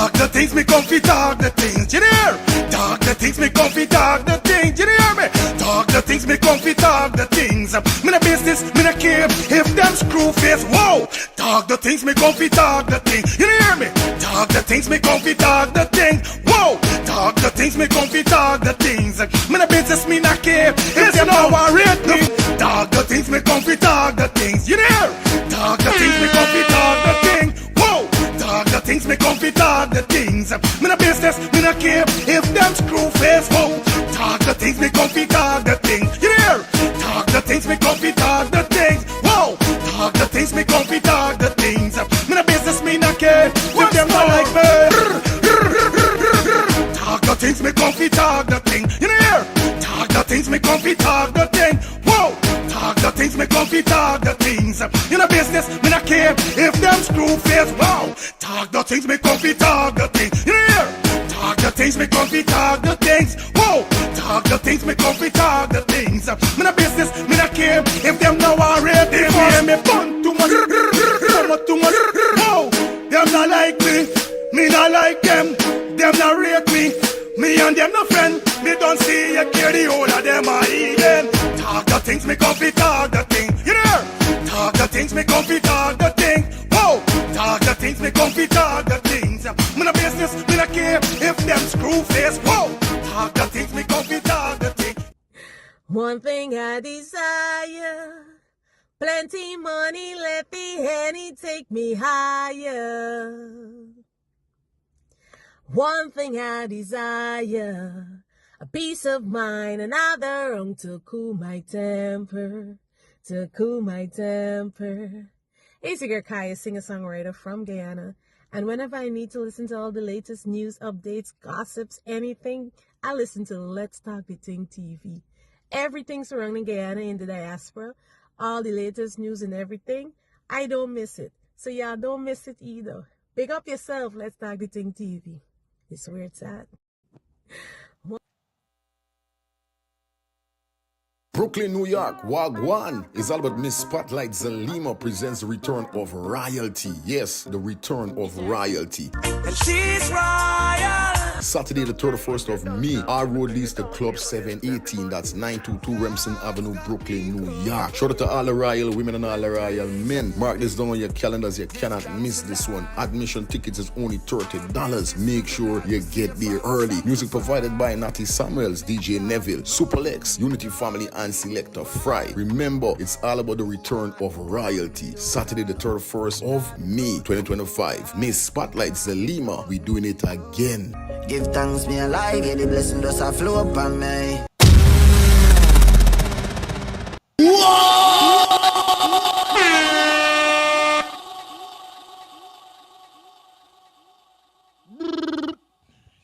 Talk the things me comfy, talk the things, you hear? Talk the things me comfy, talk the things, you hear me? Talk the things me comfy, talk the things. Me no business, me no care if them screw face, whoa. Talk the things me comfy, talk the things, you hear me? Talk the things me comfy, talk the things, whoa. Talk the things me comfy, talk the things. Me no business, me no care if them no worried me. Talk the things me comfy, talk the things, you hear? Talk the things me comfy, talk the things, whoa. Talk the things me comfy, talk the things. Me no business, me no care if them screw face, whoa. Talk the things me comfy, talk the things, you hear? Talk the things me comfy, talk the things, whoa. Talk the things me comfy, talk the things. Me no business, me no care if them not like me. Talk the things me comfy, talk the thing, you hear? Talk the things me comfy, talk the thing, whoa. Talk the things me comfy, talk the things. You know business, me not care if them screw face, wow. Talk the things me comfy, talk the things. You hear? Talk the things me comfy, talk the things, whoa. Talk the things me comfy, talk the things. Me no business, me not care if them now are ready. They hear me fun too much, too much, whoa. Them not like me not like them. Them not rate me. Me and them no friend. Me don't see you care the whole of them are eating. Talk the things me comfy, talk the thing. You hear? Talk the things me comfy, talk the thing. Whoa! Talk the things me comfy, talk the things. Me no business, me no care if them screw face. Whoa! Talk the things me comfy, talk the thing. One thing I desire, plenty money, let the Henny take me higher. One thing I desire, a peace of mind, another rum to cool my temper, to cool my temper. It's your girl Kaya, singer-songwriter from Guyana, and whenever I need to listen to all the latest news, updates, gossips, anything, I listen to Let's Talk the Ting TV. Everything surrounding Guyana in the diaspora, all the latest news and everything, I don't miss it. So y'all don't miss it either. Big up yourself, Let's Talk the Ting TV. It's where it's at. Brooklyn, New York, Wagwan is all about Miss Spotlight Zalima presents the return of royalty. Yes, the return of royalty. And she's royal. Saturday the 31st of May, our road leads to Club 718, that's 922 Remsen Avenue, Brooklyn, New York. Shout out to all the royal women and all the royal men. Mark this down on your calendars, you cannot miss this one. Admission tickets is only $30. Make sure you get there early. Music provided by Natty Samuels, DJ Neville, Superlex, Unity Family and Selector Fry. Remember, it's all about the return of royalty. Saturday the 31st of May 2025. Miss Spotlight Zalima, we doing it again. Give thanks, me alive, yeah, the blessing does a flow upon me.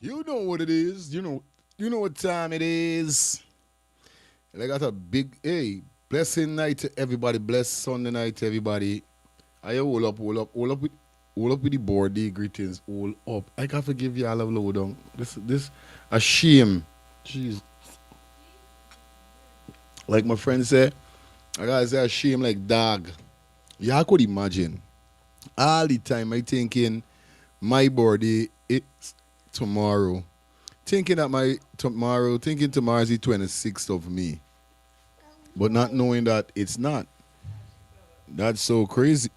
You know what it is. You know what time it is. And I got a big, blessing night to everybody. Blessed Sunday night to everybody. I hold up with the board, the greetings, all up. I can't forgive you all of low down. This a shame. Jeez. Like my friend said, I gotta say a shame like dog. Yeah, I could imagine. All the time I thinking my birthday it's tomorrow. Thinking tomorrow is the 26th of May. But not knowing that it's not. That's so crazy.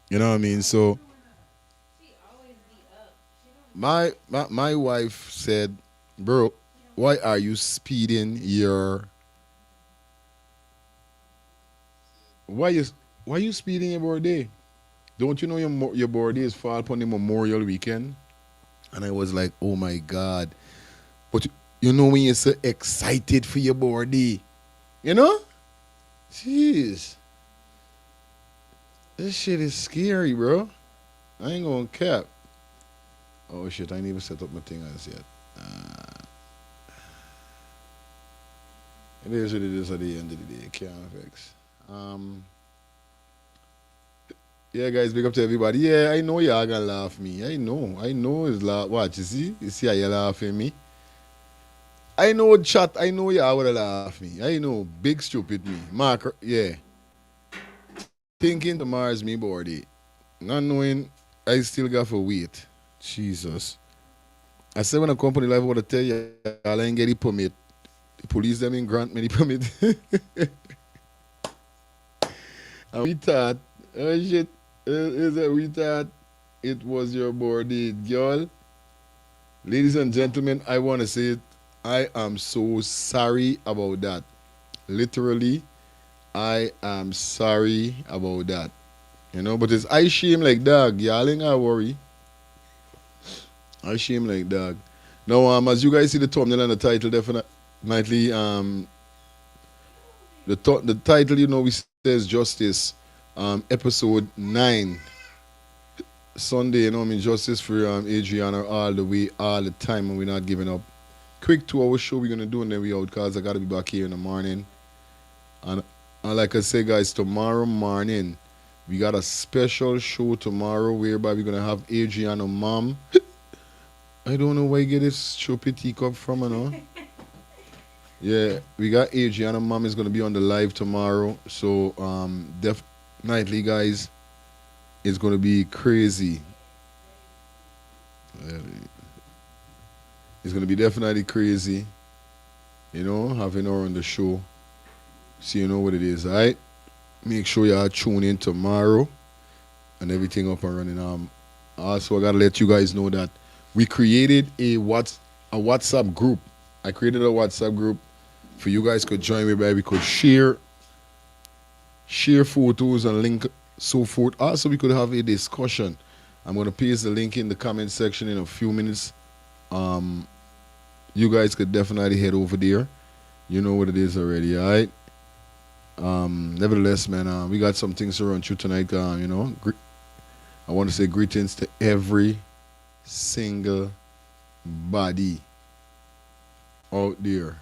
You know what I mean? So my wife said, bro, why are you speeding your why you speeding your birthday? Don't you know your birthday is fall upon the Memorial Weekend? And I was like, oh my God. But you know when you're so excited for your birthday, you know? Jeez. This shit is scary, bro. I ain't gonna cap. Oh shit, I ain't even set up my thing as yet. It is what it is at the end of the day. Can't fix. Yeah, guys, big up to everybody. Yeah, I know y'all gonna laugh at me. I know it's laugh. Watch, you see how you laughing at me? I know chat, I know y'all would laugh at me. I know, big stupid me. Mark, yeah. Thinking tomorrow's me birthday. Not knowing I still got to wait. Jesus. I said when a company live, I want to tell you, I ain't get the permit. The police them in grant me the permit. And we thought, oh shit, is it we thought it was your birthday, girl. Ladies and gentlemen, I want to say it. I am so sorry about that. Literally, I am sorry about that. You know, but it's I shame like dog. Y'all ain't gotta worry. I shame like dog. Now, as you guys see the thumbnail and the title, definitely, the title, you know, we says Justice, episode 9. Sunday, you know, I mean, justice for Adriana all the way, all the time, and we're not giving up. Quick 2 hour show we're gonna do, and then we out, cause I gotta be back here in the morning. And like I say, guys, tomorrow morning we got a special show tomorrow, whereby we're gonna have Adriana mom. I don't know where you get this choppy teacup from, you know. Yeah, we got Adriana mom is gonna be on the live tomorrow, so definitely, guys. It's gonna be crazy. It's gonna be definitely crazy. You know, having her on the show. So you know what it is, alright? Make sure y'all tune in tomorrow and everything up and running. Also I gotta let you guys know that we created a WhatsApp group. I created a WhatsApp group for you guys could join me, where we could share photos and link so forth. Also, we could have a discussion. I'm going to paste the link in the comment section in a few minutes. You guys could definitely head over there. You know what it is already, all right? Nevertheless, man, we got some things to run through tonight. You know, I want to say greetings to every single body out there.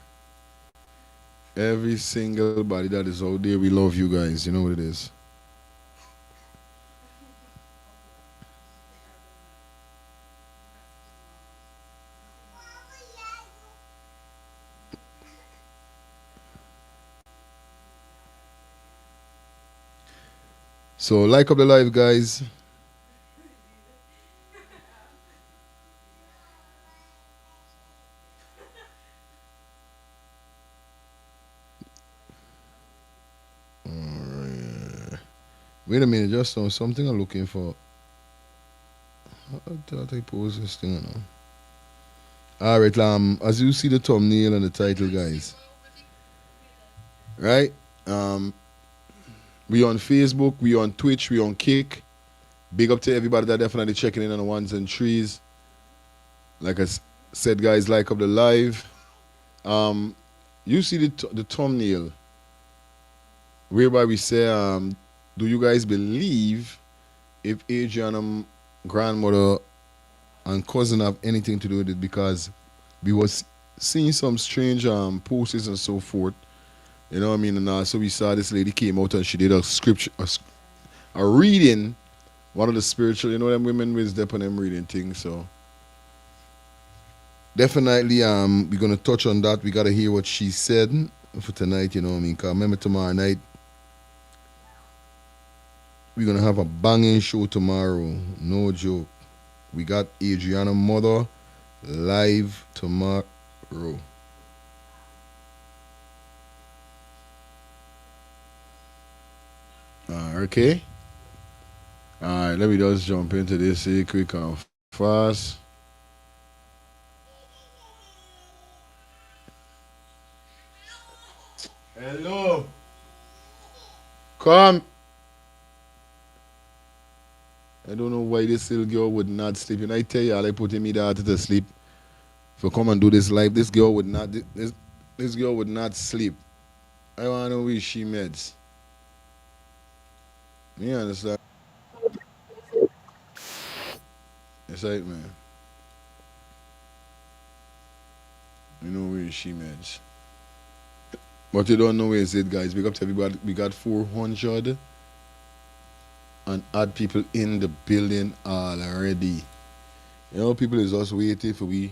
Every single body that is out there, we love you guys. You know what it is. So like up the live, guys. Alright. Wait a minute, just something I'm looking for. I thought I posed this thing now. Alright, as you see the thumbnail and the title, guys. Right? We on Facebook, we on Twitch, we on Kick. Big up to everybody that definitely checking in on the ones and threes. Like I said, guys, like up the live. You see the thumbnail, whereby we say, do you guys believe if Adriana grandmother and cousin have anything to do with it? Because we was seeing some strange posts and so forth. You know what I mean? And so we saw this lady came out and she did a scripture, a reading, one of the spiritual, you know, them women with dep on them reading things. So definitely, we're gonna touch on that. We gotta hear what she said for tonight. You know what I mean? Cause remember tomorrow night we're gonna have a banging show tomorrow. No joke. We got Adriana mother live tomorrow. Okay. Alright, let me just jump into this here quick and fast. Hello. Come. I don't know why this little girl would not sleep. And I tell you, I put me daughter to sleep. For come and do this live, this girl would not. This girl would not sleep. I want to know where she meds. You understand? It's right, man. You know where she meds. But you don't know where is it, guys. Big up to everybody. We got 400 and odd people in the building already. You know, people is just waiting for we,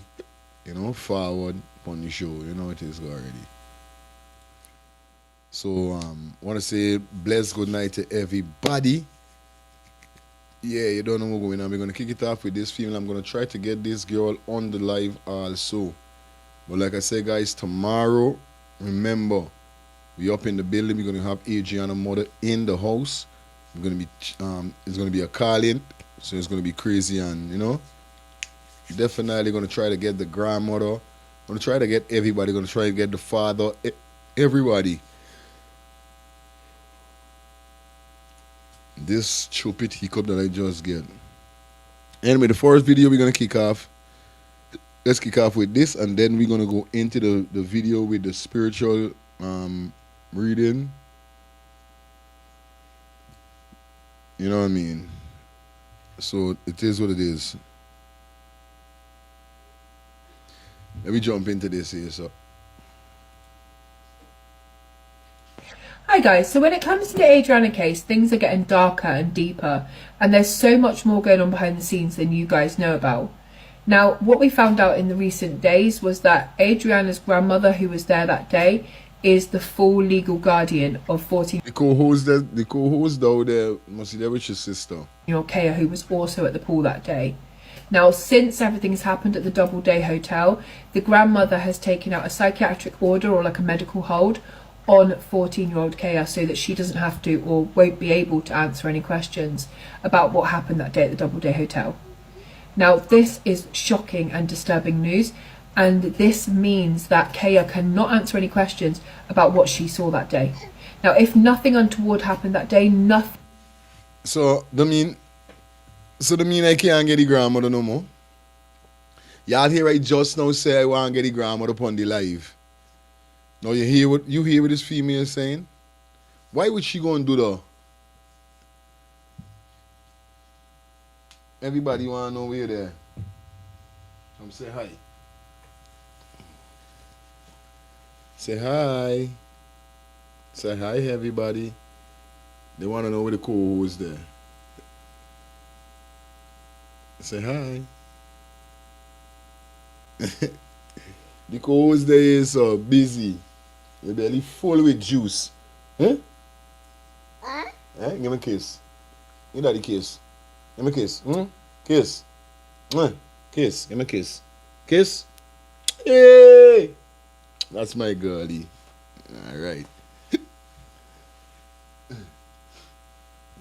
you know, forward on the show. You know it is already. So, want to say bless good night to everybody. Yeah, you don't know what's going on. We're gonna kick it off with this female. I'm gonna try to get this girl on the live also. But like I said, guys, tomorrow, remember, we up in the building. We're gonna have Adriana mother in the house. We're gonna be it's gonna be a call-in, so it's gonna be crazy, and you know, definitely gonna try to get the grandmother. Gonna try to get everybody. Gonna try to get the father. Everybody. This stupid hiccup that I just get. Anyway, the first video we're gonna kick off. Let's kick off with this, and then we're gonna go into the video with the spiritual reading. You know what I mean? So it is what it is. Let me jump into this here. So. Hi guys, so when it comes to the ADRIANA case, things are getting darker and deeper, and there's so much more going on behind the scenes than you guys know about. Now, what we found out in the recent days was that Adriana's grandmother, who was there that day, is the full legal guardian of 14-year-old The co-host down there must be there with your sister. Kaya, who was also at the pool that day. Now, since everything's happened at the Doubleday Hotel, the grandmother has taken out a psychiatric order, or like a medical hold, on 14-year-old Kaya, so that she doesn't have to or won't be able to answer any questions about what happened that day at the Doubleday Hotel. Now, this is shocking and disturbing news, and this means that Kaya cannot answer any questions about what she saw that day. Now, if nothing untoward happened that day, nothing... So, I can't get the grandmother no more? Y'all hear I just now say I want to get the grandmother upon the live. Now you hear what this female is saying? Why would she go and do that? Everybody want to know where there. Come say hi. Say hi. Say hi, everybody. They want to know where the co-host there. Say hi. The co-host there is so busy. Your belly full with juice. Huh? Give me a kiss. Give daddy a kiss. Give me a kiss. Kiss. Kiss. Give me a kiss. Kiss. Hey! That's my girlie. Alright.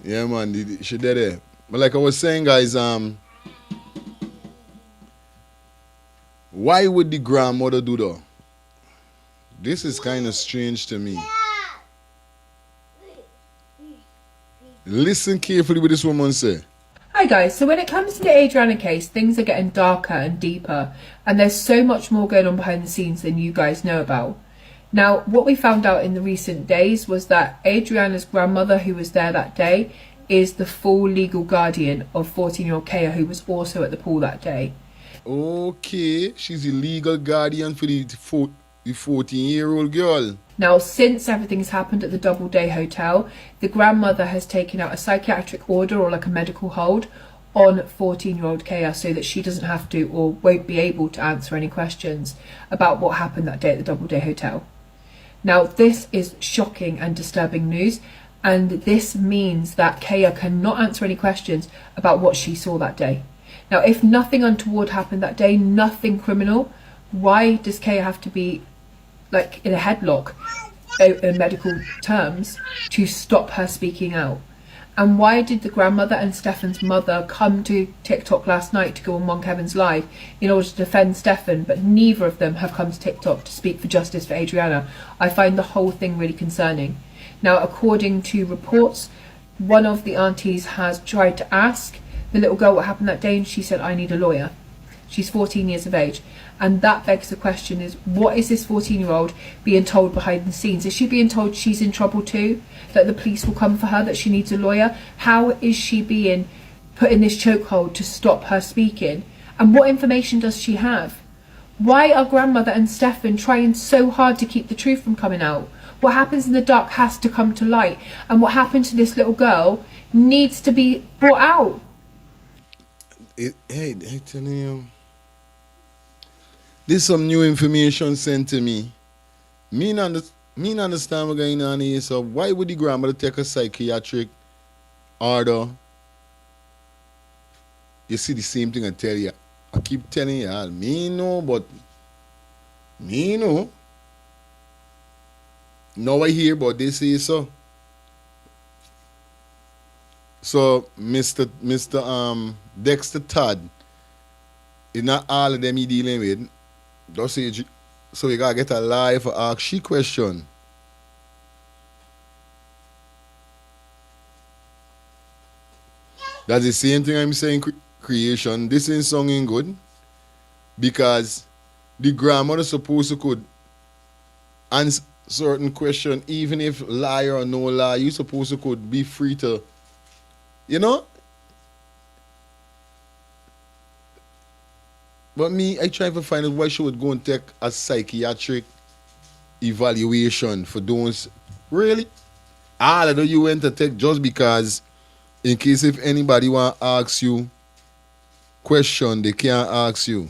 Yeah, man. She did it. But like I was saying, guys, why would the grandmother do that? This is kind of strange to me. Listen carefully what this woman said. Hi guys, so when it comes to the ADRIANA case, things are getting darker and deeper, and there's so much more going on behind the scenes than you guys know about. Now, what we found out in the recent days was that Adriana's grandmother, who was there that day, is the full legal guardian of 14-year-old Kaya, who was also at the pool that day. Okay, she's the legal guardian for the 14-year-old girl. Now, since everything's happened at the Doubleday Hotel, the grandmother has taken out a psychiatric order, or like a medical hold, on 14-year-old Kaya, so that she doesn't have to or won't be able to answer any questions about what happened that day at the Doubleday Hotel. Now, this is shocking and disturbing news, and this means that Kaya cannot answer any questions about what she saw that day. Now, if nothing untoward happened that day, nothing criminal, why does Kaya have to be like in a headlock in medical terms to stop her speaking out? And why did the grandmother and Stefan's mother come to TikTok last night to go on One Kevin's live in order to defend Stefan, but neither of them have come to TikTok to speak for justice for Adriana? I find the whole thing really concerning. Now, according to reports, one of the aunties has tried to ask the little girl what happened that day, and she said, I need a lawyer. She's 14 years of age. And that begs the question is, what is this 14-year-old being told behind the scenes? Is she being told she's in trouble too? That the police will come for her, that she needs a lawyer? How is she being put in this chokehold to stop her speaking? And what information does she have? Why are grandmother and Stefan trying so hard to keep the truth from coming out? What happens in the dark has to come to light. And what happened to this little girl needs to be brought out. Hey, telling you. This some new information sent to me. Me understand what's going on here. So why would the grandmother take a psychiatric order You see the same thing I tell you. I keep telling you, me know, but me know. Now I hear but they say so. So Mr. Dexter Todd, it's not all of them he dealing with. Just say, so you gotta get a lie for ask she question. That's the same thing I'm saying creation. This ain't sounding good because the grandmother supposed to could answer certain question even if lie or no lie. You supposed to could be free to, you know. But me, I try to find out why she would go and take a psychiatric evaluation for those. Really? All of you went to take just because in case if anybody want to ask you question, they can't ask you.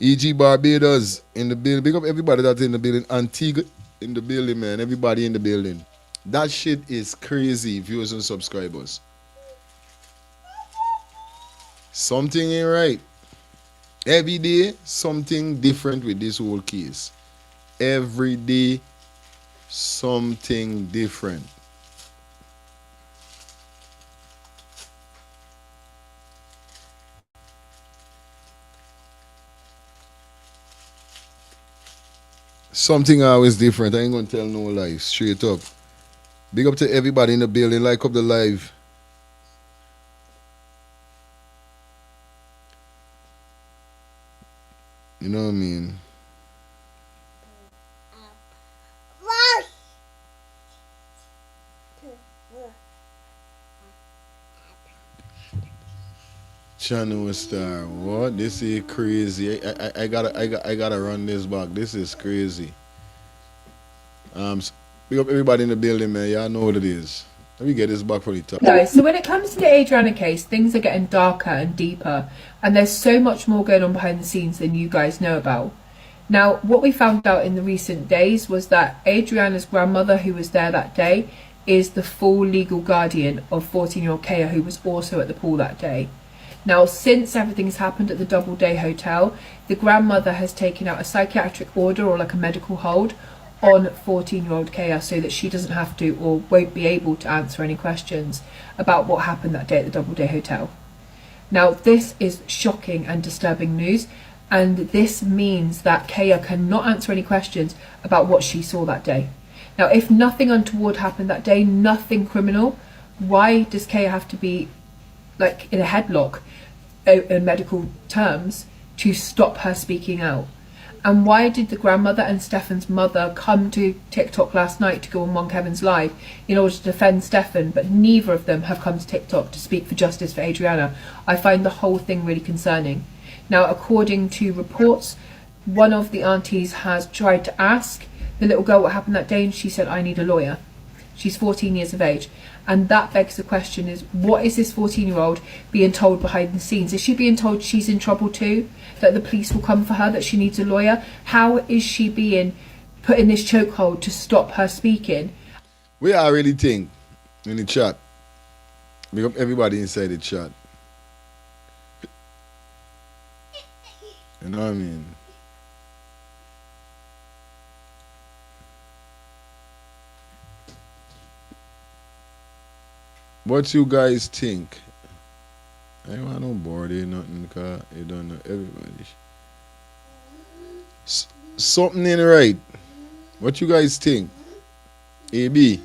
E.G. Barbados in the building. Big up everybody that's in the building. Antigua in the building, man. Everybody in the building. That shit is crazy, viewers and subscribers. Something ain't right. Every day, something different with this whole case. Every day, something different. Something always different. I ain't gonna tell no lies. Straight up. Big up to everybody in the building. Like up the live. You know what I mean? Channel Star. What? This is crazy. I gotta run this back. This is crazy. Big up everybody in the building, man. Y'all know what it is. Let me get this back from the top. Guys, so when it comes to the ADRIANA case, things are getting darker and deeper, and there's so much more going on behind the scenes than you guys know about. Now, what we found out in the recent days was that ADRIANA's grandmother, who was there that day, is the full legal guardian of 14-year-old Kaya, who was also at the pool that day. Now, since everything's happened at the Doubleday Hotel, the grandmother has taken out a psychiatric order or like a medical hold on 14-year-old Kaya so that she doesn't have to or won't be able to answer any questions about what happened that day at the Doubleday Hotel. Now, this is shocking and disturbing news, and this means that Kaya cannot answer any questions about what she saw that day. Now, if nothing untoward happened that day, nothing criminal, why does Kaya have to be like in a headlock in medical terms to stop her speaking out? And why did the grandmother and Stefan's mother come to TikTok last night to go on One Kevin's live in order to defend Stefan, but neither of them have come to TikTok to speak for justice for ADRIANA? I find the whole thing really concerning. Now, according to reports, one of the aunties has tried to ask the little girl what happened that day, and she said, I need a lawyer. She's 14 years of age. And that begs the question is, what is this 14-year-old being told behind the scenes? Is she being told she's in trouble too? That the police will come for her, that she needs a lawyer? How is she being put in this chokehold to stop her speaking? We already think in the chat. Big up everybody inside the chat. You know what I mean? What you guys think? I don't want no board or nothing because you don't know everybody. Something ain't right. What you guys think? AB.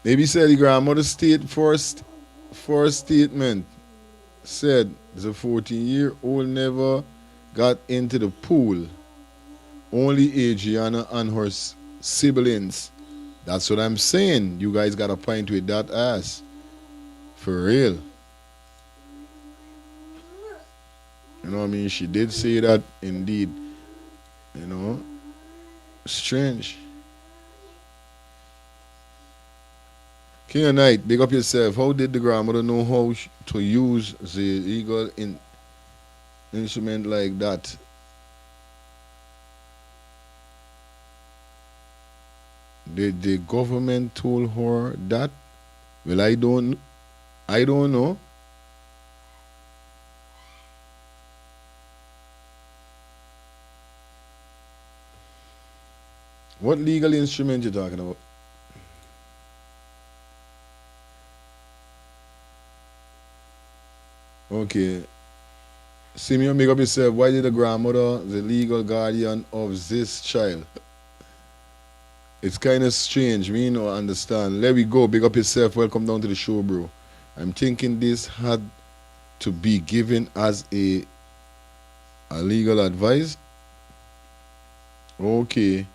Maybe said the grandmother state for a statement said the 14-year-old never got into the pool. Only ADRIANA and her siblings. That's what I'm saying. You guys got a point with that ass. For real. You know what I mean? She did say that indeed. You know? Strange. King of Night, big up yourself. How did the grandmother know how to use the legal instrument like that? The government told her that. Well, I don't know. What legal instrument you talking about? Okay. Simeon, make up yourself. Why did the grandmother, the legal guardian of this child? It's kind of strange. Me no understand. Let we go. Big up yourself. Welcome down to the show, bro. I'm thinking this had to be given as a legal advice. Okay.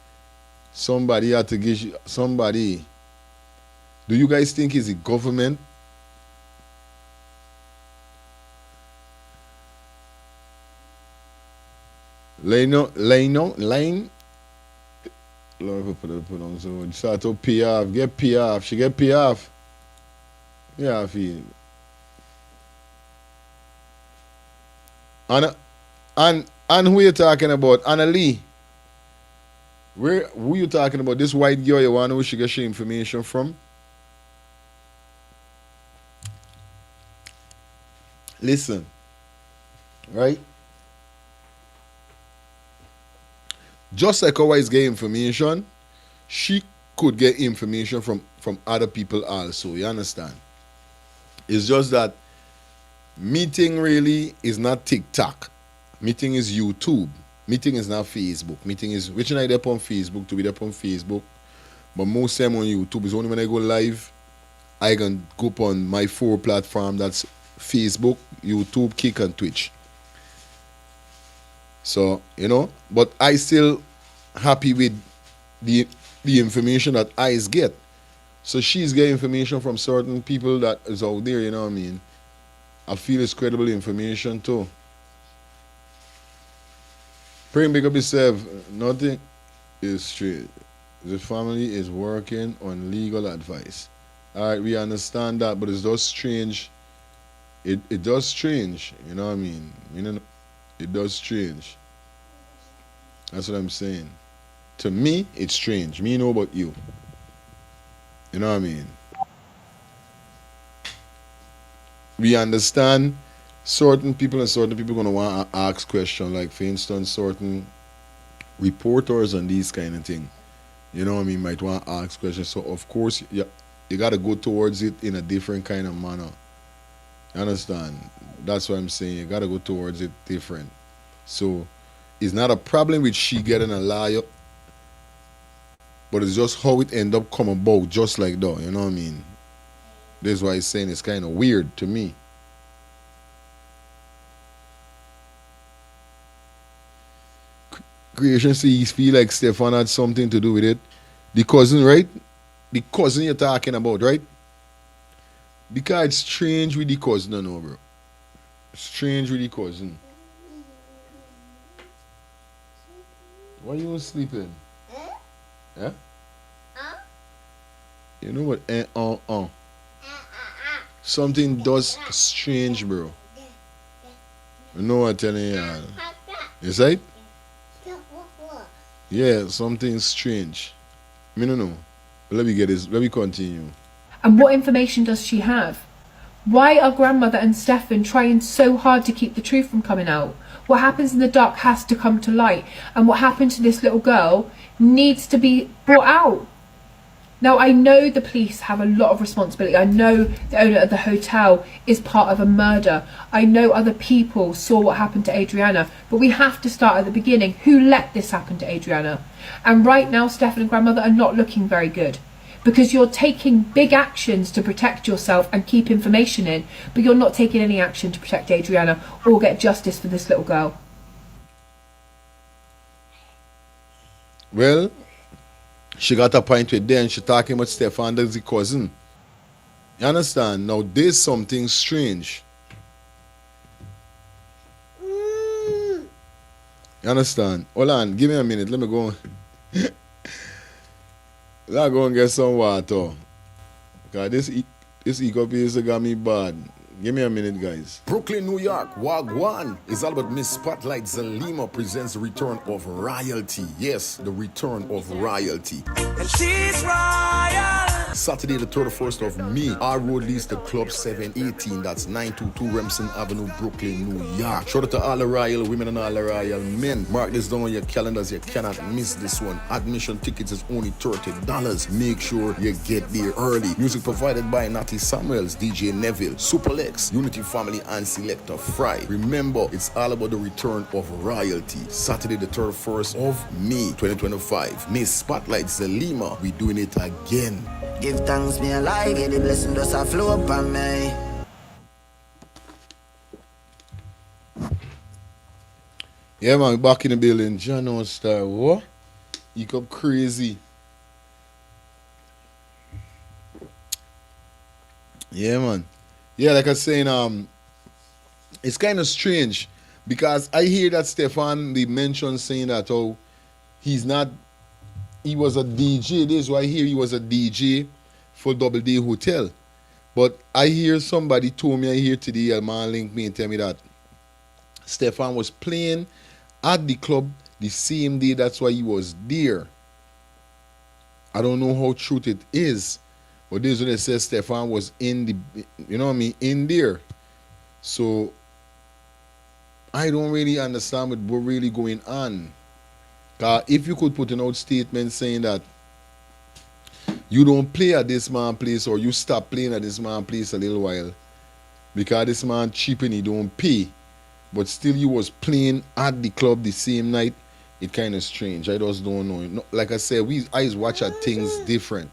Somebody had to give somebody. Do you guys think it's the government? Line. Lord, put on so start to pay off. Get pay off. She get pay off. Yeah, I feel. And who you talking about? Anna Lee. Who you talking about? This white girl you want who she get she information from? Listen. Right? Just like how I get information, she could get information from other people also. You understand? It's just that meeting really is not TikTok. Meeting is YouTube. Meeting is not Facebook. Meeting is which I up on Facebook to be up on Facebook. But most time on YouTube is only when I go live. I can go up on my 4 platform, that's Facebook, YouTube, Kick and Twitch. So, you know, but I still happy with the information that I get. So she's getting information from certain people that is out there, you know what I mean? I feel it's credible information too. Pray and big up yourself. Nothing is straight. The family is working on legal advice. Alright, we understand that, but it's just strange. It does strange, you know what I mean? You know, it does strange. That's what I'm saying. To me, it's strange. Me know about you. You know what I mean? We understand certain people gonna want to ask questions, like for instance, certain reporters and these kind of thing. You know what I mean? Might want to ask questions. So of course, you gotta go towards it in a different kind of manner. You understand? That's what I'm saying. You gotta go towards it different. So it's not a problem with she getting a lawyer, but it's just how it end up come about, just like that. You know what I mean? That's why I'm saying it's kind of weird to me. Creation sees feel like Stefan had something to do with it. The cousin, right? The cousin you're talking about, right? Because it's strange with the cousin, I know, bro. Strange with the cousin. Why you sleeping? Yeah? You know what? Something does strange, bro. You know what I'm telling you? You say? Yeah, something strange. I don't know. Let me get this. Let me continue. And what information does she have? Why are grandmother and Stefan trying so hard to keep the truth from coming out? What happens in the dark has to come to light. And what happened to this little girl needs to be brought out. Now, I know the police have a lot of responsibility. I know the owner of the hotel is part of a murder. I know other people saw what happened to Adriana. But we have to start at the beginning. Who let this happen to Adriana? And right now, Stefan and grandmother are not looking very good. Because you're taking big actions to protect yourself and keep information in, but you're not taking any action to protect Adriana or get justice for this little girl. Well, she got a point with them. She talking about Stefan, that's the cousin. You understand? Now, there's something strange. You understand? Hold on, give me a minute. Let me go. Let me go and get some water. Because this hiccup is got me bad. Give me a minute, guys. Brooklyn, New York, Wagwan is all about Miss Spotlight Zalima presents the return of royalty. Yes, the return of royalty. And she's royal. Saturday, the 31st of May, our road leads to Club 718. That's 922 Remsen Avenue, Brooklyn, New York. Shout out to all the royal women and all the royal men. Mark this down on your calendars. You cannot miss this one. Admission tickets is only $30. Make sure you get there early. Music provided by Natty Samuels, DJ Neville, Superlex, Unity Family, and Selector Fry. Remember, it's all about the return of royalty. Saturday, the 31st of May, 2025. Miss Spotlight Zalima, we doing it again. Give thanks, me alive, yeah, the blessing does a flow upon me. Yeah, man, we back in the building. John Star, what? You come crazy. Yeah, man. Yeah, like I was saying, it's kind of strange because I hear that Stefan, they mentioned saying that, oh, he was a DJ. This is why I hear he was a DJ for Double Day Hotel. But I hear somebody told me, I hear today, a man linked me and tell me that Stefan was playing at the club the same day. That's why he was there. I don't know how truth it is. But this is when it says Stefan was in the, you know what I mean, in there. So I don't really understand what really going on. If you could put an out statement saying that you don't play at this man place or you stop playing at this man place a little while because this man cheap and he don't pay, but still you was playing at the club the same night, it kind of strange. I just don't know. Like I said, I watch at things different.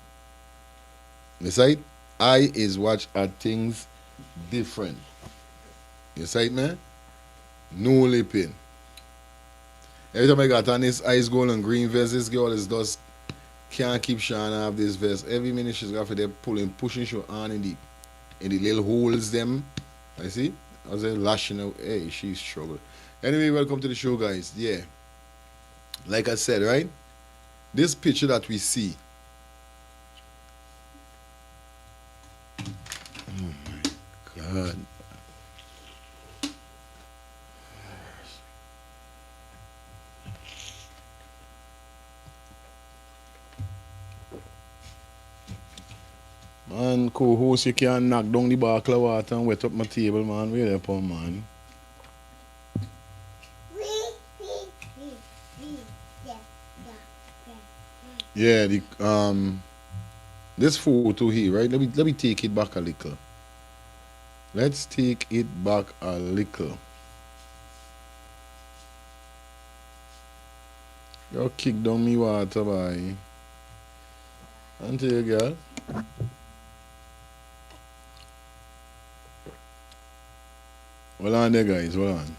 You see? I watch at things different. You see, man? No lipping. Every time I got on this ice gold and green vest, this girl is just can't keep showing off this vest. Every minute she's got for them pushing she on in the little holes them. I see? I was lashing out. Hey, she's struggling. Anyway, welcome to the show, guys. Yeah. Like I said, right? This picture that we see. Oh my God. Man, co-host, you can't knock down the bottle of water and wet up my table, man. Where you put, man? Yeah, this photo here, right? Let me take it back a little. Let's take it back a little. You kick down me water, boy. Until you, girl. Hold on there, guys. Hold on.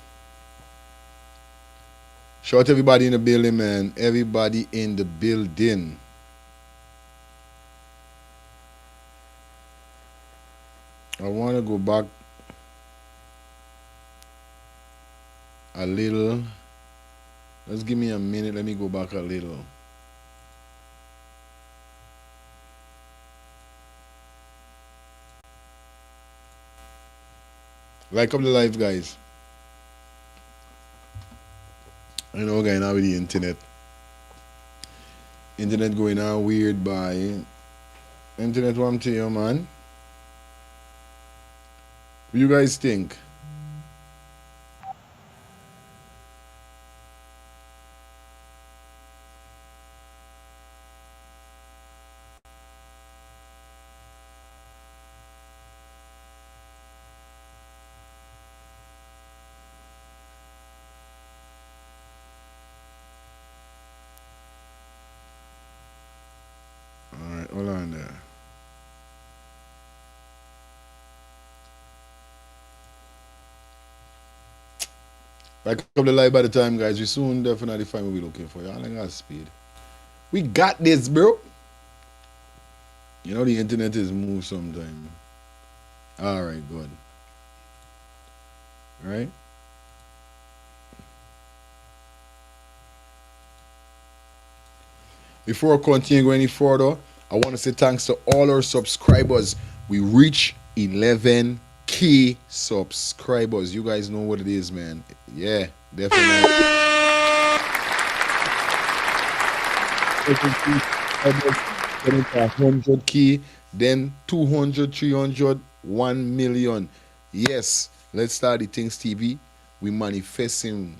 Shout everybody in the building, man. Everybody in the building. I want to go back a little. Let's give me a minute. Let me go back a little. Like up the live, guys. I know going on with the internet. Internet going on weird by internet one to you, man. What you guys think? Alright, hold on there. Like up the live by the time, guys. We soon definitely find what we're looking for. Y'all ain't got speed. We got this, bro. You know the internet is moved sometime. Alright, good. Alright. Before I continue going any further, I want to say thanks to all our subscribers. We reach 11K. 200K subscribers. You guys know what it is, man. Yeah, definitely. 100K, then 200, 300, 1 million. Yes, let's start the things TV. We manifesting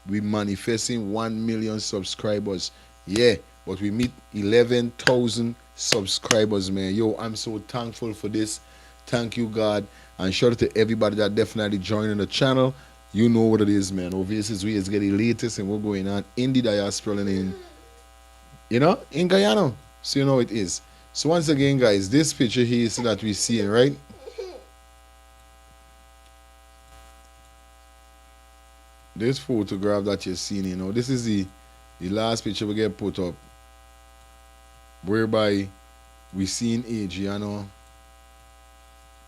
1 million subscribers. Yeah, but we meet 11,000 subscribers, man. Yo, I'm so thankful for this. Thank you, God. And shout out to everybody that definitely joining the channel. You know what it is, man. Obviously, we is getting latest and what's going on in the diaspora and in Guyana. So you know it is. So once again, guys, this picture here is that we're seeing, right? This photograph that you're seeing, this is the last picture we get put up, whereby we seen Adriana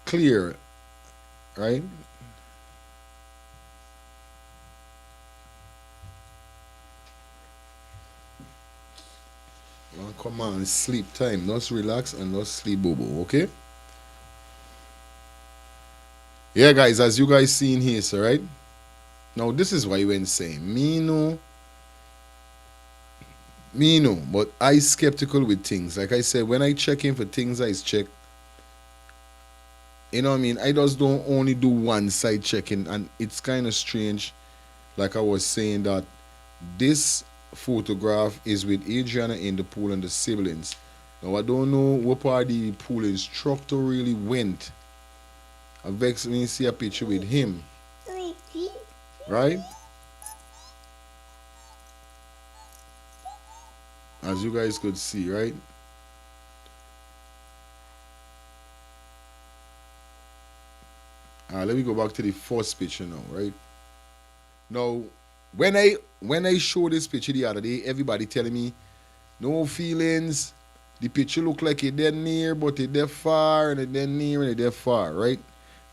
clear, right? Now come on, sleep time. Just relax and just sleep, bobo, okay? Yeah, guys, as you guys seen here, so right? Now this is why you went saying me no, but I skeptical with things. Like I said, when I check in for things, I check. You know what I mean? I just don't only do one side checking, and it's kind of strange. Like I was saying, that this photograph is with Adriana in the pool and the siblings. Now I don't know what part the pool instructor really went. I vex when you see a picture with him, right? As you guys could see, right? Let me go back to the first picture now, right? Now, when I show this picture the other day, everybody telling me, no feelings. The picture look like it dead near, but it dead far, and it dead near, and it dead far, right?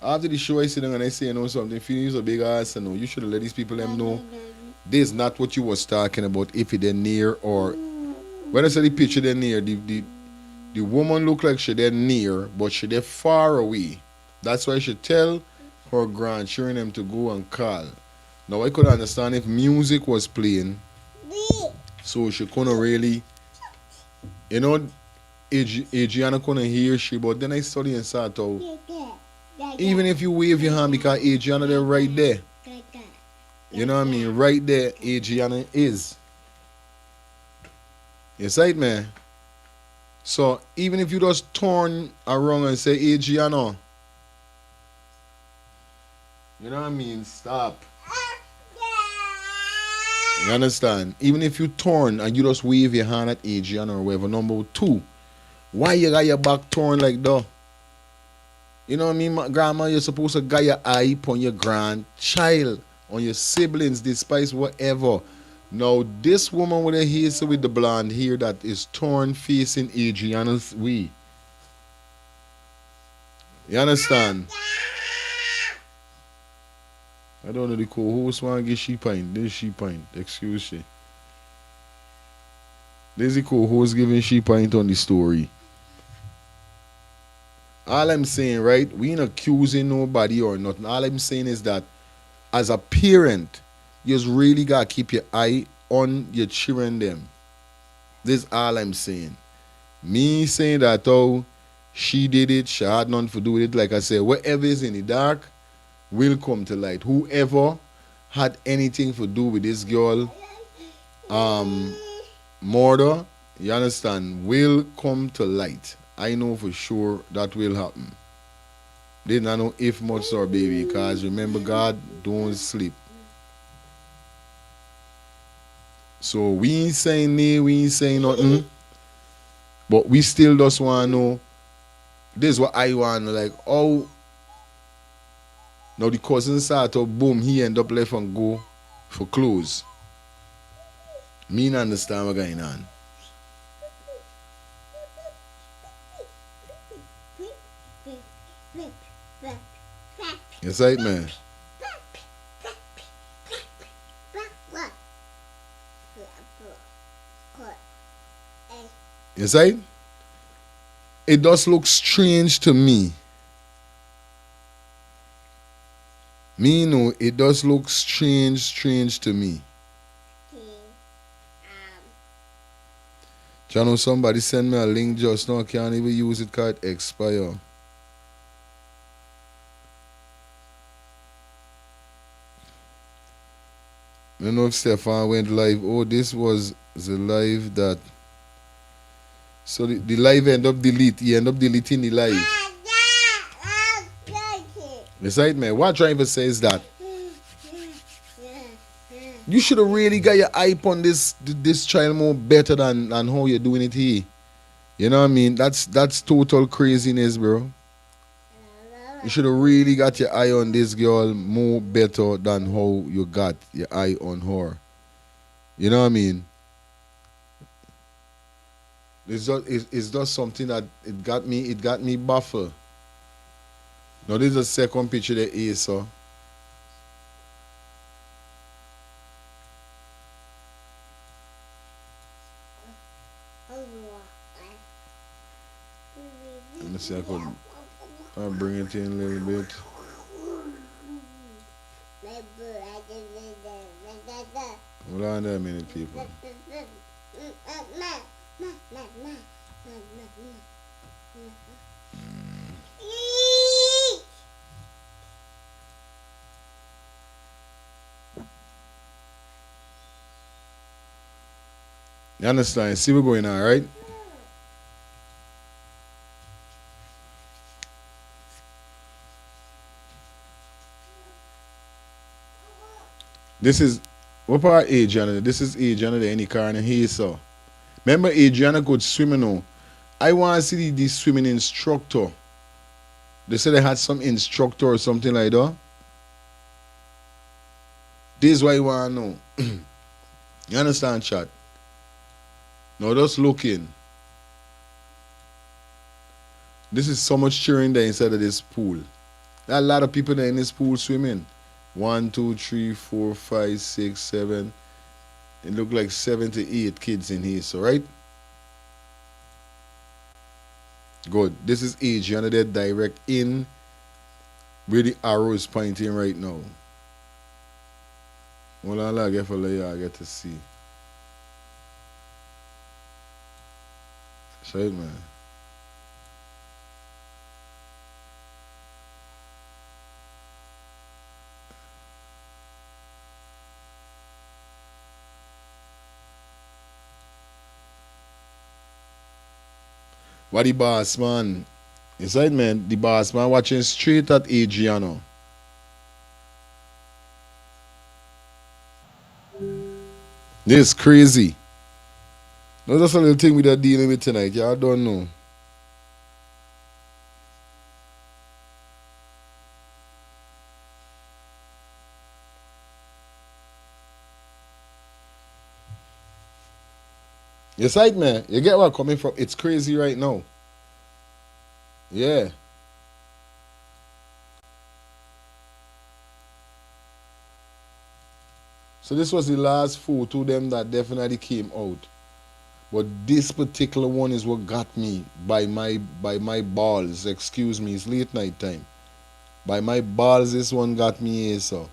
After the show, I sit down and I say, something, feelings a big ass, and you should have let these people them know this is not what you was talking about, if it dead near, or when I say the picture dead near, the woman look like she dead near, but she dead far away. That's why she tell her grandchildren them to go and call. Now I could understand if music was playing, so she couldn't really, Adriana couldn't hear she, but then I study and saw how even if you wave your hand, because Adriana they're right there. You know what I mean? Right there, Adriana is. Yes, right, man. So even if you just turn around and say Adriana, you know what I mean? Stop. You understand? Even if you turn and you just wave your hand at Adriana or whatever, number two, why you got your back turned like that? You know what I mean, grandma? You're supposed to got your eye on your grandchild, on your siblings, despite whatever. Now, this woman with her hair with the blonde hair that is torn facing Adriana's way. You understand? I don't know the co-host want to get she pint. This she pint. Excuse me. There's the co-host giving she pint on the story. All I'm saying, right, we ain't accusing nobody or nothing. All I'm saying is that as a parent, you just really got to keep your eye on your children them. This is all I'm saying. Me saying that, she did it, she had nothing to do with it. Like I said, whatever is in the dark will come to light. Whoever had anything to do with this girl murder, you understand, will come to light. I know for sure that will happen. They don't know if much or baby, because remember, God don't sleep. So we ain't saying nay, we ain't saying nothing, but we still just want to know. This is what I want to like. Oh, now the cousin start to boom, he end up left and go for clothes. Me not understand what's going on. Yes, right, man. Yes, right? It does look strange to me Me know it does look strange to me. You know, somebody send me a link just now. I can't even use it because it expire. I don't know if Stefan went live. Oh, this was the live that. So the live end up delete. He end up deleting the live. Beside me, what driver says that? You should have really got your eye on this child more better than how you're doing it here. You know what I mean? That's total craziness, bro. You should have really got your eye on this girl more better than how you got your eye on her. You know what I mean? It's just something that it got me baffled. Now this is the second picture that is so. Let me see, I'll bring it in a little bit. Hold on there a minute, people. You understand? See what's going on, right? This is what part Adriana? This is Adriana the any car and he saw. Remember Adriana could swim now. I want to see the swimming instructor. They said they had some instructor or something like that. This is what you want to know. You understand, chat? Now just looking. This is so much cheering there inside of this pool. There are a lot of people there in this pool swimming. 1, 2, 3, 4, 5, 6, 7. It look like 7 to 8 kids in here, so right? Good. This is Adriana there direct in where the arrow is pointing right now. Well, I get for you, I get to see. Show it, man. What the boss man? Inside man, the boss man watching straight at Adriana. This is crazy. No, that's a little thing we are dealing with tonight. Y'all don't know. Your side man, you get where I'm coming from? It's crazy right now. Yeah. So this was the last photo them that definitely came out. But this particular one is what got me by my balls. Excuse me, it's late night time. By my balls, this one got me here, so.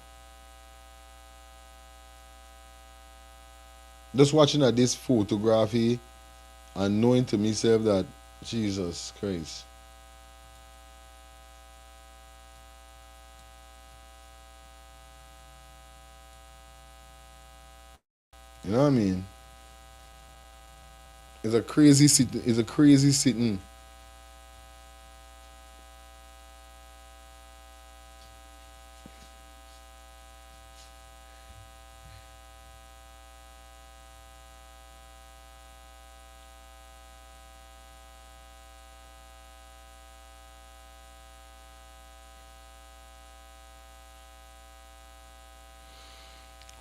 Just watching at this photography and knowing to myself that Jesus Christ. You know what I mean? It's a crazy sitting.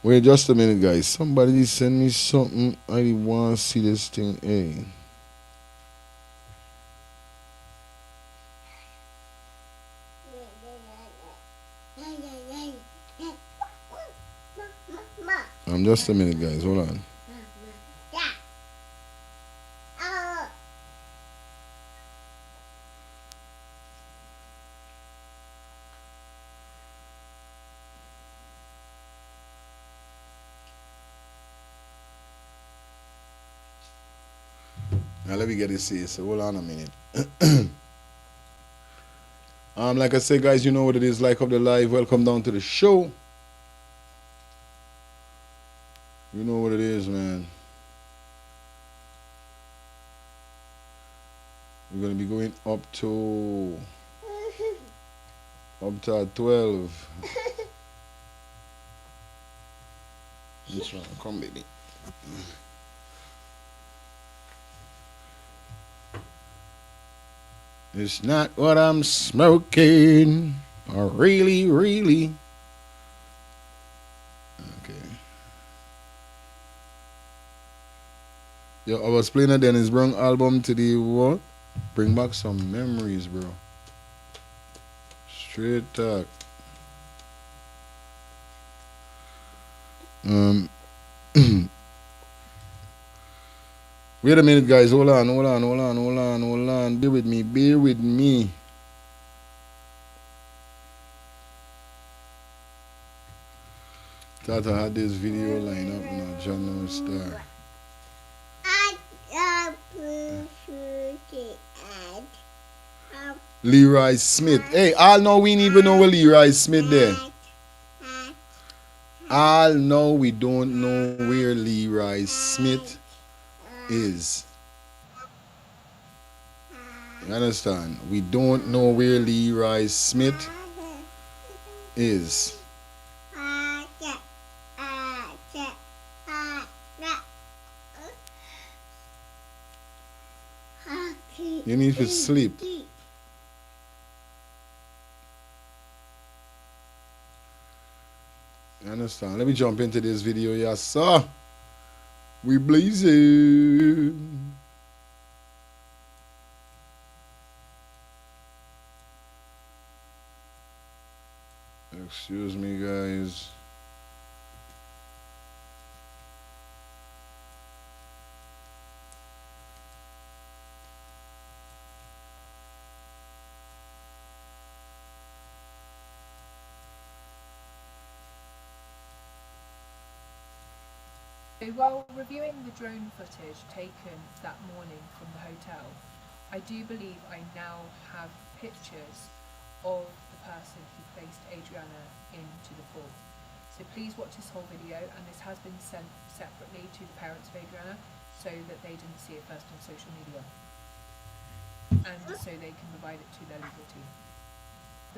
Wait just a minute, guys. Somebody send me something. I want to see this thing. Hey. Just a minute, guys. Hold on. Now let me get this here. So hold on a minute. Like I said, guys, you know what it is. Like up the live. Welcome down to the show. You know what it is, man. We're gonna be going up to 12. This one, come baby. It's not what I'm smoking, or really. Okay. Yo, I was playing a Dennis Brown album today. What? Bring back some memories, bro. Straight talk. Wait a minute, guys. Hold on. Bear with me. Thought I had this video line up now. John No Star. Leroy Smith. Hey, all know we ain't even know where Leroy Smith there. All know we don't know where Leroy Smith is. You understand? We don't know where Leroy Smith is. You need to sleep. You understand? Let me jump into this video, yes, sir. We blazing. Excuse me, guys. While reviewing the drone footage taken that morning from the hotel, I do believe I now have pictures of the person who placed Adriana into the pool. So please watch this whole video, and this has been sent separately to the parents of Adriana so that they didn't see it first on social media, and so they can provide it to their legal team.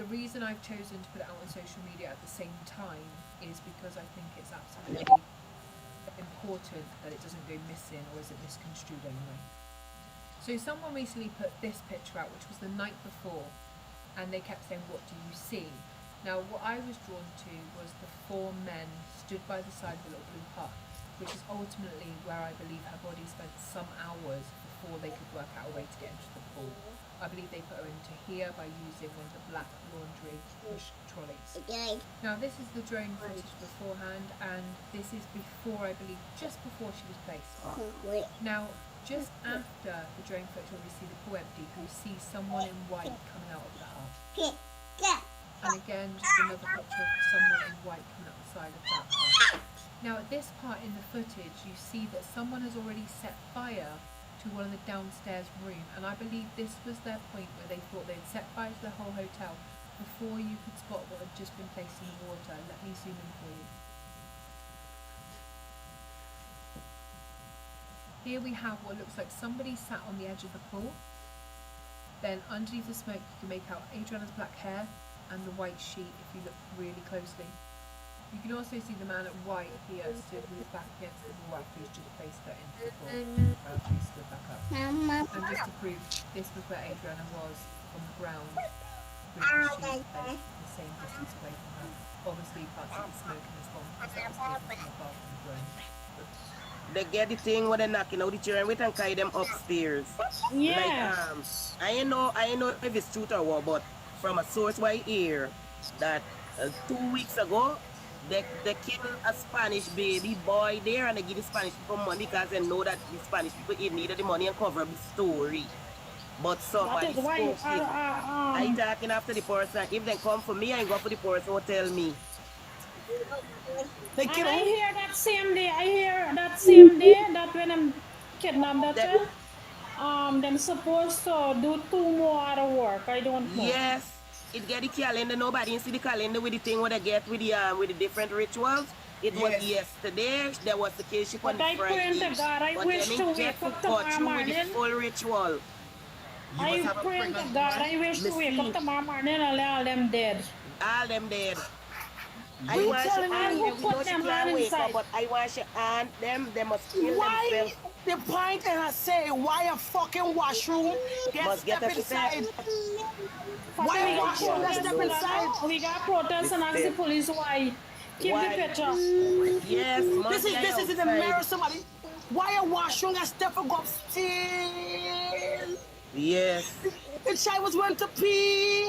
The reason I've chosen to put it out on social media at the same time is because I think it's absolutely important that it doesn't go missing or isn't misconstrued anyway. So someone recently put this picture out, which was the night before, and they kept saying, "What do you see?" Now what I was drawn to was the 4 men stood by the side of the little blue hut, which is ultimately where I believe her body spent some hours before they could work out a way to get into the pool. I believe they put her into here by using one of the black laundry push trolleys. Now this is the drone footage beforehand, and this is before, I believe, just before she was placed. Now, just after the drone footage where we see the pool empty, you see someone in white coming out of the hut. And again, just another picture of someone in white coming out the side of that hut. Now at this part in the footage, you see that someone has already set fire to one of the downstairs room, and I believe this was their point where they thought they'd set fire to the whole hotel before you could spot what had just been placed in the water. Let me zoom in for you. Here we have what looks like somebody sat on the edge of the pool. Then underneath the smoke you can make out Adriana's black hair and the white sheet if you look really closely. You can also see the man at white here stood with his back against the wall after he's just placed her into the pool. After he stood back up. And just to prove, this was where Adriana was on the ground with the sheet placed the same distance away from her. Obviously, you can't see the smoke in this one because that was taken from above from the drone. They get the thing when they're knocking out the children with and carry them upstairs. Yeah. Like, I know if it's truth or what, but from a source I hear that 2 weeks ago, they killed a Spanish baby boy there, and they give the Spanish people money because they know that the Spanish people needed the money and cover up the story. But somebody spoke it. I talking after the person. If they come for me, I go for the person who tell me. I hear that same day. That when I'm kidnapped that them supposed to do 2 more out of work. I don't know. Yes, it get the calendar. Nobody see the calendar with the thing what they get with the different rituals. It was yesterday. There was the case on But the I pray Friday. to God, I But wish them to ain't get wake to up go tomorrow through with the morning. full ritual. I pray to God, I wish to wake up tomorrow morning and all them dead. All them dead. I you want your telling aunt me? Who there. We know put she them hand can't wake up, inside? but I want your aunt them. They must kill Why themselves. the point and I say why a fucking washroom get Must get step a step. inside? Father, Why we a got washroom get protest step for know. that inside? now. We got protest The and ask the step. police why. Keep the Why? picture. Yes, This Monday I is in the outside. mirror somebody. Why a washroom get step and go up still? Yes. The child was went to pee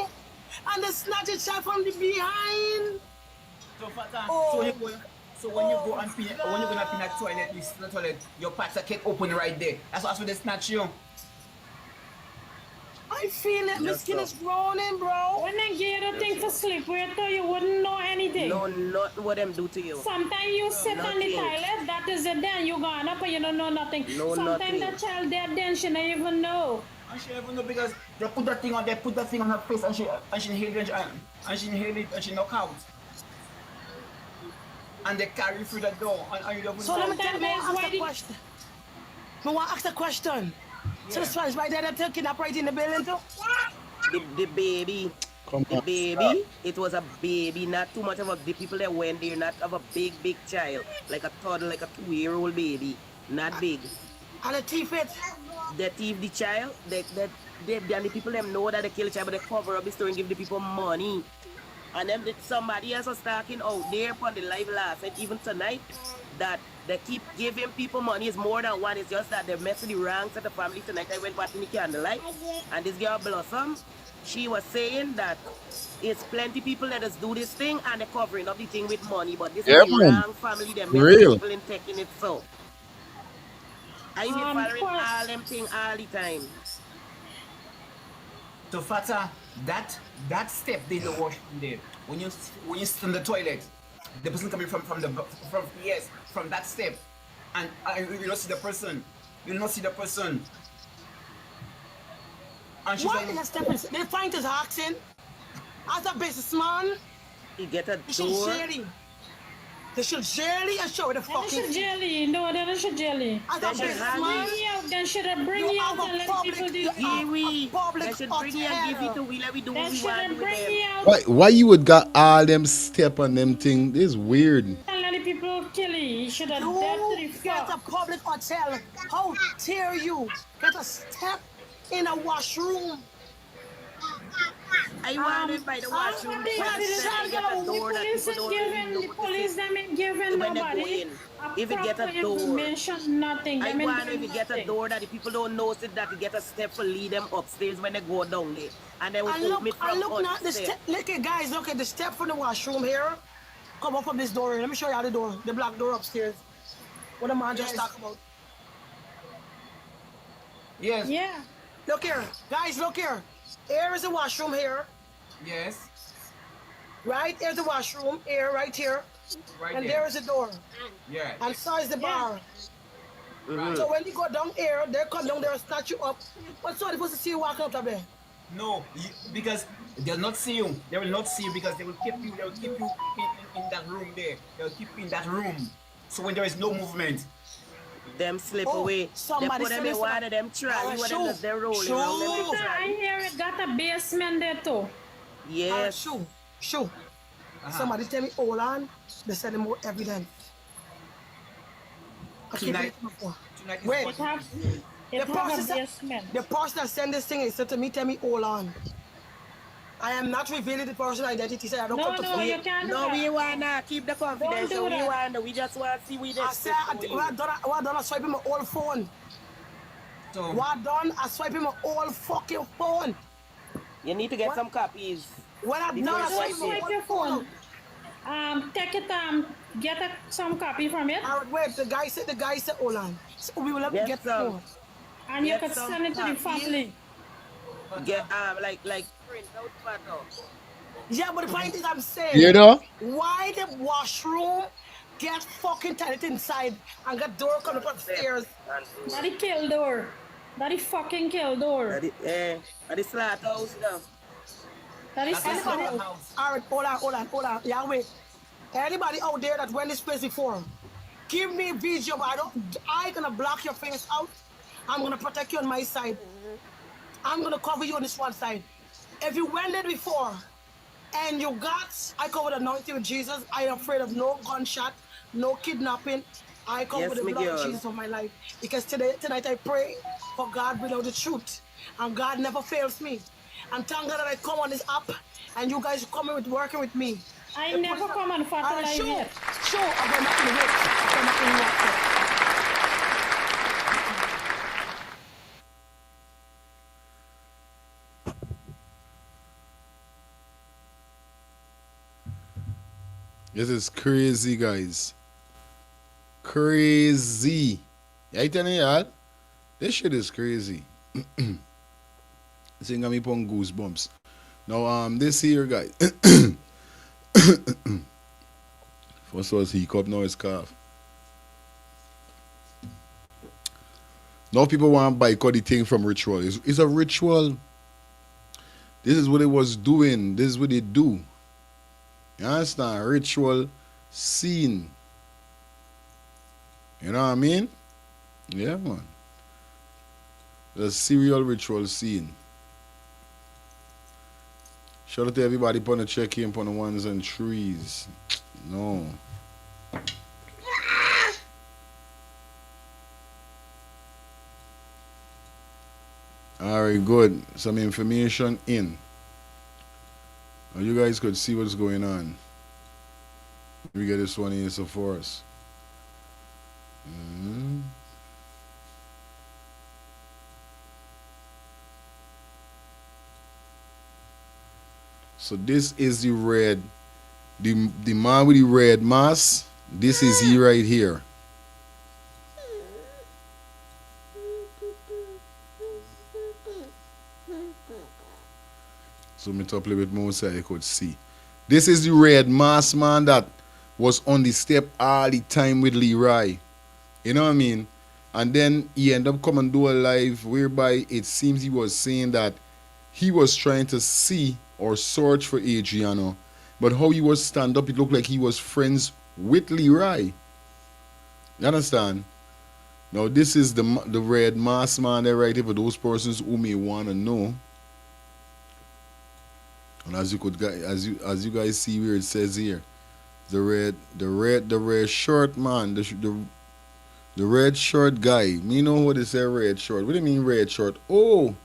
and they snatch the child from the behind. So, Fata, Oh, when you go and pee, when you go and pee in the toilet, you sit in the toilet, your pants are kept open right there. That's what they snatch you. I feel it. My Yes, skin sir. is growing, bro. When they give you the thing for sleep, wait till you wouldn't know anything. No, not what them do to you. Sometimes you sit on the Nothing. toilet, that is it then. You gone up and you don't know nothing. No, Sometimes nothing. the child dead then she don't even know. And she even know because they put that thing on, they put that thing on her face and she inhaled it and she inhaled it and she knock out. And they carry you through the door and you don't So let me tell you, Sometimes I why ask a the- question. I want to ask a question. So the Spanish right there, they're taking up right in the building too? The baby. Come The on. baby, it was a baby, not too much of the people that went there, not of a big child, like a toddler, like a 2-year-old baby, not big. And the thief it. They thief the child, and the people them know that they kill the child, but they cover up the story and give the people money. And then somebody else was talking out there upon the live last night, even tonight, that they keep giving people money. It's more than one. It's just that they're messing the ranks at the family tonight. I went watching the candlelight, and this girl Blossom, she was saying that it's plenty people that just do this thing and they're covering up the thing with money. But this Yeah, is the man. wrong family. They're For messing real. people in taking it so. I be following all them things all the time. So Fata, that step they in the washroom there, when you sit in the toilet, the person coming from that step, and you don't see the person, and she's Why like, did they step in? They find his oxen. As a businessman, You get a they should door. jail him. They should jail him and show the Then they fucking should jelly. No, then they should jelly. As a They should businessman, Bring you out. Then should have bring you you have out a and let public, people do you it. have We. a public They should bring you and give it to we like we do Then what we should want to have do with bring them. you out Why you would got all them step on them thing? This is weird. and let the people kill you. You should have dead to the You get a fuck. public hotel. How dare you get a step in a washroom? I want it by the washroom. The police is giving, the police them ain't giving when they go nobody in. a If it get a proper door. information, nothing. I Them ain't want if doing you get a nothing. door that the people don't know it, that you get a step to lead them upstairs when they go down there. And they will And open it from look now, the upstairs. step. Look at guys, look at the step from the washroom here. Come up from this door. Let me show you the door, the black door upstairs. What the man just talked about. yes, Yeah. Look here, guys, look here. Here is the washroom here, yes, right? Here's the washroom here, right here. right And there, there is the door. yeah, And so is the bar. right. So when you go down here, they come down there and snatch you up. What's so supposed to see you walking up there? No, because they'll not see you. They will not see you because they will keep you. They will keep you in that room there. They will keep you in that room. So when there is no movement, Them slip Oh, away. They somebody put them said in this water, about- them try. You shoe. them they're rolling Shoe. around them they I try. hear it got a basement there too. Yes. Shoe. Somebody tell me, hold on. They said the more evidence. I keep Tonight- it before. tonight is Wait. It have The a person, basement. the person that sent this thing is said to me, tell me, hold on. I am not revealing the person's identity. Say I don't No, come to no, fight. you can't do No, we that. wanna keep the confidential. do We that. wanna. We just want to see we I said, what done? I swipe my old phone. so. What done? I swipe my old fucking phone. You need to get What? some copies. When I done, I Before swipe you my swipe old your phone. phone. Take it get some copy from it, All right, wait. The guy said, hold on. So we will have to Get get the some. phone. and you Get could some send it to the copies. family. Get like print out photo. Yeah, but the point is, I'm saying, You know? why the washroom get fucking tight inside and got door coming up upstairs? Not the kill door. That is fucking Kildor. At the slaughterhouse, you know. That is That's a slaughterhouse. slaughterhouse. All right, hold on. Yeah, wait. Anybody out there that went this place before, give me video. I gonna block your face out. I'm gonna protect you on my side. I'm gonna cover you on this one side. If you went there before and you I cover the anointing with Jesus. I am afraid of no gunshot, no kidnapping. I cover Yes, the me blood of girl. Jesus of my life. Because tonight I pray for God without the truth. And God never fails me. And thank God that I come on this app and you guys coming with working with me. I never come and fertilize yet. Sure, I'm going to wait. I'm not going to This is crazy, guys. Crazy. I tell y'all, this shit is crazy. It's got me upon goosebumps. Now, this here, guys. First was hiccup, now it's cough. Now people want to boycott the thing from ritual. It's a ritual. This is what it was doing. This is what they do. You understand? Ritual scene. You know what I mean? Yeah, man. The serial ritual scene. Shout out to everybody upon the check-in upon the ones and threes. No. Alright, good. Some information in. Now you guys could see what's going on. We get this one here so for us. So this is the red, the man with the red mask. This is he right here. Zoom it up a little bit more so you could see. This is the red mask man that was on the step all the time with Leroy. You know what I mean? And then he ended up coming do a live whereby it seems he was saying that he was trying to see or search for Adriana. But how he was stand up, it looked like he was friends with Leroy. You understand? Now this is the red mask man there right here for those persons who may want to know. And as you guys see where it says here, the red shirt man, the red shirt guy. Me know what they say red shirt. What do you mean red shirt? Oh,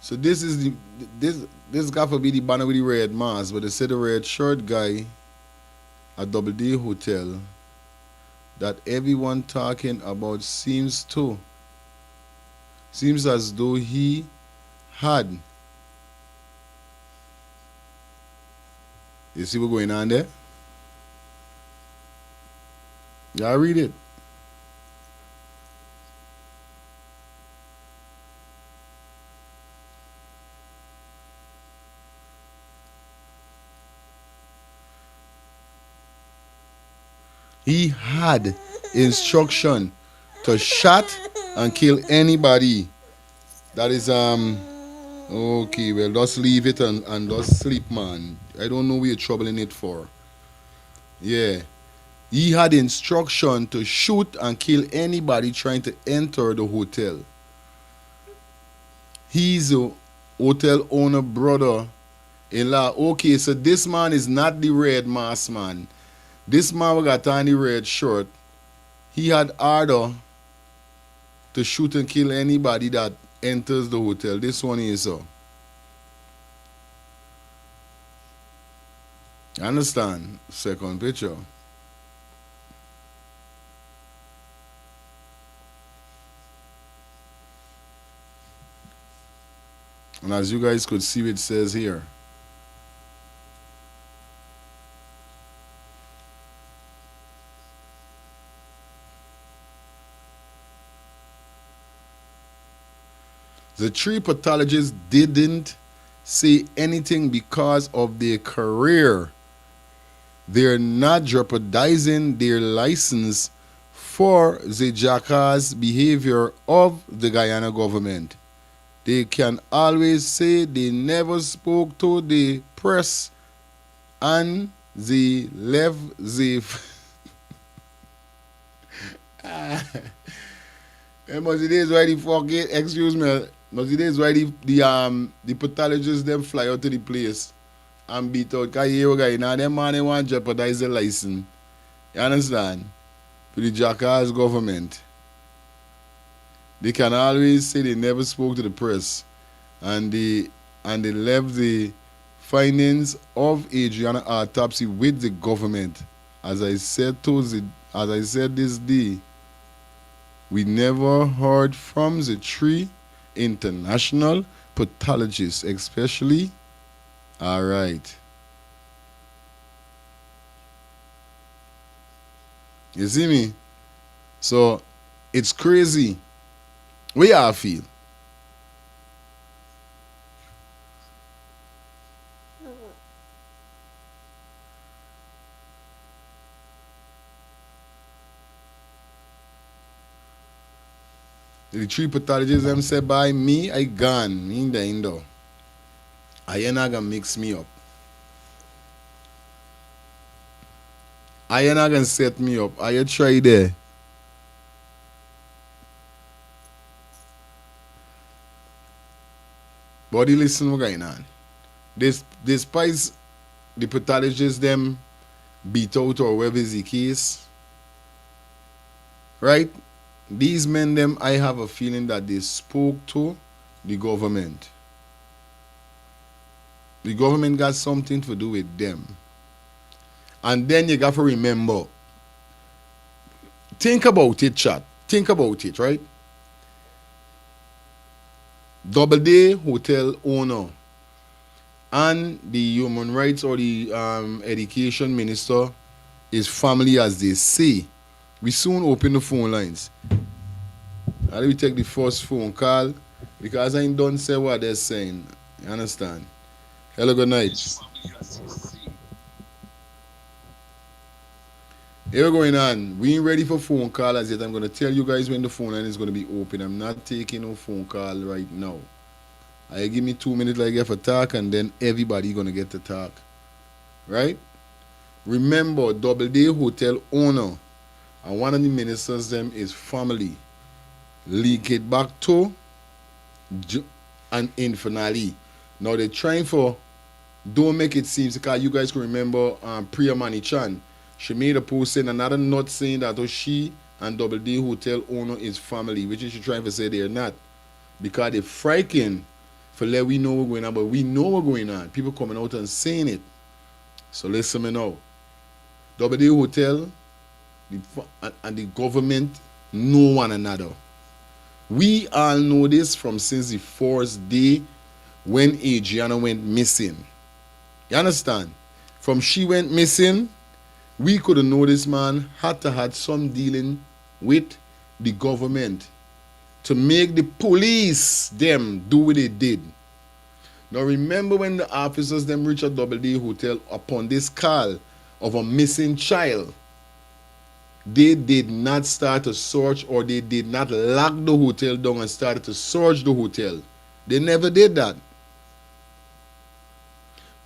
so this is this got to be the banner with the red mask, but they said the red shirt guy at Double D Hotel that everyone talking about seems as though he had. You see what's going on there? Y'all read it. He had instruction to shot and kill anybody that is okay, well just leave it and just sleep, man. I don't know what you're troubling it for. Yeah. He had instruction to shoot and kill anybody trying to enter the hotel. He's a hotel owner brother-in-law. Okay, so this man is not the red mask man. This man who got on the red shirt, he had order to shoot and kill anybody that enters the hotel. This one is so. Understand? Second picture. And as you guys could see, it says here. The three pathologists didn't say anything because of their career. They're not jeopardizing their license for the jackass behavior of the Guyana government. They can always say they never spoke to the press and they left the must it is why the fucking excuse me. Must it is why the pathologists them fly out to the place and beat out cause you guy now them man they want to jeopardize the license. You understand? To the jackass government. They can always say they never spoke to the press and they left the findings of ADRIANA autopsy with the government. As I said this day, we never heard from the 3 international pathologists, especially. All right. You see me? So it's crazy. What y'all feel? The 3 pathologists them say by me, I gone. Me in the indo. I ain't not gonna mix me up. I ain't not gonna set me up. I try there. But you listen what's going on. Despite the pathologists them beat out or whatever is the case, right? These men them, I have a feeling that they spoke to the government. The government got something to do with them. And then you got to remember, think about it, chat. Think about it, right? Double Day Hotel owner and the human rights or the education minister is family, as they say. We soon open the phone lines. And let me take the first phone call because I ain't done say what they're saying. You understand? Hello, good night. Here going on. We ain't ready for phone call as yet. I'm going to tell you guys when the phone line is going to be open. I'm not taking no phone call right now. I give me 2 minutes like I for talk and then everybody going to get to talk. Right? Remember, Double Day Hotel owner and one of the ministers them is family. Link it back to an infernally. Now they're trying for, don't make it seem, because you guys can remember Priya Manichan. She made a post saying another note saying that she and Double D Hotel owner is family, which is she trying to say they're not. Because they're frightened for let we know what's going on, but we know what's going on. People coming out and saying it. So listen me now. Double D Hotel and the government know one another. We all know this from since the first day when ADRIANA went missing. You understand? From she went missing, we could have known this man had to have some dealing with the government to make the police them do what they did. Now remember when the officers them reached at Double D Hotel upon this call of a missing child, they did not start a search or they did not lock the hotel down and started to search the hotel. They never did that.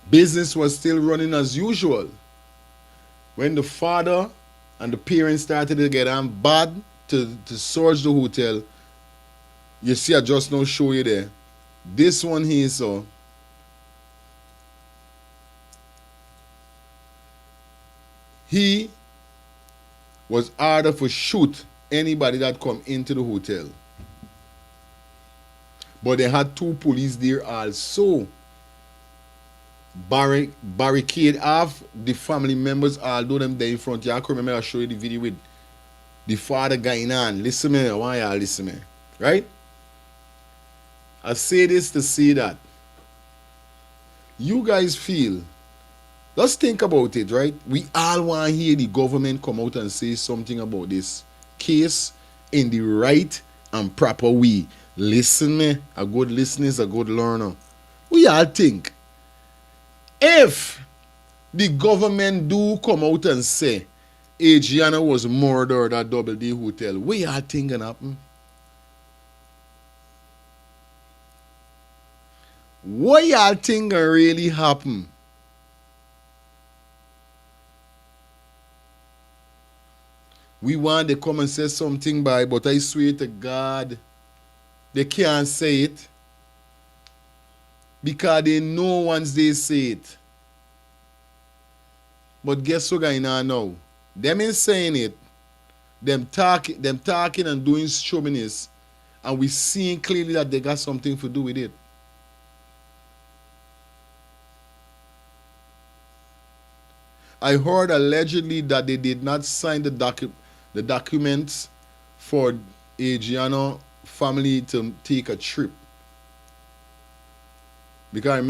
Business was still running as usual. When the father and the parents started to get on bad to search the hotel, you see I just now show you there. This one here, so he was ordered for shoot anybody that come into the hotel. But they had 2 police there also. Barricade off the family members, although them there in front. Y'all can remember I show you the video with the father going on. Listen me, why y'all listen me? Right? I say this to say that you guys feel, let's think about it, right? We all want to hear the government come out and say something about this case in the right and proper way. Listen me, a good listener is a good learner. We all think if the government do come out and say Adriana was murdered at Double D Hotel, what y'all think gonna happen? What y'all think gonna really happen? We want to come and say something by, but I swear to God, they can't say it. Because they know once they say it. But guess what going on now? Them ain't saying it. Them talking and doing stubbornness, and we seeing clearly that they got something to do with it. I heard allegedly that they did not sign the documents for Adriana family to take a trip. Because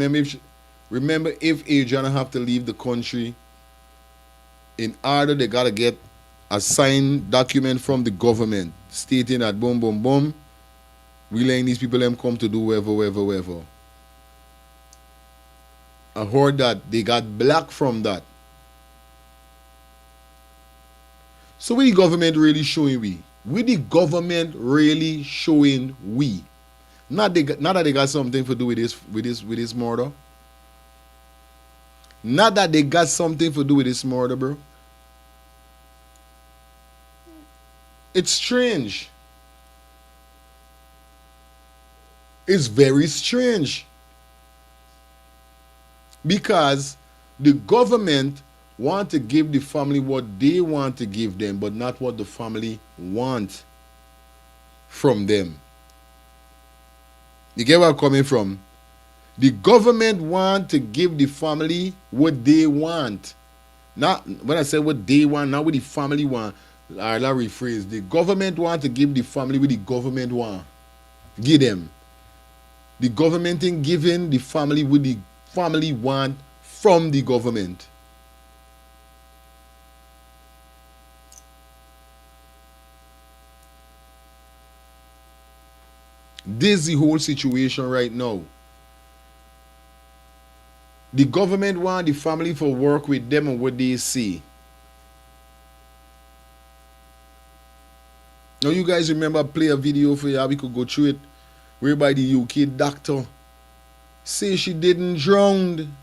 remember if Adriana have to leave the country, in order they gotta get a signed document from the government stating that boom boom boom, we letting these people them come to do whatever. I heard that they got black from that. So what the government really showing we? What the government really showing we? Not that they got something to do with this murder. Not that they got something to do with this murder, bro. It's strange. It's very strange. Because the government want to give the family what they want to give them, but not what the family want from them. You get where I'm coming from? The government want to give the family what they want. Not when I say what they want, not what the family want. I'll rephrase. The government want to give the family what the government want. Give them. The government ain't giving the family what the family want from the government. This is the whole situation right now. The government want the family for work with them and what they see. Now you guys remember play a video for you, we could go through it, whereby the UK doctor say she didn't drown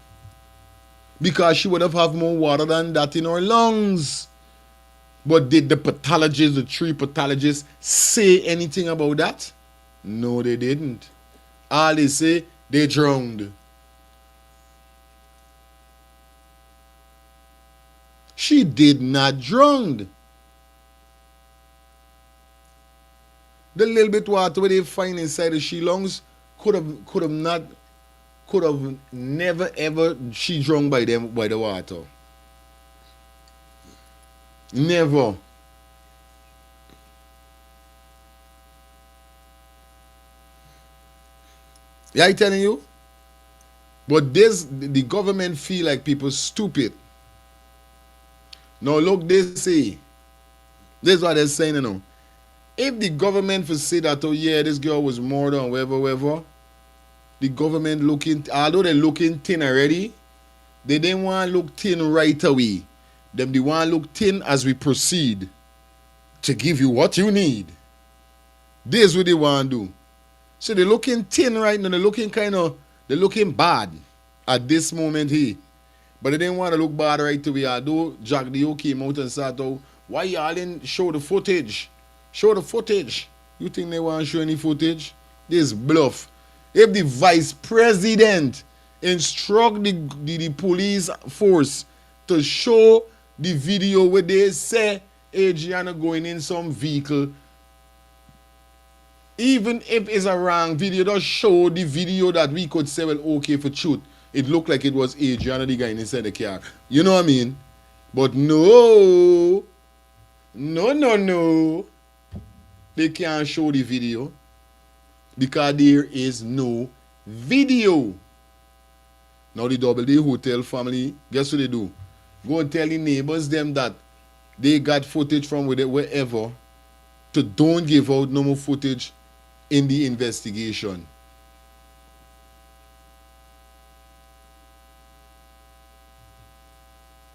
because she would have more water than that in her lungs. But did the pathologists, the 3 pathologists, say anything about that? No, they didn't. All they say, they drowned. She did not drown. The little bit water where they find inside the she lungs could have never ever she drowned by the water. Never. Yeah, I telling you. But the government feel like people stupid. Now look, they say. This is what they're saying, you know. If the government for say that, oh yeah, this girl was murdered and whatever, the government although they're looking thin already, they didn't want to look thin right away. They want to look thin as we proceed to give you what you need. This is what they want to do. So they're looking thin right now. They're looking bad at this moment here. But they didn't want to look bad right away. Although Jack Dio came out and said, oh, why y'all didn't show the footage? Show the footage. You think they want to show any footage? This bluff. If the vice president instruct the police force to show the video where they say Adriana going in some vehicle, even if it's a wrong video, just show the video that we could say, well, okay, for truth. It looked like it was Adriana, the guy inside the car. You know what I mean? But no. They can't show the video because there is no video. Now the Double D Hotel family, guess what they do? Go and tell the neighbors them that they got footage from wherever to don't give out no more footage in the investigation.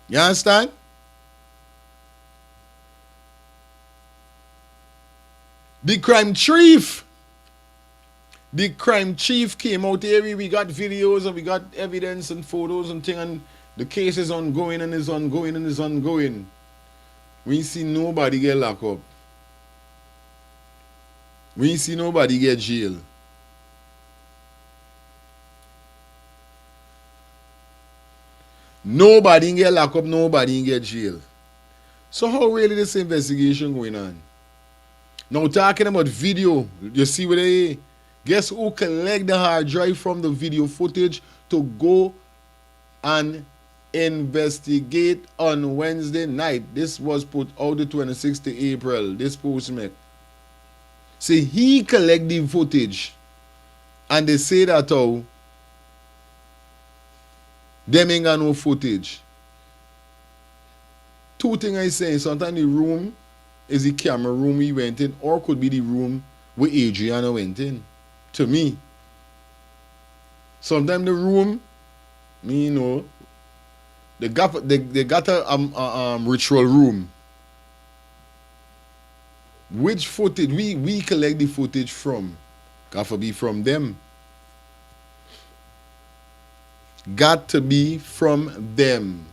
You understand? The crime chief. The crime chief came out here. We got videos and we got evidence and photos and thing, and the case is ongoing and is ongoing and is ongoing. We ain't see nobody get locked up. We ain't see nobody get jail. Nobody get locked up, nobody get jail. So how really this investigation going on? Now talking about video, you see what they guess who collect the hard drive from the video footage to go and investigate on Wednesday night. This was put out the 26th of April. This post make. See, he collect the footage and they say that how them ain't got no footage. Two things I say, sometimes the room is the camera room we went in, or could be the room where Adriana went in. To me. Sometimes the room, me you know, they got a ritual room. Which footage we collect the footage from? Got to be from them. Got to be from them.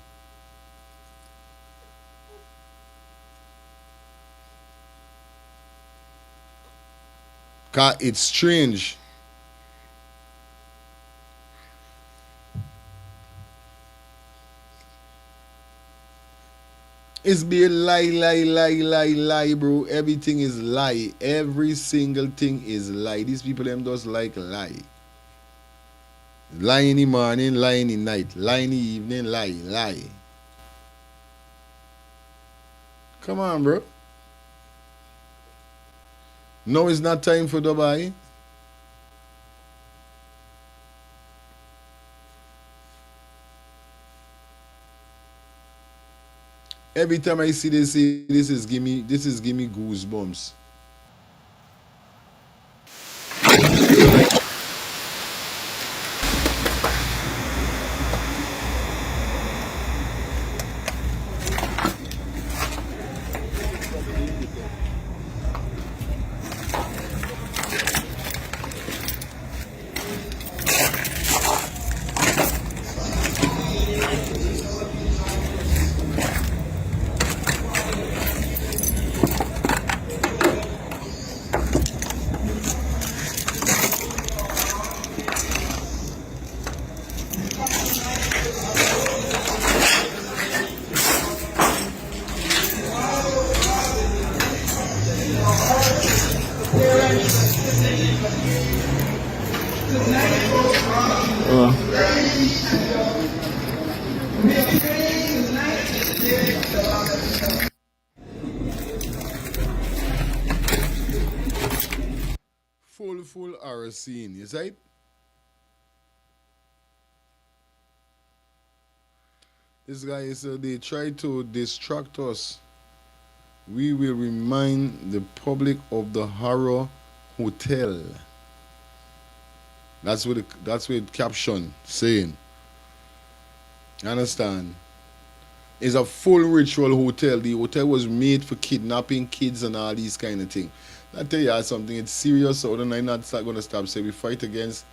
Cause it's strange. It's be a lie, bro. Everything is lie. Every single thing is lie. These people them just like lie. Lie in the morning, lie in the night, lie in the evening, lie. Come on, bro. No, it's not time for Dubai. Every time I see this is give me goosebumps. Full horror scene, you see? This guy is they try to distract us. We will remind the public of the horror hotel. That's what the caption saying. You understand? It's a full ritual hotel. The hotel was made for kidnapping kids and all these kind of things. I tell you something, it's serious, so I'm not going to stop. Say we fight against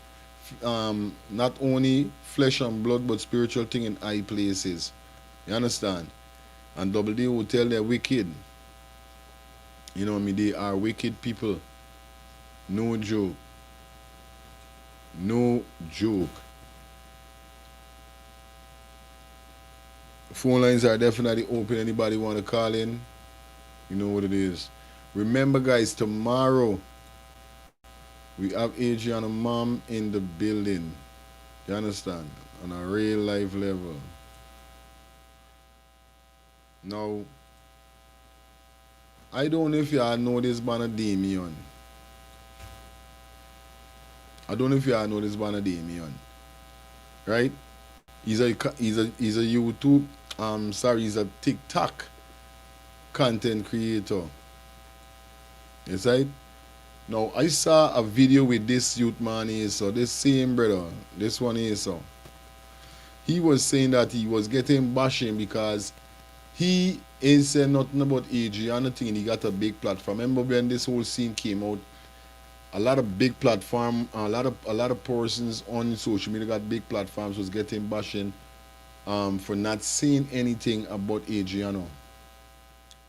not only flesh and blood, but spiritual thing in high places. You understand? And Double D Hotel, they're wicked. You know what I mean? They are wicked people. No joke. No joke. Phone lines are definitely open. Anybody want to call in? You know what it is. Remember, guys, tomorrow we have Adriana mom in the building. You understand? On a real life level. Now, I don't know if y'all know this banner Damien. I don't know if y'all know this banner Damien. Right? He's a YouTube, he's a TikTok content creator. Yes, right? Now, I saw a video with this youth man here, so this same brother, this one here, so. He was saying that he was getting bashing because he ain't said nothing about Adriana thing. He got a big platform. Remember when this whole scene came out? A lot of big platform, a lot of persons on social media got big platforms was getting bashing for not saying anything about Adriana.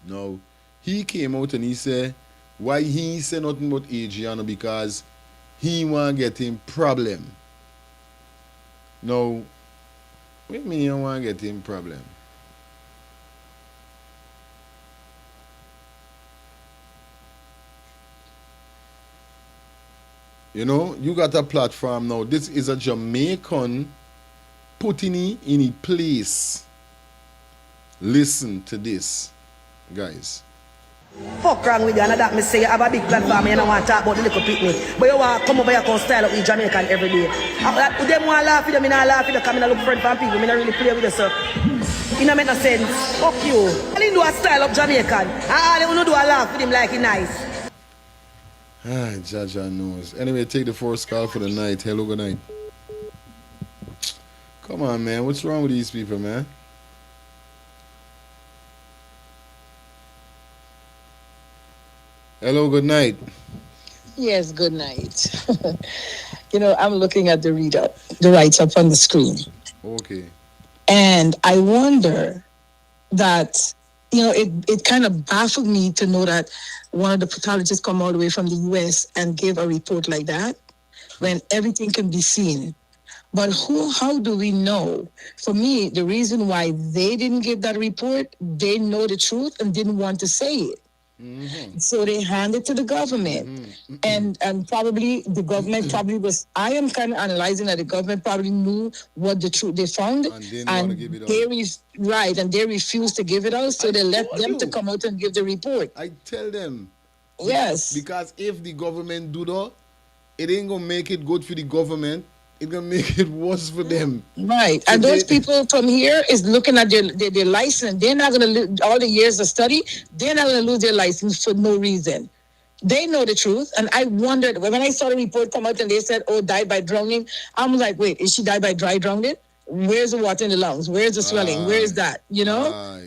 Now he came out and he said why he said nothing about Adriana because he want get him problem. Now, what do you mean you want get him problem? You know, you got a platform now. This is a Jamaican putting it in a place. Listen to this, guys. Fuck wrong with you, and that me say you have a big platform and you don't want to talk about the little picnic. But you want to come over here and style up with Jamaican every day. Them want to laugh with you, I not laugh with you, because I look friend from people, I don't really play with you, sir. It don't make no sense. Fuck you. I didn't do a style up Jamaican. All they want to do a laugh with him like he nice. Ah, Jaja knows. Anyway, take the first call for the night. Hello, good night. Come on, man. What's wrong with these people, man? Hello, good night. Yes, good night. You know, I'm looking at the write-up on the screen. Okay. And I wonder that, you know, it kind of baffled me to know that one of the pathologists come all the way from the US and give a report like that when everything can be seen. But how do we know? For me, the reason why they didn't give that report, they know the truth and didn't want to say it. Mm-hmm. So they handed it to the government. Mm-hmm. And probably the government was, I am kind of analyzing that the government probably knew what the truth they found, and they refused to give it out, so they let them to come out and give the report. I tell them. Yes. Because if the government do that, it ain't gonna make it good for the government. It's gonna make it worse for them. Right. And those people from here is looking at their license. They're not gonna lose all the years of study. They're not gonna lose their license for no reason. They know the truth. And I wondered when I saw the report come out and they said, "Oh, died by drowning." I'm like, wait, is she died by dry drowning? Where's the water in the lungs? Where's the swelling? Where is that? You know?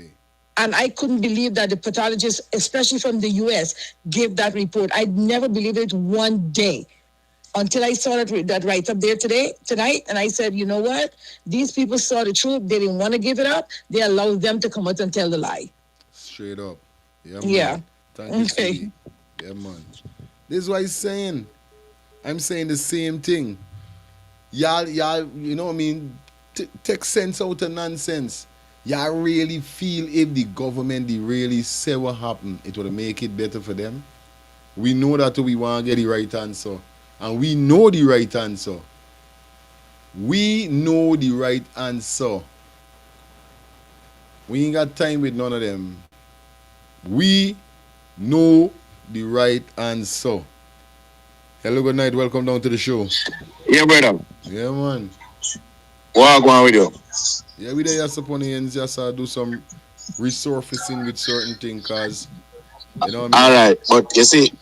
And I couldn't believe that the pathologist, especially from the US, gave that report. I'd never believed it one day. Until I saw that right up there tonight, and I said, you know what? These people saw the truth. They didn't want to give it up. They allowed them to come out and tell the lie. Straight up. Yeah, man. Yeah. Thank you. Yeah, man. This is what I'm saying. I'm saying the same thing. Y'all, you know what I mean? Take sense out of nonsense. Y'all really feel if the government, they really say what happened, it would make it better for them? We know that we want to get the right answer. And we know the right answer. We know the right answer. We ain't got time with none of them. We know the right answer. Hello, good night. Welcome down to the show. Yeah, brother. Yeah, man. What going with you? Yeah, we there just upon the ends, just do some resurfacing with certain things, cause you know what I mean? All right, but you see,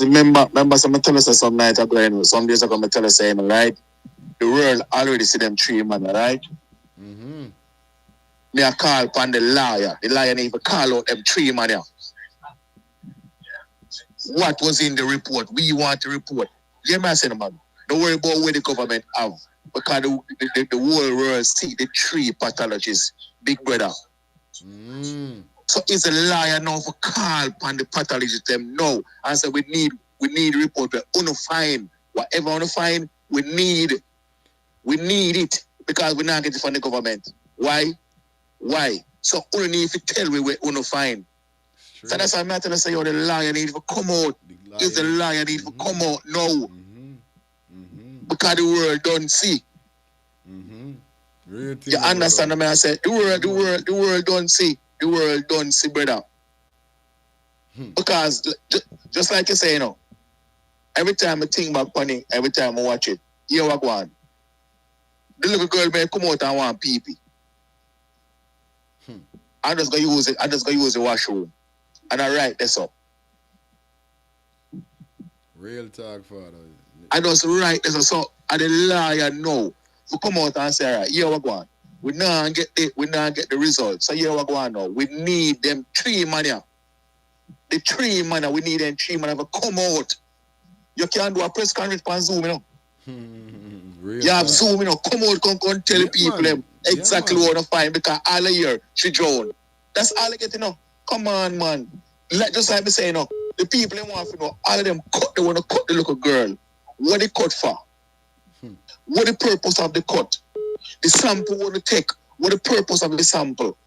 remember some tell us some night ago, some days ago, I tell us saying, right? The world already see them three man, right? Mm-hmm. Me a call upon the liar. The liar need to call out them three man. What was in the report? We want to report. You know saying, man? Don't worry about where the government have, because the whole world see the three pathologists, big brother. Mm. So it's a liar now for call upon the pathologist them no. And so we need report. We're gonna find whatever on find. We need it because we're not getting from the government. Why? So only need to tell me we're gonna find. Sure. So that's why I'm not gonna say the liar need to come out. If the liar need to come out now. Mm-hmm. Mm-hmm. Because the world don't see. Mm-hmm. You understand what I said? The world don't see. The world don't see, brother. Because just like you say, you know, every time I think about funny, every time I watch it, you know what go on. The little girl may come out and want pee-pee. I'm just gonna use the washroom. And I write this up. Real talk, father. I just write this up. So and the liar know to come out and say, all right, you know what go on. We not get the results. So here we go on now. We need them 3 man here. The 3 man, we need them 3 man to come out. You can't do a press conference on Zoom, you know. You have Zoom, you know. Come out, come tell the people them exactly what to find because all of year she drowned. That's all I get to know. Come on, man. Just like me say, you know, the people they want to know, all of them they want to cut the little girl. What they cut for? What the purpose of the cut? The sample want to take. What the purpose of the sample?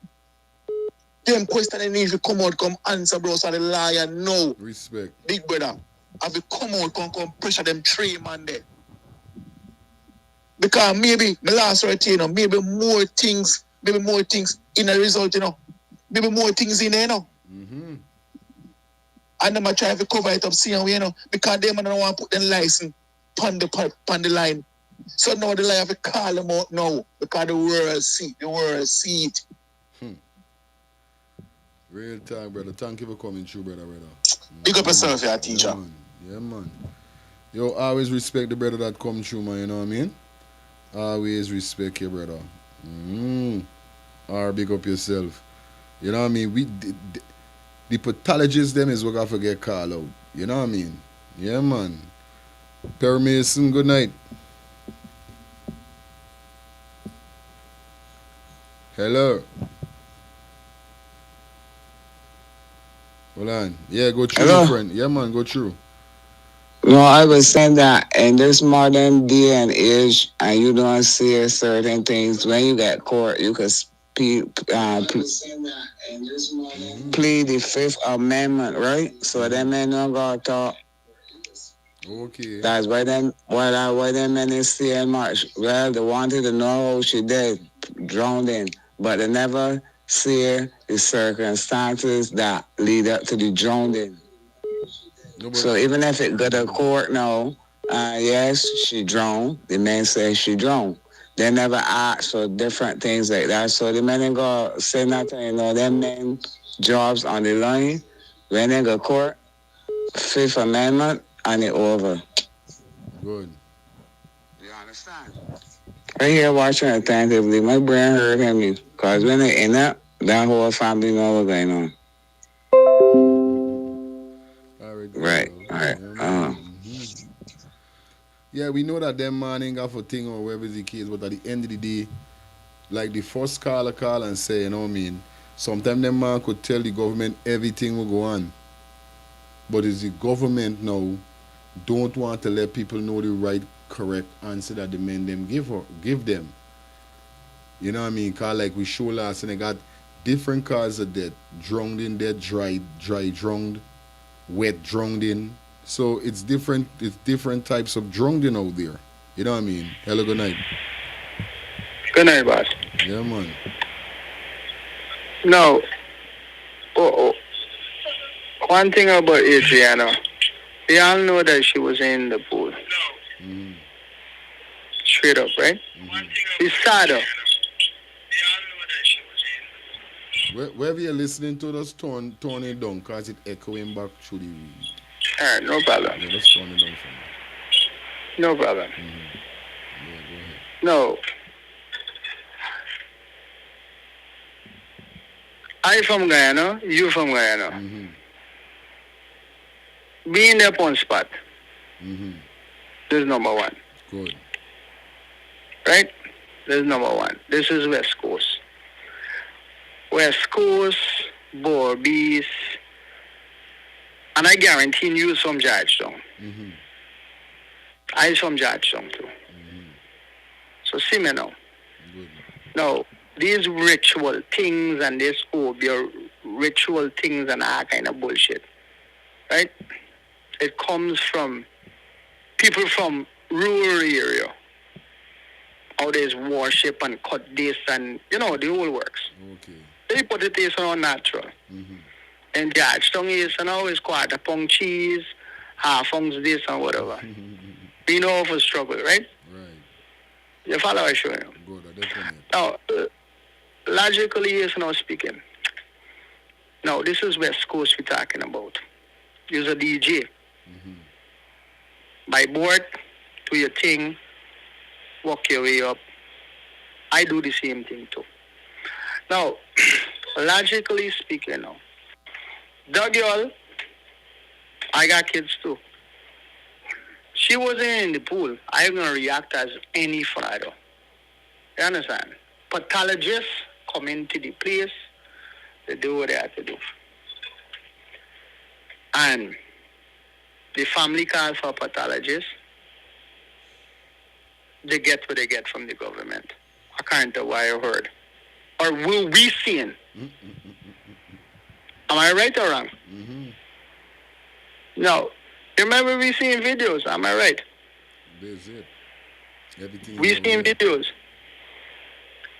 Them question they need to come out, come answer, bro. So the liar no. Respect. Big brother. Have to come out, come pressure them 3 man there. Because maybe the last right here, you know, maybe more things in the result, you know. Maybe more things in there, you know. Mm-hmm. And them try to cover it up, see how, you know, because them don't want to put the license on the line. So now the line have to call them out now because the world see it. Real time, brother. Thank you for coming through, brother. Big up yourself, your teacher. Yeah, man. Yo, always respect the brother that come through, man, you know what I mean? Always respect your brother. Or big up yourself. You know what I mean? The pathologists them is what I forget call out. You know what I mean? Yeah, man. Perry Mason, good night. Hello. Hold on. Yeah, go through, my friend. Yeah, man, go through. No, I was saying that in this modern day and age, and you don't see certain things, when you get caught, you can plead the Fifth Amendment, right? So them men don't got talk. Okay. That's why them men is saying much. Well, they wanted to know how she did, drowned in, but they never see the circumstances that lead up to the drowning. So even if it go to court now, yes, she drowned. The man says she drowned. They never ask for different things like that. So the men ain't gonna say nothing. You know, them men jobs on the line. When they go court, Fifth Amendment, and it over. Good. You understand? Right here watching attentively, my brain hurt me. Because when they in that whole family know what's going on. Right. Yeah, we know that them man ain't got for thing or whatever the case, but at the end of the day, like the first caller call and say, you know what I mean? Sometimes them man could tell the government everything will go on. But it's the government now don't want to let people know the right, correct answer that the men them give them. You know what I mean? Cause like we show last and they got different causes of death. Drowned in death, dry drowned, wet drowned in. So it's different types of drowning out there. You know what I mean? Hello, good night. Good night, boss. Yeah, man. No. One thing about Adriana, we all know that she was in the pool. Mm-hmm. Straight up, right? Mm-hmm. It's sadder. Wherever you're listening to, just turn it down because it's echoing back through the... Alright, no problem. Yeah, just turn it down for me. No problem. Mm-hmm. Yeah, go ahead. No. I from Guyana, you from Guyana. Mm-hmm. Being there on spot. Mm-hmm. This is number one. Good. Right? This is number one. This is West Coast. West Coast, Borbies, and I guarantee you from Georgetown. Mm-hmm. I from Georgetown too. Mm-hmm. So see me now. Good. Now, these ritual things and this ritual things and all kind of bullshit, right? It comes from people from rural area. How there's worship and cut this and, the whole works. Okay. They put it this on natural. Mm-hmm. And Georgetown is, is quarter pound cheese, half ounce this and whatever. We know of a struggle, right? Right. You follow what I show you? Good, definitely. Now, logically, yes, now speaking. Now, this is West Coast we're talking about. You're a DJ. Mm-hmm. By board, do your thing, walk your way up. I do the same thing too. Now, logically speaking now, the girl, I got kids too. She wasn't in the pool. I'm going to react as any father. You understand? Pathologists come into the place, they do what they have to do. And the family calls for a pathologist, they get what they get from the government. According to what I heard. Or will we see? Am I right or wrong? No. Remember we seeing videos, am I right? That's it. Everything We seeing videos.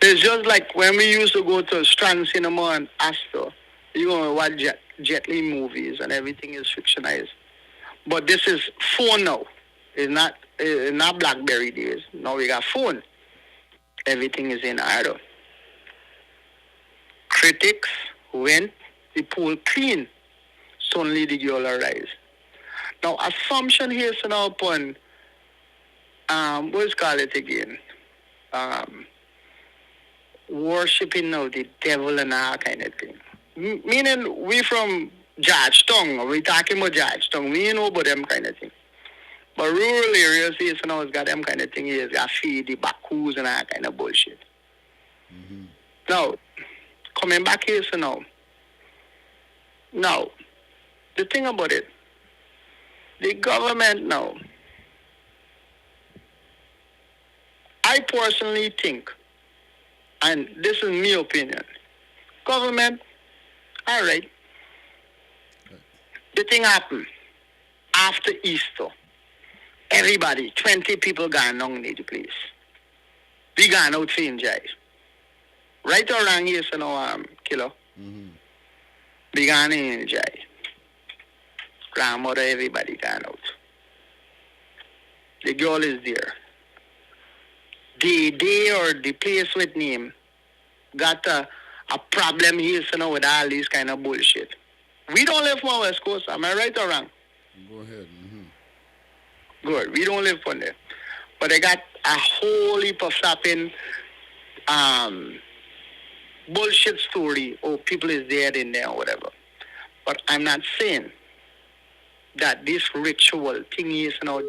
It's just like when we used to go to Strand Cinema and Astor. You go and watch Jet Li movies and everything is fictionalized. But this is phone now. It's not BlackBerry days. Now we got phone. Everything is in order. Critics went, the pool clean. Suddenly the girl arise. Now assumption here is now upon what's called it again? Worshipping now the devil and all kind of thing. Meaning we from Georgetown, we talking about Georgetown, we know about them kind of thing. But rural areas, yes, now it's got them kind of thing, yes, got feed the Bakus and all kind of bullshit. Now, coming back here, so now, the thing about it, the government now, I personally think, and this is my opinion, government, all right, the thing happened after Easter. Everybody, 20 people gone down the place. We gone out for enjoy. Right or wrong, yes or no, killer? We gone in enjoy. Grandmother, everybody gone out. The girl is there. The day or the place with name got a problem here so now with all this kind of bullshit. We don't live on West Coast, am I right or wrong? Go ahead. Good, we don't live on there. But they got a whole heap of flapping bullshit story. Oh, people is dead in there or whatever. But I'm not saying that this ritual thing is now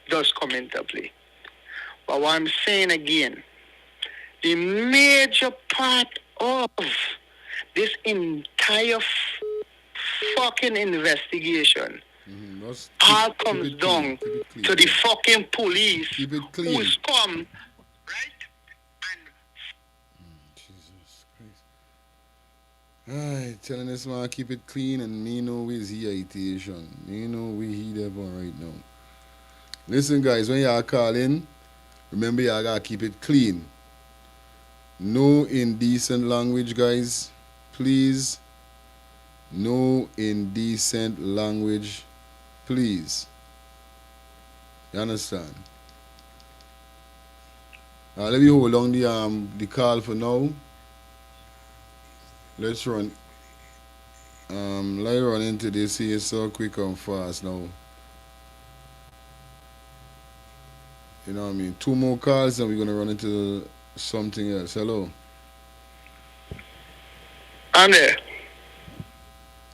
does come into play. But what I'm saying again, the major part of this entire fucking investigation all comes down to the fucking police who's come, Alright, telling this man keep it clean and me know we's here itation. Me know we here right now. Listen guys, when y'all call in, remember y'all gotta keep it clean. No indecent language, guys. Please. No indecent language. Please. You understand? Let me hold on the call for now. Let's run. Let's run into this here so quick and fast now. You know what I mean? 2 more calls and we're gonna run into something else. Hello. I'm there.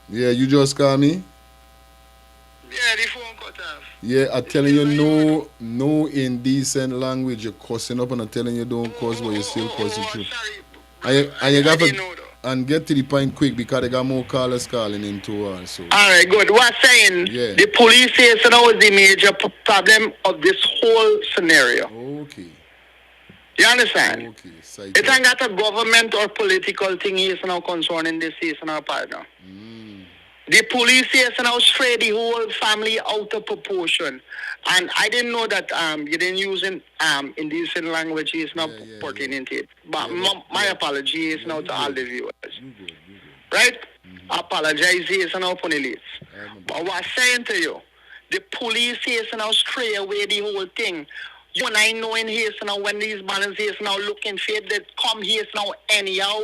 Yeah, you just call me? Yeah, the phone cut off. Yeah, I'm telling you no indecent language. You're cussing up and I'm telling you don't cuss, but you're still cussing through. And you got to and get to the point quick because they got more callers calling in too also. Alright, good. What's saying? Yeah. The police say so now is the major problem of this whole scenario. Okay. You understand? Okay. It ain't got a government or political thing here so now concerning this here so now partner. The police here so now stray the whole family out of proportion. And I didn't know that you didn't use indecent language is not pertinent to it. But my apology is now to all the viewers. Right? I apologize here so now upon the list. But what I'm saying to you, the police here so now stray away the whole thing. You and I know in here so now when these banners here so now looking for it, they come here so now anyhow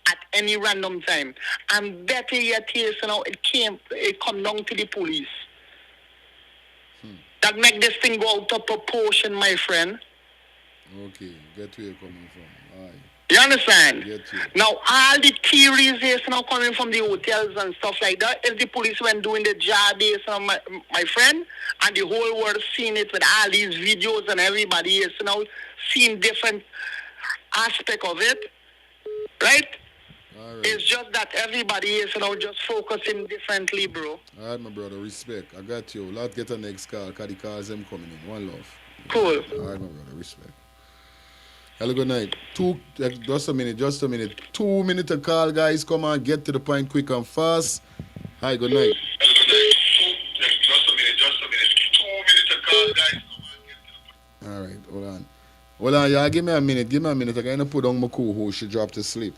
at any random time. And better yet here so now it come down to the police. That make this thing go out of proportion, my friend. Okay, get where you're coming from. All right. You understand? Get you. Now, all the theories is now coming from the hotels and stuff like that. If the police went doing the job, is my friend, and the whole world seeing it with all these videos and everybody is now seeing different aspect of it, right? All right. It's just that everybody is now just focusing differently, bro. All right, my brother. Respect. I got you. Let's get a next call, because the calls them coming in. One love. Cool. All right, my brother. Respect. Hello, good night. Just a minute. 2 minutes to call, guys. Come on, get to the point quick and fast. Hi, good night. Hello, good night. Just a minute. 2 minutes to call, guys. Come on, get to the point. All right, hold on, y'all. Give me a minute. I'm going to put on my co-host. She dropped to sleep.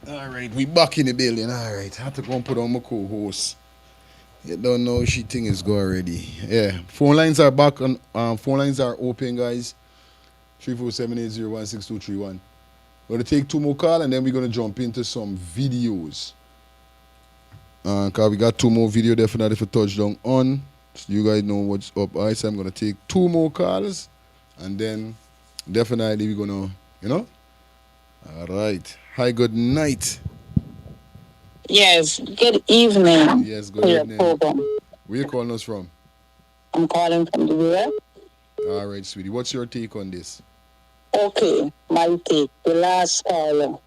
All right, we back in the building. All right, I have to go and put on my co-host. You don't know she thing is go already. Yeah, phone lines are back on. Phone lines are open, guys. 347-801-6231. We're gonna take 2 more calls and then we're gonna jump into some videos. Cause we got 2 more video definitely for touchdown on. So you guys know what's up. Alright, so I'm gonna take 2 more calls and then definitely we're gonna, Alright. Hi, good night. Yes, good evening. Yes, good evening. Where you calling us from? I'm calling from the US. All right, sweetie. What's your take on this? Okay, my take. The last caller.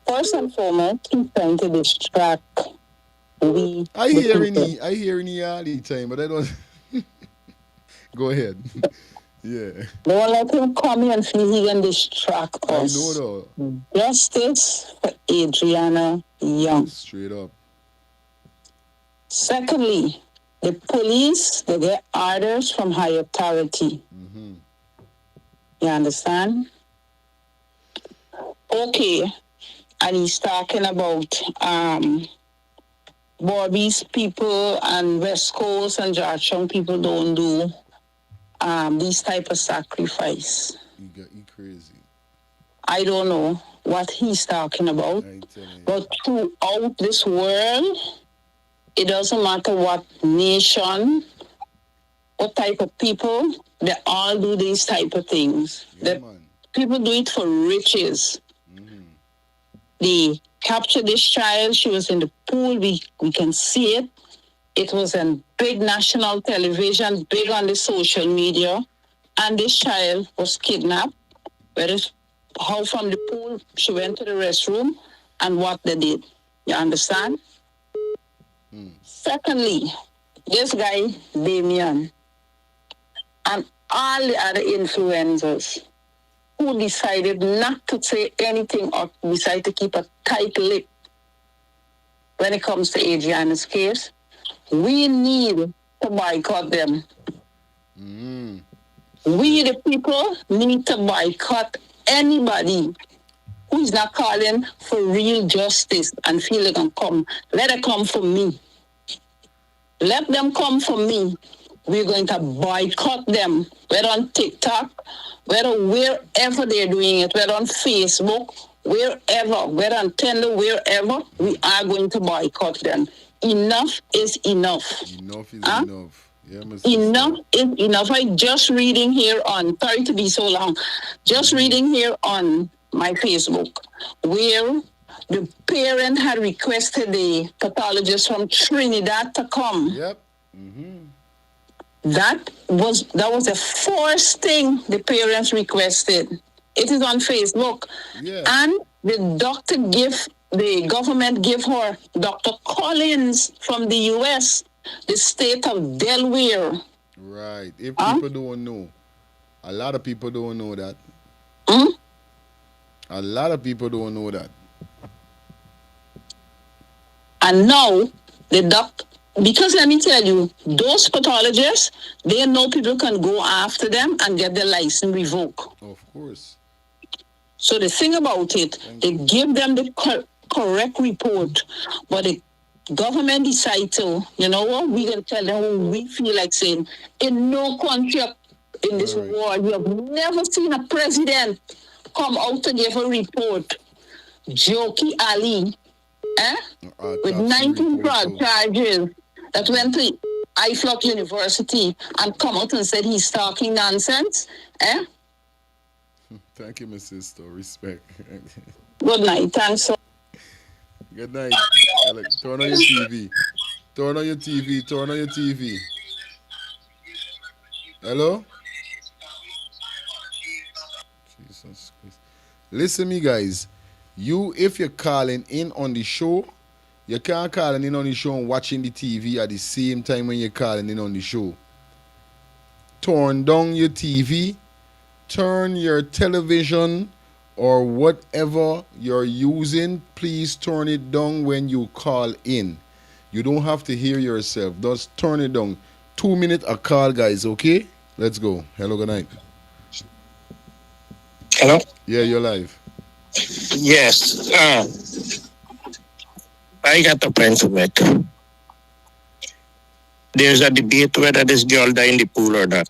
First and foremost, he's trying to distract we. I hear any all the time, but I don't. Go ahead. Yeah. Don't let him come here and feel he can distract us. I know though. Justice for Adriana Young. Straight up. Secondly, the police, they get orders from high authority. You understand? Okay. And he's talking about Bobby's people and West Coast and Georgetown people don't do these type of sacrifice. He crazy. I don't know what he's talking about. But throughout this world, it doesn't matter what nation, what type of people, they all do these type of things. Yeah, people do it for riches. They captured this child. She was in the pool. We can see it. It was on big national television, big on the social media. And this child was kidnapped. How from the pool she went to the restroom and what they did. You understand? Secondly, this guy, Damien, and all the other influencers who decided not to say anything or decided to keep a tight lip when it comes to Adriana's case, we need to boycott them. We, the people, need to boycott anybody who is not calling for real justice and feel they can come. Let it come from me. Let them come from me. We're going to boycott them, whether on TikTok, whether wherever they're doing it, whether on Facebook, wherever, whether on Tender, wherever, we are going to boycott them. Enough is enough. Enough is enough. Yeah, enough is enough. I just reading here on, sorry to be so long, just reading here on my Facebook, where the parent had requested the pathologist from Trinidad to come. Yep. That was the first thing the parents requested. It is on Facebook. Yeah. And the government give her Dr. Collins from the US, the state of Delaware, Right. If people don't know, a lot of people don't know that. A lot of people don't know that. And now, because let me tell you, those pathologists, they know people can go after them and get their license revoked. Of course. So the thing about it, they give them the correct report, but the government decide to, you know what, we can tell them what we feel like saying. In no country in this world, we have never seen a president come out to give a report. Jokey Ali, with 19 fraud charges that went to IFLOP University and come out and said he's talking nonsense. Thank you, my sister. Respect. Good night. Thanks. Good night. Turn on your TV. Turn on your TV. Turn on your TV. Hello? Jesus Christ. Listen me, guys. If you're calling in on the show, you can't call in on the show and watching the TV at the same time when you're calling in on the show. Turn down your TV, turn your television or whatever you're using, please turn it down when you call in. You don't have to hear yourself. Just turn it down. 2 minutes a call, guys, okay? Let's go. Hello, good night. Hello? Yeah, you're live. Yes. I got a point to make. There's a debate whether this girl died in the pool or not.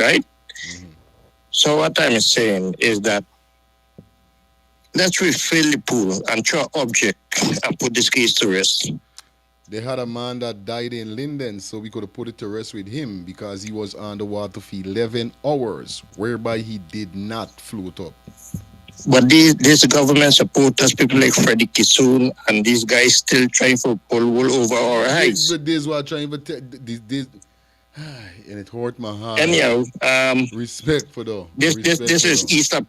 Right? So what I'm saying is that let's refill the pool and throw object and put this case to rest. They had a man that died in Linden, so we could have put it to rest with him because he was underwater for 11 hours, whereby he did not float up. But these government supporters, people like Freddie Kissoon, and these guys still trying to pull wool over our eyes. This what trying to and it hurt my heart. Anyhow, respect for though. This is East of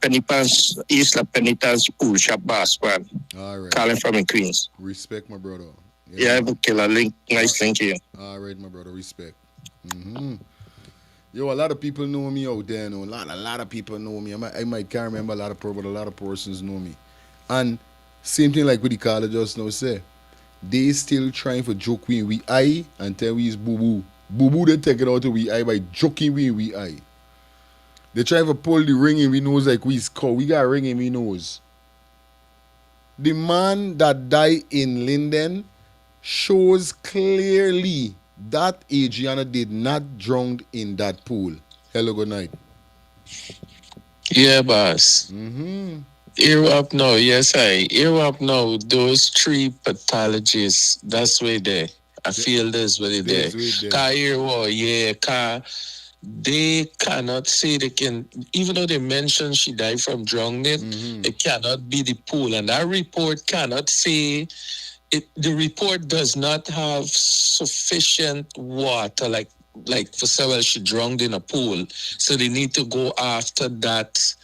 Penitence pool shop boss man. All right. Calling from in Queens. Respect, my brother. Yeah, I have a killer link. Nice link here. All right, my brother. Respect. Yo, a lot of people know me out there. No, a lot of people know me. I might can't remember a lot of people, but a lot of persons know me. And same thing like with the caller just now say. They still trying for joke we eye and tell we is boo boo. Boo boo they take it out of we eye by joking we eye. They try to pull the ring in we nose like we is cow. We got a ring in we nose. The man that died in Linden shows clearly that Adriana did not drown in that pool. Hello, good night. Yeah, boss. Ear up now. Yes, ear up now. Those 3 pathologists, that's where they. I feel this where they. They cannot say they can, even though they mentioned she died from drowning, it cannot be the pool. And that report cannot say the report does not have sufficient water, like for say, well, she drowned in a pool. So they need to go after that,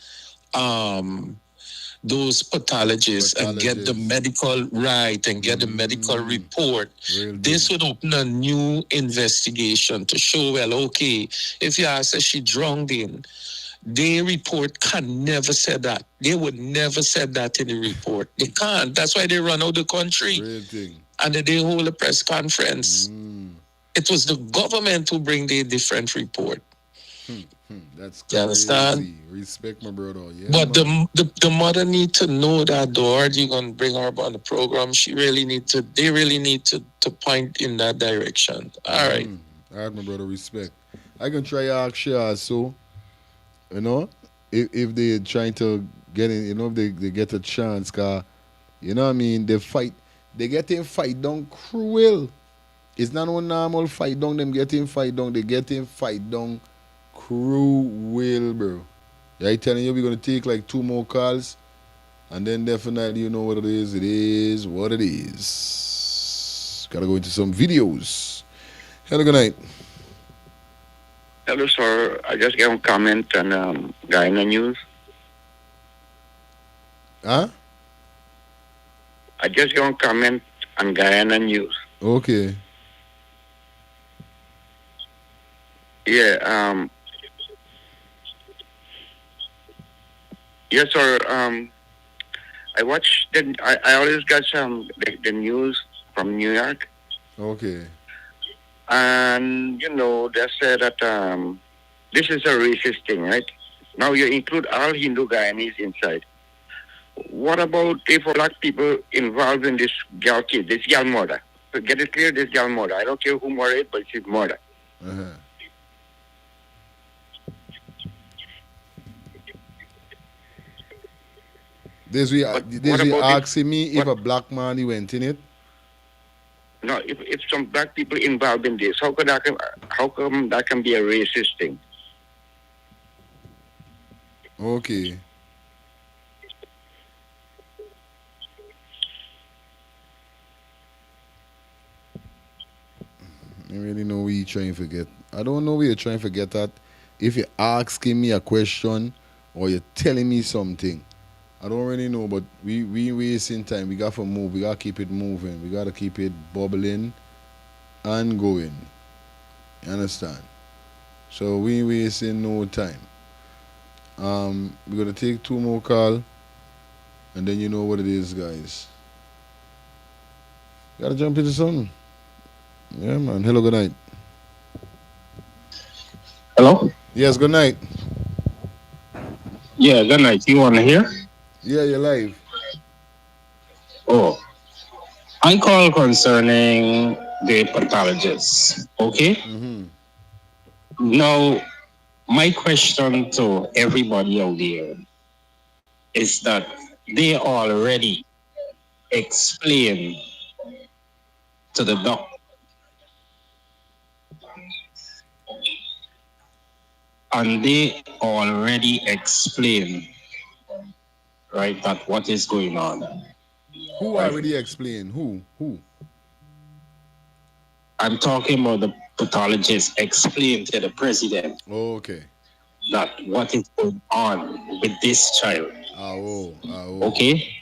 those pathologists and get the medical right and get the medical report. This would open a new investigation to show, well, okay, if you ask her she drowned in, their report can never say that. They would never say that in the report. They can't. That's why they run out the country. And they hold a press conference. It was the government who bring the different report. That's crazy. You understand? Respect, my brother. Yeah, but the mother need to know that, though, you're going to bring her up on the program. They really need to point in that direction. All right. All right, my brother. Respect. I can try to ask you also, you know, if they're trying to get in, you know, if they get a chance, cause, you know what I mean, they get in fight down cruel. It's not no normal fight down, them getting fight down, they get in fight down cruel, bro. Yeah, I telling you, we're going to take like 2 more calls, and then definitely you know what it is what it is. Gotta go into some videos. Hello, good night. Hello, sir. I just gave a comment on Guyana News. Huh? I just gave a comment on Guyana News. Okay. Yeah. Yes, sir. I watch the. I always got the news from New York, Okay. and they said that this is a racist thing, right? Now you include all Hindu Guyanese inside. What about if black people involved in this girl kid, this girl murder? So get it clear, this girl murder. I don't care who murdered it, but it's murder. Uh-huh. This we asking me if a black man he went in it. No, if some black people involved in this, how come that can be a racist thing? Okay. I really know what you're trying to get. I don't know what you're trying to get at. If you're asking me a question or you're telling me something, I don't really know, but we wasting time. We got to move. We got to keep it moving. We got to keep it bubbling and going. You understand? So we ain't wasting no time. We're going to take 2 more calls, and then you know what it is, guys. Got to jump into something. Yeah, man. Hello, good night. Hello? Yes, good night. Yeah, good night. You want to hear? Yeah, you're live. Oh. I call concerning the pathologist. Okay? Mm-hmm. Now, my question to everybody out there is that they already explain to the doctor and they already explain, right, that what is going on. Who already explained? Who? I'm talking about the pathologist explained to the president. Oh, okay. That what is going on with this child. Okay?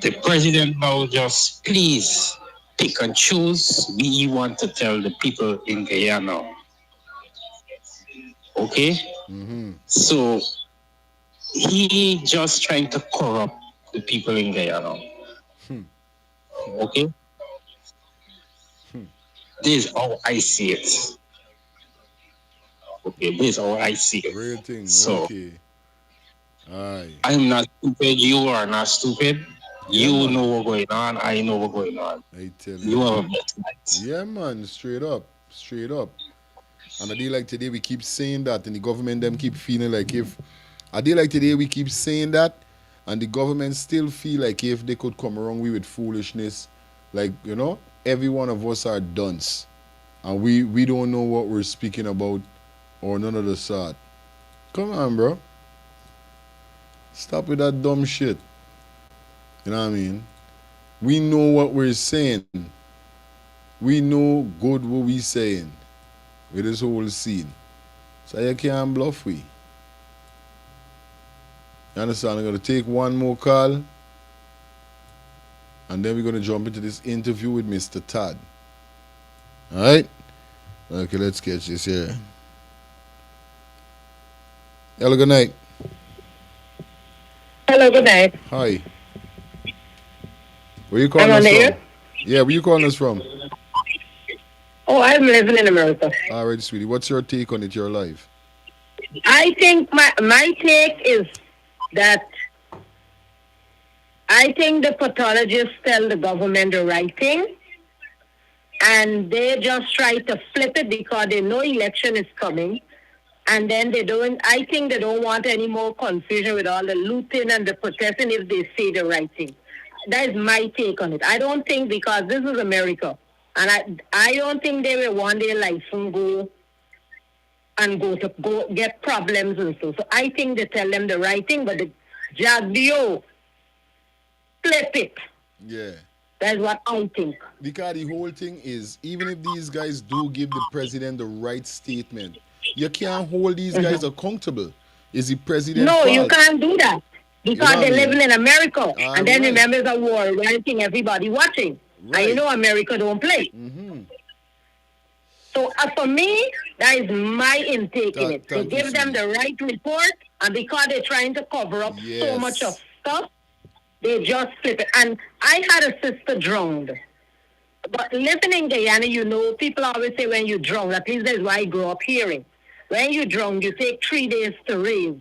The president now just please pick and choose we want to tell the people in Guyana. Okay? Mm-hmm. So he just trying to corrupt the people in Guyana. Okay? This is how I see it. Okay, this is how I see it. Real thing. So, okay. Aye. I'm not stupid. You are not stupid. Yeah, you man. know what's going on. I know what's going on. I tell you. Have a best night. Yeah, man. Straight up. And I do like today we keep saying that, and the government them keep feeling like if I do like today we keep saying that, and the government still feel like if they could come around with foolishness, like every one of us are dunce, and we don't know what we're speaking about or none of the sort. Come on, bro. Stop with that dumb shit. You know what I mean? We know what we're saying. We know good what we saying with this whole scene. So you can't bluff we. You understand? I'm going to take 1 more call, and then we're going to jump into this interview with Mr. Todd. Alright? Okay, let's catch this here. Hello, good night. Hello, good night. Hi. Where you calling us from? Yeah, where you calling us from? Oh, I'm living in America. All right, sweetie. What's your take on it? Your life? I think my take is that I think the pathologists tell the government the right thing, and they just try to flip it because they know election is coming, and then I think they don't want any more confusion with all the looting and the protesting if they say the right thing. That is my take on it. I don't think, because this is America, and I don't think they will want their license go get problems and so. So I think they tell them the right thing, but the Jagdio flip it. Yeah. That's what I think. Because the whole thing is, even if these guys do give the president the right statement, you can't hold these guys accountable. Is the president No, fault? you can't do that. Because they're living in America. And then remember it's a war, one thing everybody watching. Right. And you know America don't play. Mm-hmm. So for me, that is my intake in it. They give them the right report, and because they're trying to cover up so much of stuff, they just flip it. And I had a sister drowned. But living in Guyana, you know, people always say when you drown, at least that's why I grew up hearing. When you drown, you take 3 days to raise,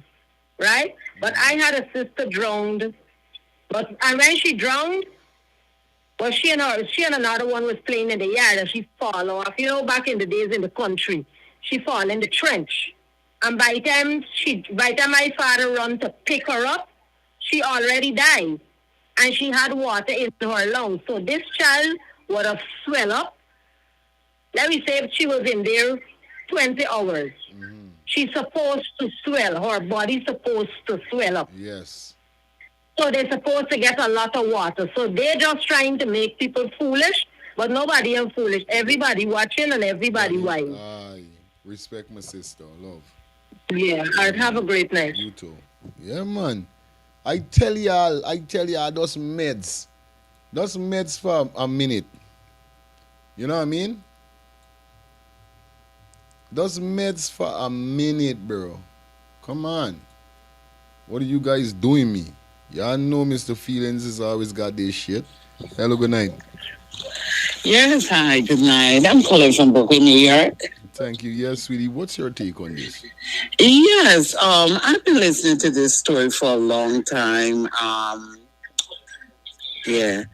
right? But I had a sister drowned. And when she drowned, well, she and another one was playing in the yard and she fall off. You know, back in the days in the country, she fall in the trench. And by the time my father run to pick her up, she already died. And she had water in her lungs. So this child would have swelled up. Let me say if she was in there 20 hours. She's supposed to swell. Her body's supposed to swell up. Yes. So they're supposed to get a lot of water. So they're just trying to make people foolish, but nobody is foolish. Everybody watching and everybody wise. Respect my sister. Love. Yeah. I'd have a great night. You too. Yeah, man. I tell y'all, those meds for a minute. You know what I mean? Those meds for a minute, bro. Come on. What are you guys doing me? Y'all know Mr. Feelings has always got this shit. Hello, good night. Yes, hi, good night. I'm calling from Brooklyn, New York. Thank you. Yes, sweetie. What's your take on this? Yes, I've been listening to this story for a long time. Yeah,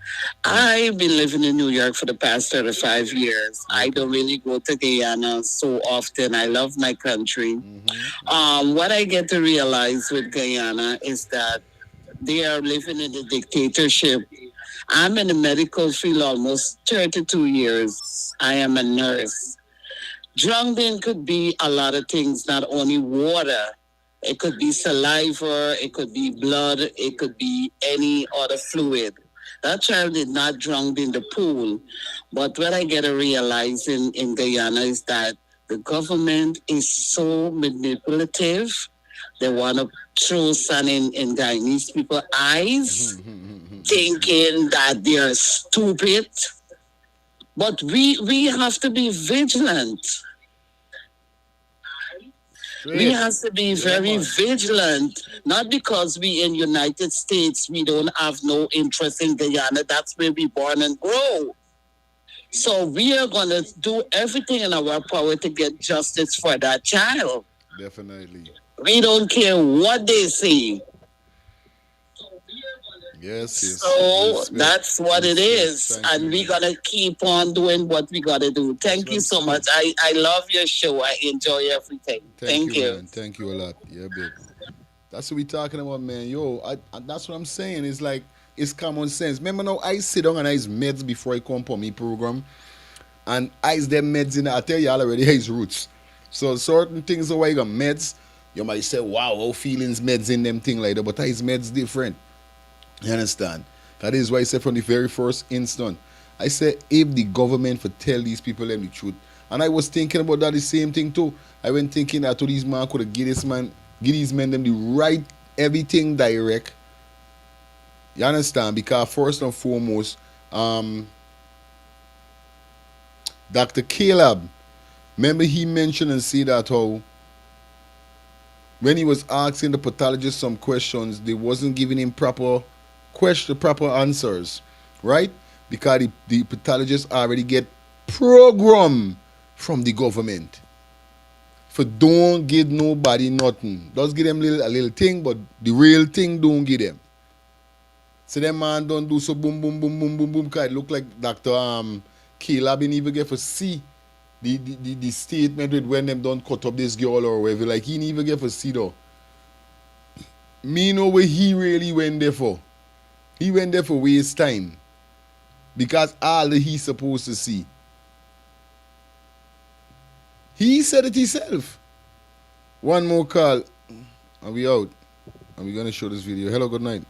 I've been living in New York for the past 35 years. I don't really go to Guyana so often. I love my country. What I get to realize with Guyana is that they are living in a dictatorship. I'm in the medical field almost 32 years. I am a nurse. Drowning could be a lot of things, not only water. It could be saliva, it could be blood, it could be any other fluid. That child did not drown in the pool. But what I get to realize in Guyana is that the government is so manipulative. They want to throw sun in Guyanese people's eyes, thinking that they're stupid. But we have to be vigilant. We have to be very vigilant, not because we in United States, we don't have no interest in Guyana. That's where we born and grow. So we are going to do everything in our power to get justice for that child. Definitely. We don't care what they say. Yes. So that's what it is. And we're going to keep on doing what we got to do. Thank you so much. I love your show. I enjoy everything. Thank you. Man. Thank you a lot. Yeah, babe. That's what we talking about, man. Yo, that's what I'm saying. It's like, it's common sense. Remember now, I sit down and I meds before I come for me program. And I them meds in, I tell you already, it's roots. So certain things the way you got meds, you might say, wow, how feelings meds in them thing like that. But his meds different. You understand? That is why I said from the very first instant, I said if the government for tell these people them the truth. And I was thinking about that the same thing too. I went thinking that to these man could have give these men them the right everything direct. You understand? Because first and foremost, Dr. Caleb, remember he mentioned and said that how when he was asking the pathologist some questions, they wasn't giving him proper answers, right? Because the pathologists already get program from the government for don't give nobody nothing. Just give them a little thing, but the real thing don't give them. So them man don't do so boom, boom, boom, boom, boom, boom, because it look like Dr. Caleb didn't even get to see the statement with when them don't cut up this girl or whatever. Like he didn't even get to see though. Me know where he really went there for. He went there for waste time. Because all that he's supposed to see. He said it himself. One more call. And we out. And we're going to show this video. Hello, good night.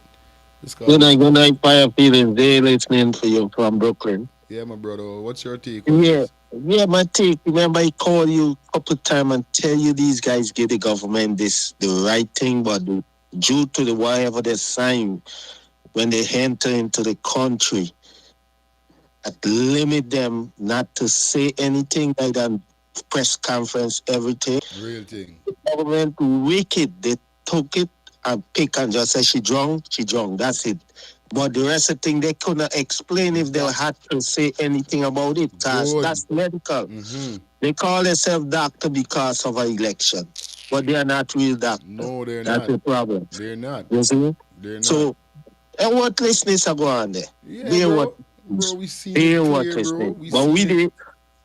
Good night, Fire Feelings. They listening to you from Brooklyn. Yeah, my brother. What's your take on this? Yeah, my take. Remember, I call you a couple times and tell you these guys give the government the right thing, but due to the whatever they sign when they enter into the country, that limit them not to say anything like that. press conference, everything. Real thing. The government wicked. They took it and pick and just say she drunk, that's it. But the rest of the thing, they couldn't explain if they had to say anything about it, because that's medical. They call themselves doctor because of an election, but they are not real doctors. No, they're that's not. the problem. They're not. You see? They're not. So, and what listeners are going on there? Yeah, bro, we see they it what clear, bro. But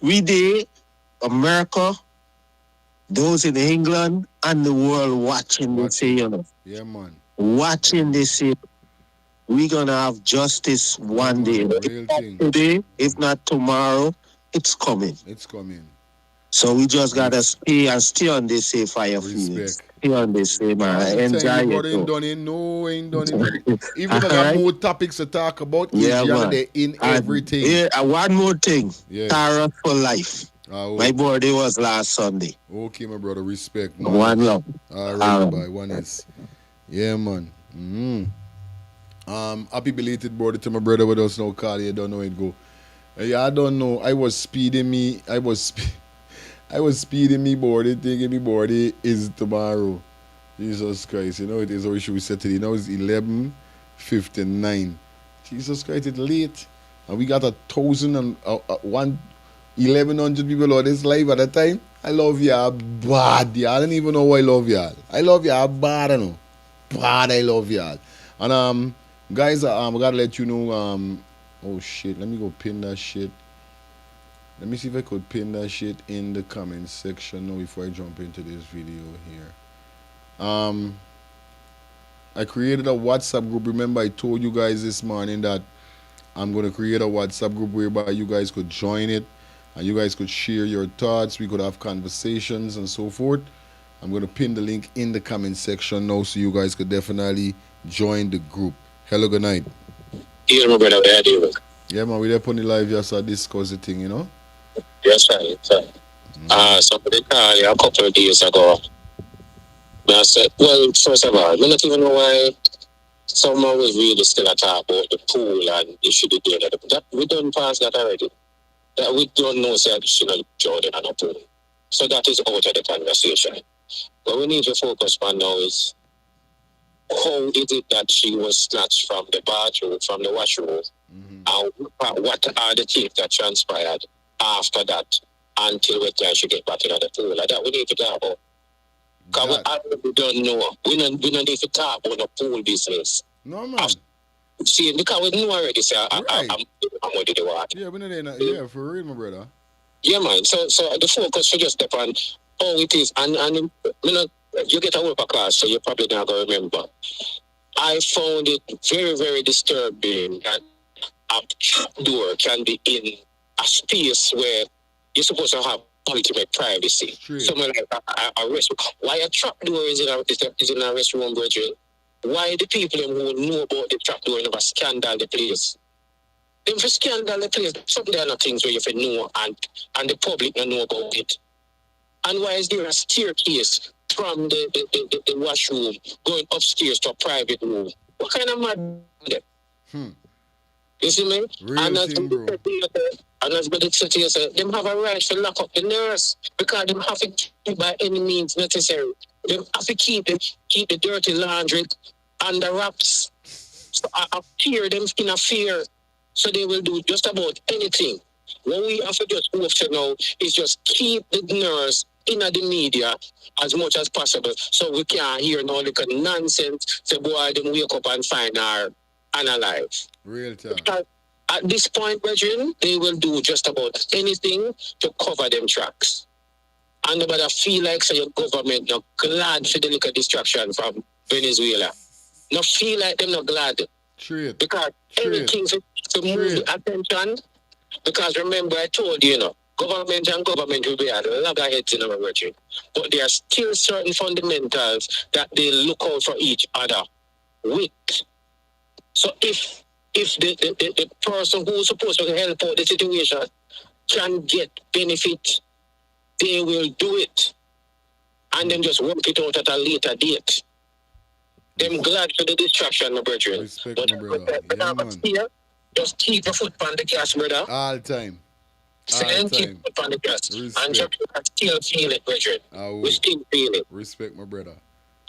we did, America, those in England and the world watching this, you know. Yeah, man. Watching this, we're gonna have justice one day. If not today, if not tomorrow, it's coming. It's coming. So we just gotta stay on this fire feelings. Stay on this, man. Enjoy it. Ain't done it. No, ain't done it. Even though I got more topics to talk about, they're in everything. Yeah, one more thing. Yes. Tara for life. My birthday was last Sunday. Okay, my brother. Respect, man. One love. All right, bye. One is. Yeah, man. Happy belated birthday to my brother with us now, Carly. I don't know it go. Yeah, I don't know. I was speeding me. I was speeding me birthday, thinking me birthday is tomorrow. Jesus Christ. You know it is, or should we say today? Now it's 11:59. Jesus Christ, it's late. And we got 1,100 people on this live at a time. I love y'all bad. Y'all don't even know why I love y'all. I love y'all bad, I know. Bad, I love y'all. And guys, I gotta let you know, oh shit, let me go pin that shit. Let me see if I could pin that shit in the comment section now before I jump into this video here. I created a WhatsApp group. Remember I told you guys this morning that I'm going to create a WhatsApp group whereby you guys could join it and you guys could share your thoughts. We could have conversations and so forth. I'm going to pin the link in the comment section now so you guys could definitely join the group. Hello, good night. Yeah, my brother, where are you? Yeah, man, we're there on the live here, so I discuss the thing, you know? Yes, right. Somebody called you a couple of days ago. I said, well, first of all, I don't even know why someone was really still talk about the pool and they should be doing that. We done pass that already. That we don't know that she not Jordan and a pool. So that is out of the conversation. What we need to focus on now is how is it that she was snatched from the bathroom, from the washroom, and what are the things that transpired after that until we can she get back into the pool. Like that we need to talk about. Because we don't know. We don't need to talk about the pool business. No, man. See, because we know already, say, I'm going to do what. Yeah, we know yeah, for real, my brother. Yeah, man. So the focus should just step on how it is. And you know, you get a worker class, so you're probably not going to remember. I found it very, very disturbing that a door can be in a space where you're supposed to have ultimate privacy. Somewhere like a restroom. Why a trap door is in a restroom, brethren? Why the people who know about the trap door never scandal the place? Them for scandal the place, some there are not things where you can know and the public don't know about it. And why is there a staircase from the washroom going upstairs to a private room? What kind of mad is that? You see me? And as Brother City said, them have a right to lock up the nurse because them have to keep by any means necessary. They have to keep the dirty laundry under wraps. So I fear them in a fear. So they will do just about anything. What we have to just move to now is just keep the nurse in the media as much as possible so we can't hear no little nonsense. So boy, them wake up and find her unalive. Real time. Because at this point, brethren, they will do just about anything to cover them tracks. And nobody feel like say your government not glad for the little distraction from Venezuela. Not feel like them not glad. True. Because anything to move the attention. Because remember I told you, government will be at loggerheads in our region. But there are still certain fundamentals that they look out for each other with. So if the person who's supposed to help out the situation can get benefit, they will do it. And then just work it out at a later date. Them glad for the distraction, my brethren. Respect, my brother. Yeah, man. Just keep your foot on the gas, brother. All the time. Send keep it on the grass. And Jamaica still feel it, brethren. We still feel it. Respect, my brother.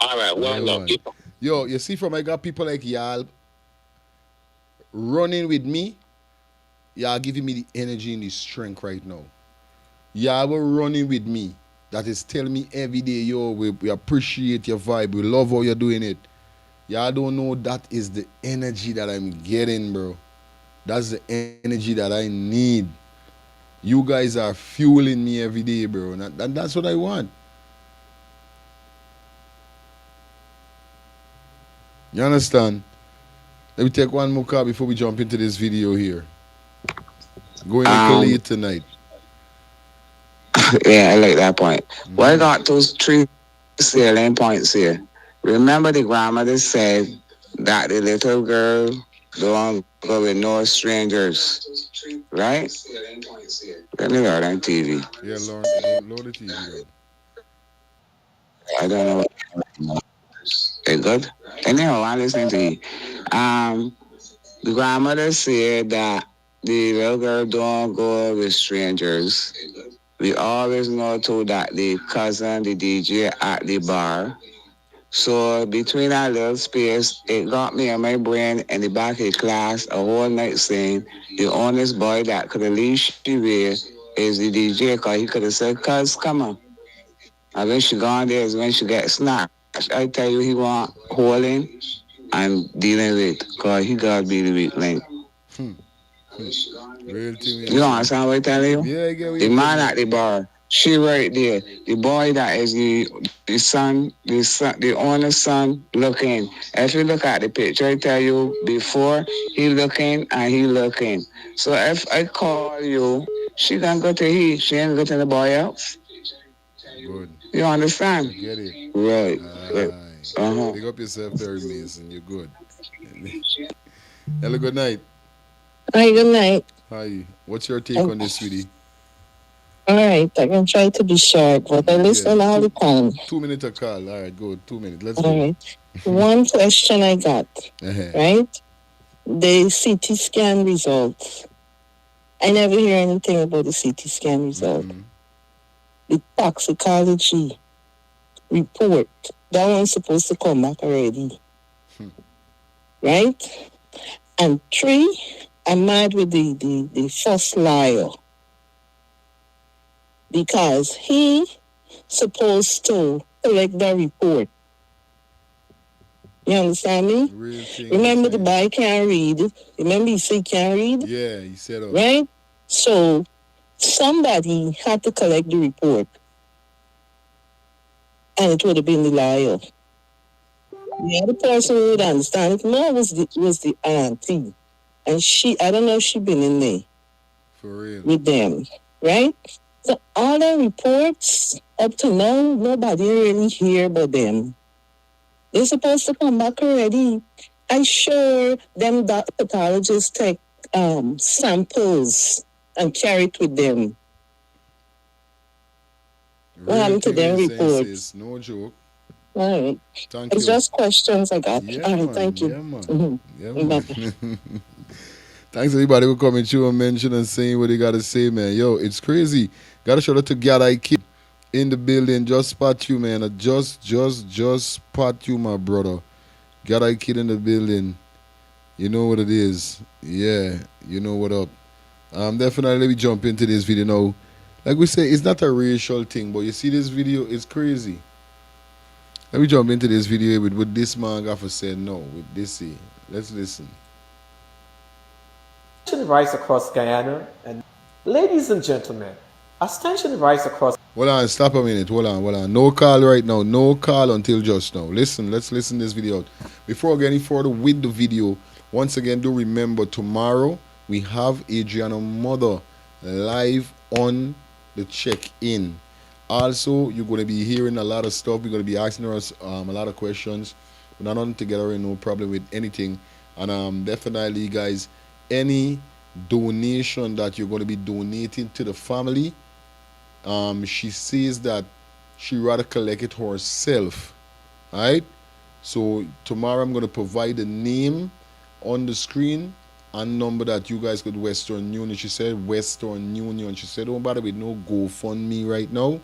All right, one love. Yo, you see, from I got people like y'all running with me. Y'all giving me the energy and the strength right now. Y'all were running with me. That is telling me every day, yo, we appreciate your vibe. We love how you're doing it. Y'all don't know that is the energy that I'm getting, bro. That's the energy that I need. You guys are fueling me every day, bro. And that's what I want. You understand? Let me take one more call before we jump into this video here. Going to late tonight. Yeah, I like that point. Well, I got those 3 salient points here. Remember the grandmother said that the little girl don't go with no strangers, right? Let me go on TV. Yeah, load the TV, girl. I don't know what it's good. Anyhow, I'm listening to you. The grandmother said that the little girl don't go with strangers. We always know too that the cousin, the DJ at the bar. So between that little space, it got me in my brain in the back of the class a whole night saying the honest boy that could have leashed the way is the DJ, because he could have said, cuz, come on. And when she gone there is when she gets snatched. I tell you, he want holding and dealing with, because he got to be the weak link. Real thing. You understand what I tell you? Yeah, I get what the man at the bar, she right there. The boy that is the son, the owner's son looking. If you look at the picture, I tell you before, he looking and he looking. So if I call you, she gonna go to he. She ain't go to the boy else. Good. You understand? I get it. Right. Pick up yourself, Terry Mason. You're good. Hello, good night. Hi, good night. Hi. What's your take on this, sweetie? All right, I can try to be short, but I listen all the time. 2 minutes a call. All right, good. 2 minutes. Let's All go. right. One question I got, right? The CT scan results. I never hear anything about the CT scan result. The toxicology report, that one's supposed to come back already. Right? And 3, I'm mad with the first liar. Because he supposed to collect the report. You understand me? Remember the boy can't read. Remember he said he can't read? Yeah, he said that. Right? So somebody had to collect the report. And it would have been the liar. The other person who would understand it more was the auntie. And I don't know if she been in there. For real. With them. Right? So all the reports up to now, nobody really hear about them. They're supposed to come back already. I'm sure them pathologists take samples and carry it with them. What happened to their reports? No joke. All right. Thank it's you. just questions I got. Yeah, all right, man. thank you. Yeah, man. Yeah, man. Thanks everybody for coming through and mentioning and saying what they got to say, man. Yo, it's crazy. Got to shout out to Gada Kid in the building. Just spot you, man. Just spot you, my brother. Gada Kid in the building. You know what it is. Yeah, you know what up. Definitely let me jump into this video now. Like we say, it's not a racial thing, but you see this video, it's crazy. Let me jump into this video with what this man got for said no, with this here. Let's listen. Rise across Guyana, and ladies and gentlemen, as tension rise across. Hold on, stop a minute. Hold on. No call right now. No call until just now. Listen, let's listen this video out. Before I get any further with the video, once again, do remember tomorrow we have ADRIANA mother live on the check-in. Also, you're going to be hearing a lot of stuff. We're going to be asking us a lot of questions. We're not on together, no problem with anything. And definitely, guys, any donation that you're going to be donating to the family, she says that she rather collect it herself. All right? So tomorrow I'm going to provide the name on the screen a number that you guys could Western Union. She said Western Union. She said, don't bother with no GoFundMe right now.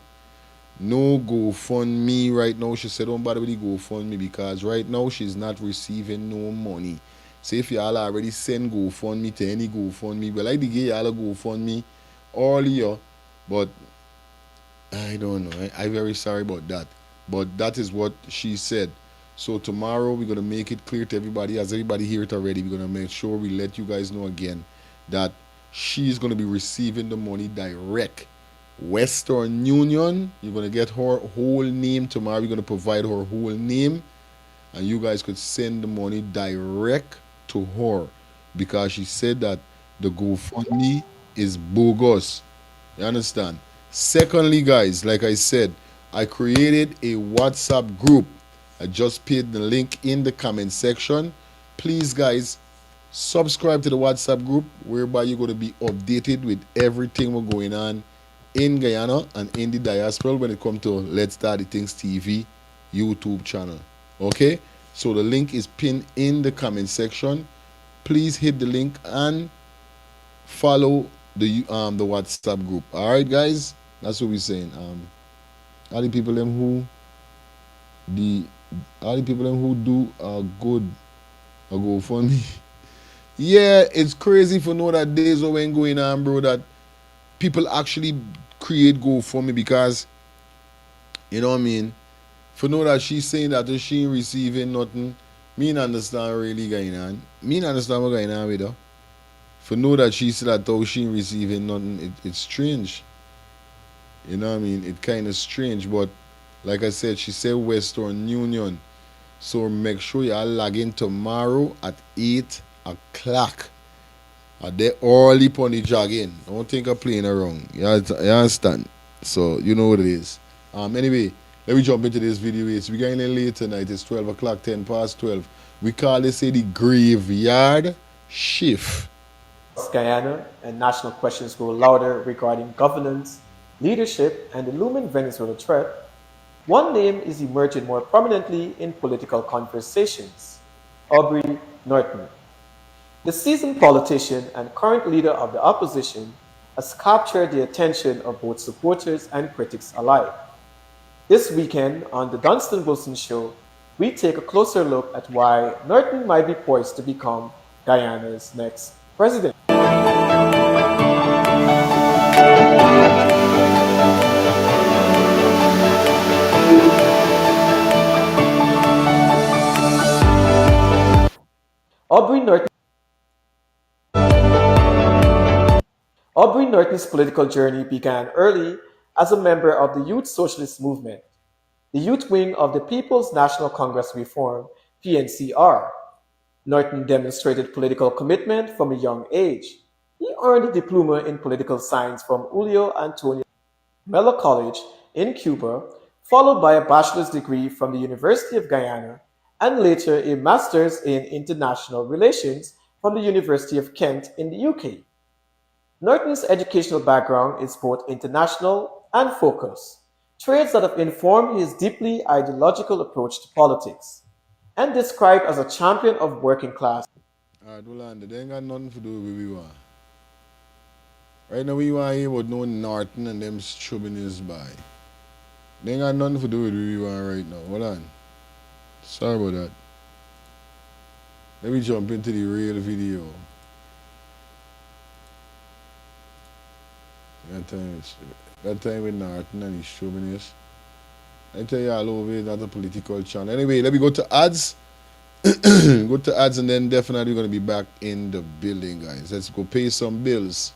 No GoFundMe right now. She said, don't bother with the GoFundMe because right now she's not receiving no money. So if y'all already send GoFundMe to any GoFundMe, but like the gay y'all GoFundMe all year, but I don't know. I'm very sorry about that. But that is what she said. So tomorrow we're gonna make it clear to everybody, as everybody hear it already, we're gonna make sure we let you guys know again that she's gonna be receiving the money direct. Western Union, you're gonna get her whole name tomorrow. We're gonna provide her whole name, and you guys could send the money direct to her because she said that the GoFundMe is bogus. You understand? Secondly, guys, like I said, I created a WhatsApp group. I just put the link in the comment section. Please, guys, subscribe to the WhatsApp group whereby you're going to be updated with everything we're going on in Guyana and in the diaspora when it comes to Let's Start the Things TV YouTube channel. Okay? So the link is pinned in the comment section. Please hit the link and follow the WhatsApp group. All right, guys? That's what we're saying. All the people them who do good GoFundMe. Yeah, it's crazy for know that days are when going on, bro, that people actually create GoFundMe because, you know what I mean, for know that she's saying that she ain't receiving nothing. Me not understand really going on. Me not understand what's going on with her. For know that she said that though she ain't receiving nothing, it's strange. You know what I mean? It's kind of strange, but like I said, she said Western Union. So make sure you log in tomorrow at 8 o'clock. They early on the jogging. Don't think I'm playing around. You understand? So you know what it is. Anyway, let me jump into this video. We're going in late tonight. It's 12 o'clock, 10 past 12. We call this the graveyard shift. Guyana and national questions grow louder regarding governance, leadership, and the looming Venezuela threat. One name is emerging more prominently in political conversations: Aubrey Norton. The seasoned politician and current leader of the opposition has captured the attention of both supporters and critics alike. This weekend on The Dunstan Wilson Show, we take a closer look at why Norton might be poised to become Guyana's next president. Aubrey Norton's political journey began early as a member of the Youth Socialist Movement, the youth wing of the People's National Congress Reform, PNCR. Norton demonstrated political commitment from a young age. He earned a diploma in political science from Julio Antonio Melo College in Cuba, followed by a bachelor's degree from the University of Guyana, and later a master's in international relations from the University of Kent in the UK. Norton's educational background is both international and focused, traits that have informed his deeply ideological approach to politics, and described as a champion of working class. Alright, Rolanda, they ain't got nothing to do with what we want. Right now we want to hear about no Norton and them strubbing by. They ain't got nothing to do with what we want right now. Hold on. Sorry about that. Let me jump into the real video. That time with Norton and his chauvinist. I tell you all over, it's not a political channel. Anyway, let me go to ads. Go to ads and then definitely we're going to be back in the building, guys. Let's go pay some bills.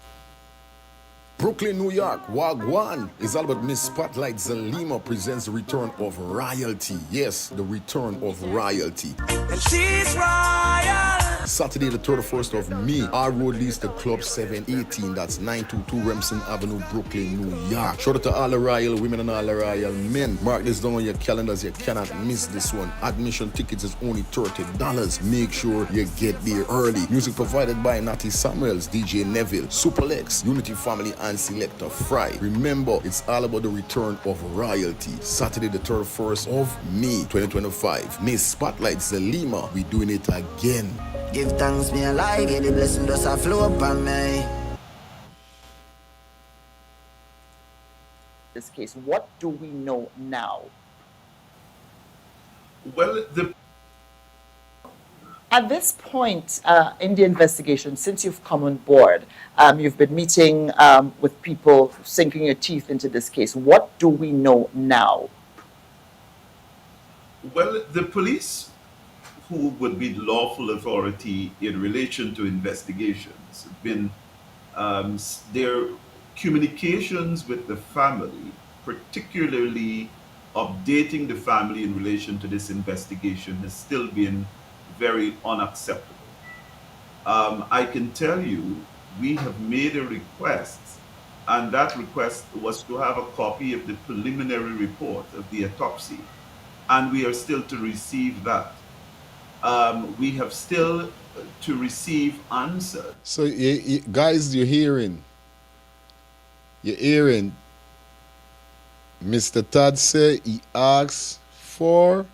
Brooklyn, New York, Wagwan is all about Miss Spotlight Zalima presents the return of royalty. Yes, the return of royalty. And she's royal. Saturday the 31st of May, our road leads to Club 718. That's 922 Remsen Avenue, Brooklyn, New York. Shout out to all the royal women and all the royal men. Mark this down on your calendars. You cannot miss this one. Admission tickets is only $30. Make sure you get there early. Music provided by Natty Samuels, DJ Neville, Superlex, Unity Family, and Selector Fry. Remember, it's all about the return of royalty. Saturday the 31st of May 2025. Miss Spotlight Zalima, we doing it again. Give thanks, me alive, yeah, the blessing does a flow upon me. This case, what do we know now? Well, At this point in the investigation, since you've come on board, you've been meeting with people, sinking your teeth into this case. What do we know now? Well, the police, who would be the lawful authority in relation to investigations, have been their communications with the family, particularly updating the family in relation to this investigation, has still been very unacceptable. I can tell you, we have made a request, and that request was to have a copy of the preliminary report of the autopsy, and we are still to receive that. We have still to receive answers. So, guys, you're hearing, Mr. Todd say he asked for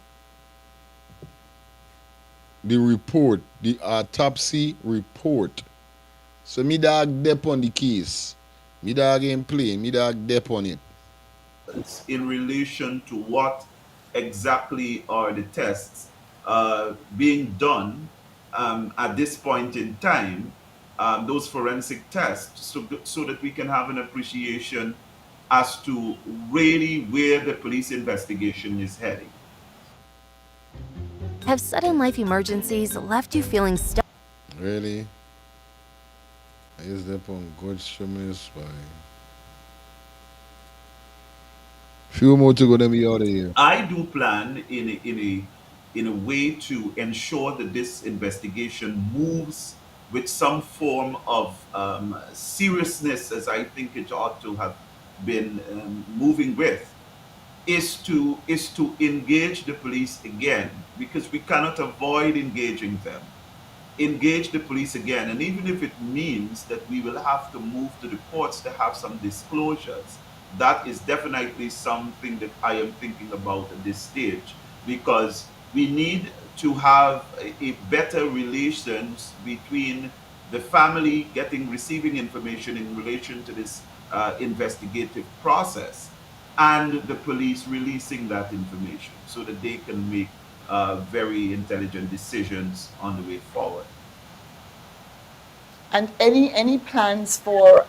the report, the autopsy report. So me dog dep on the case. Me dog ain't playing, me dog dep on it. In relation to what exactly are the tests being done at this point in time, those forensic tests, so that we can have an appreciation as to really where the police investigation is heading. Have sudden life emergencies left you feeling stuck? Really? I use that on God show me his spine. Few more to go, then we out of here. I do plan in a way to ensure that this investigation moves with some form of seriousness, as I think it ought to have been moving with, is to engage the police again, because we cannot avoid engaging them. Engage the police again, and even if it means that we will have to move to the courts to have some disclosures, that is definitely something that I am thinking about at this stage, because we need to have a better relations between the family receiving information in relation to this investigative process, and the police releasing that information so that they can make very intelligent decisions on the way forward. And any plans for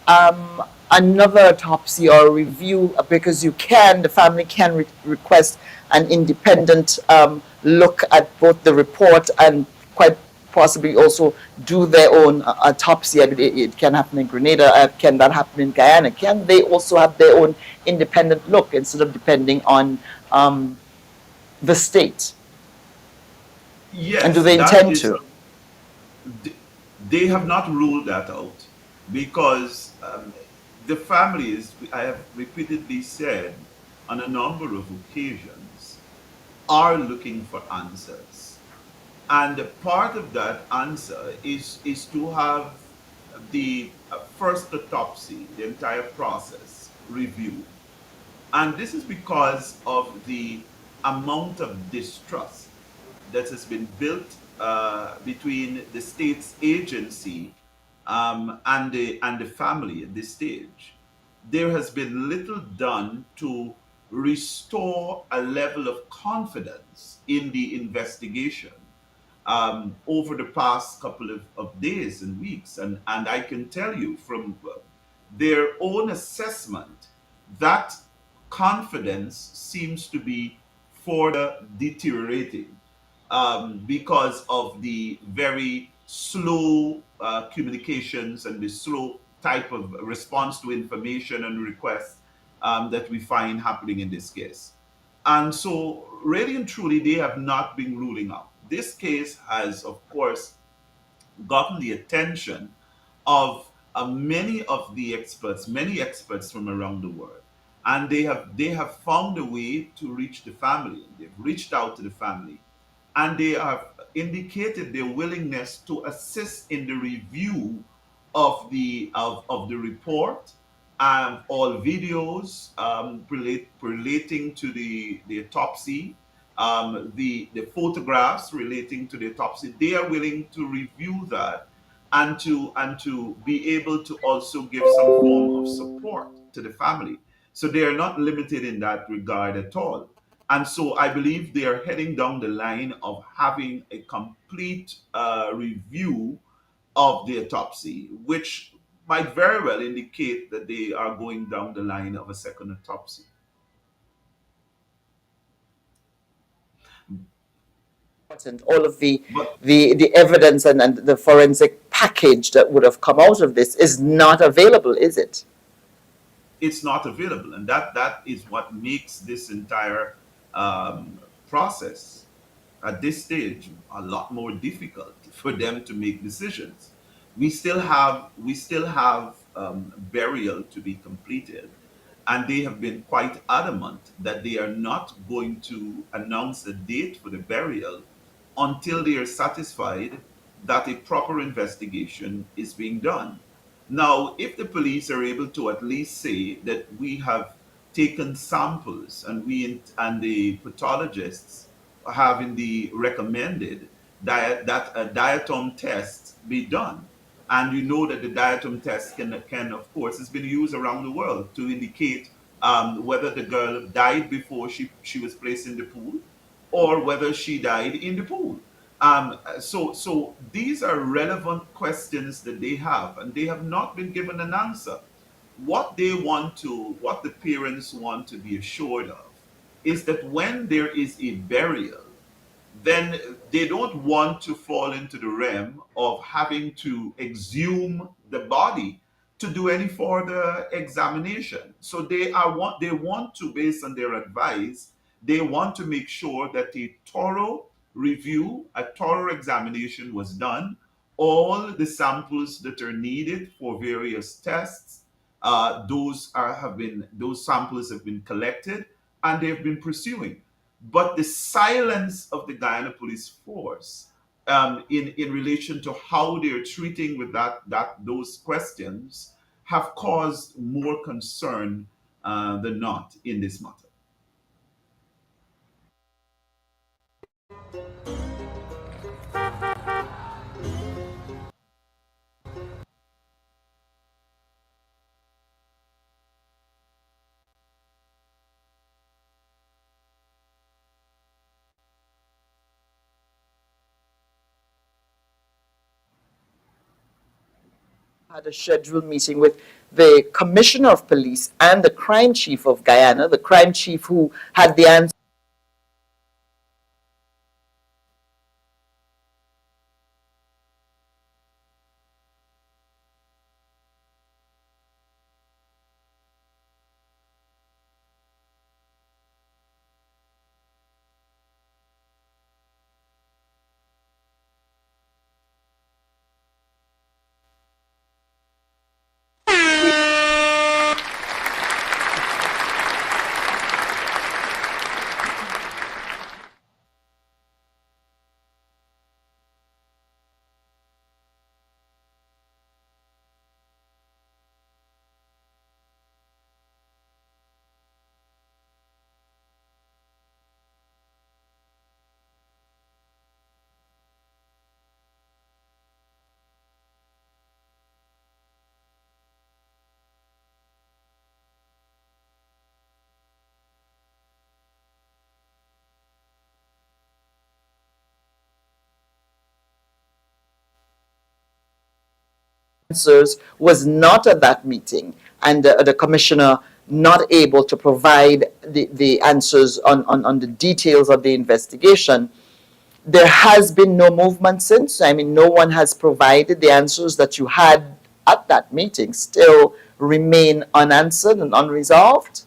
another autopsy or review, because the family can request an independent look at both the report and quite possibly also do their own autopsy. It can happen in Grenada. Can that happen in Guyana? Can they also have their own independent look instead of depending on the state? Yes. And do they intend to? They have not ruled that out, because the families, I have repeatedly said on a number of occasions, are looking for answers. And part of that answer is to have the first autopsy, the entire process, reviewed. And this is because of the amount of distrust that has been built between the state's agency and the family at this stage. There has been little done to restore a level of confidence in the investigation over the past couple of days and weeks. And I can tell you from their own assessment that confidence seems to be further deteriorating because of the very slow communications and the slow type of response to information and requests that we find happening in this case. And so, really and truly, they have not been ruling out. This case has, of course, gotten the attention of many of the experts, many experts from around the world. And they have found a way to reach the family. They've reached out to the family, and they have indicated their willingness to assist in the review of the report, all videos relating to the autopsy, the photographs relating to the autopsy. They are willing to review that and to be able to also give some form of support to the family. So they are not limited in that regard at all. And so I believe they are heading down the line of having a complete review of the autopsy, which might very well indicate that they are going down the line of a second autopsy. And all of the evidence and the forensic package that would have come out of this is not available, is it? It's not available, and that is what makes this entire process at this stage a lot more difficult for them to make decisions. We still have burial to be completed, and they have been quite adamant that they are not going to announce a date for the burial until they are satisfied that a proper investigation is being done. Now, if the police are able to at least say that we have taken samples and the pathologists have indeed recommended that a diatom test be done, and you know that the diatom test can of course has been used around the world to indicate whether the girl died before she was placed in the pool or whether she died in the pool. So these are relevant questions that they have, and they have not been given an answer. What the parents want to be assured of is that when there is a burial, then they don't want to fall into the realm of having to exhume the body to do any further examination. So they want to, based on their advice, they want to make sure that a thorough review, a thorough examination was done. All the samples that are needed for various tests, those samples have been collected and they've been pursuing. But the silence of the Guyana Police Force in relation to how they're treating with those questions have caused more concern than not in this matter. Had a scheduled meeting with the commissioner of police and the crime chief of Guyana, the crime chief who had the answer. Answers was not at that meeting, and the commissioner not able to provide the answers on the details of the investigation. There has been no movement since. I mean, no one has provided the answers that you had at that meeting, still remain unanswered and unresolved.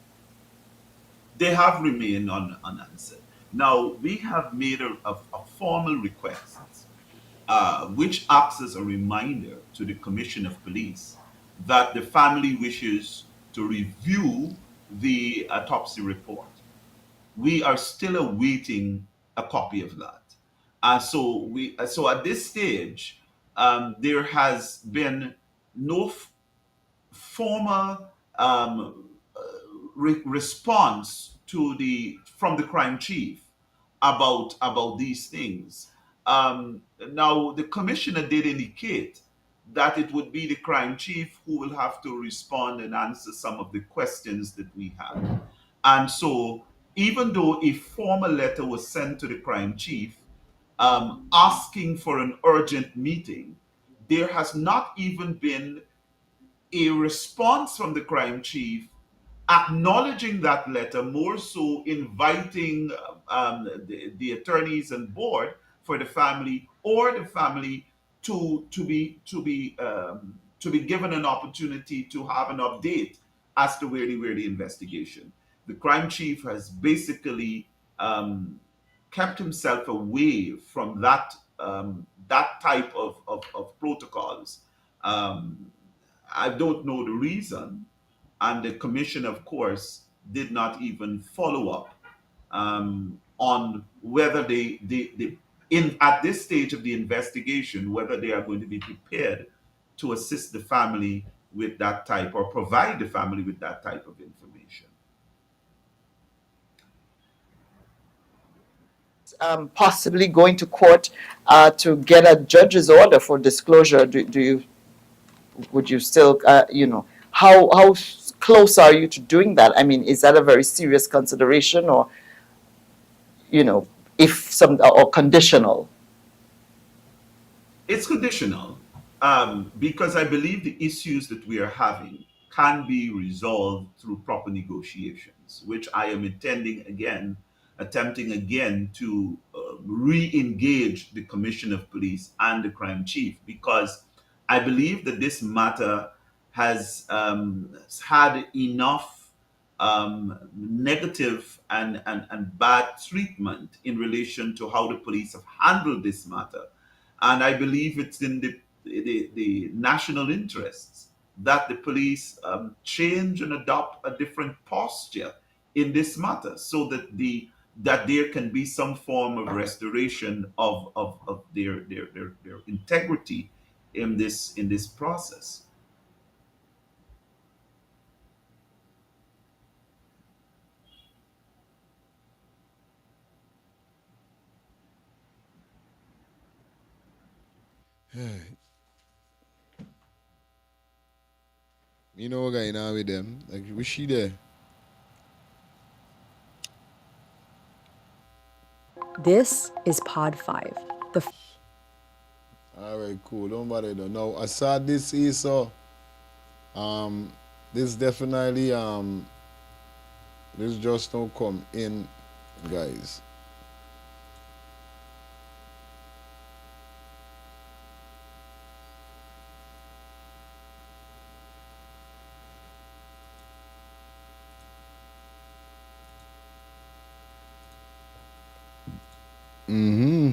They have remained unanswered. Now, we have made a formal request which acts as a reminder to the Commission of Police that the family wishes to review the autopsy report. We are still awaiting a copy of that. So at this stage, there has been no formal response from the crime chief about these things. Now, the commissioner did indicate that it would be the crime chief who will have to respond and answer some of the questions that we have. And so, even though a formal letter was sent to the crime chief asking for an urgent meeting, there has not even been a response from the crime chief acknowledging that letter, more so inviting the attorneys and board for the family or the family to be given an opportunity to have an update as to where the investigation. The crime chief has basically kept himself away from that type of protocols. I don't know the reason, and the commission, of course, did not even follow up on whether they in at this stage of the investigation, whether they are going to be prepared to assist the family with that type or provide the family with that type of information. Possibly going to court to get a judge's order for disclosure. Would you still, how close are you to doing that? I mean, is that a very serious consideration, or, or conditional? It's conditional because I believe the issues that we are having can be resolved through proper negotiations, which I am attempting again to re-engage the Commissioner of Police and the Crime Chief, because I believe that this matter has had enough negative and bad treatment in relation to how the police have handled this matter. And I believe it's in the national interests that the police change and adopt a different posture in this matter, so that there can be some form of restoration of their integrity in this process. You know what going on with them? Like, was she there? This is Pod 5. All right, cool. Don't bother though. Now, I saw this here, so this definitely this just don't come in, guys. Mm-hmm.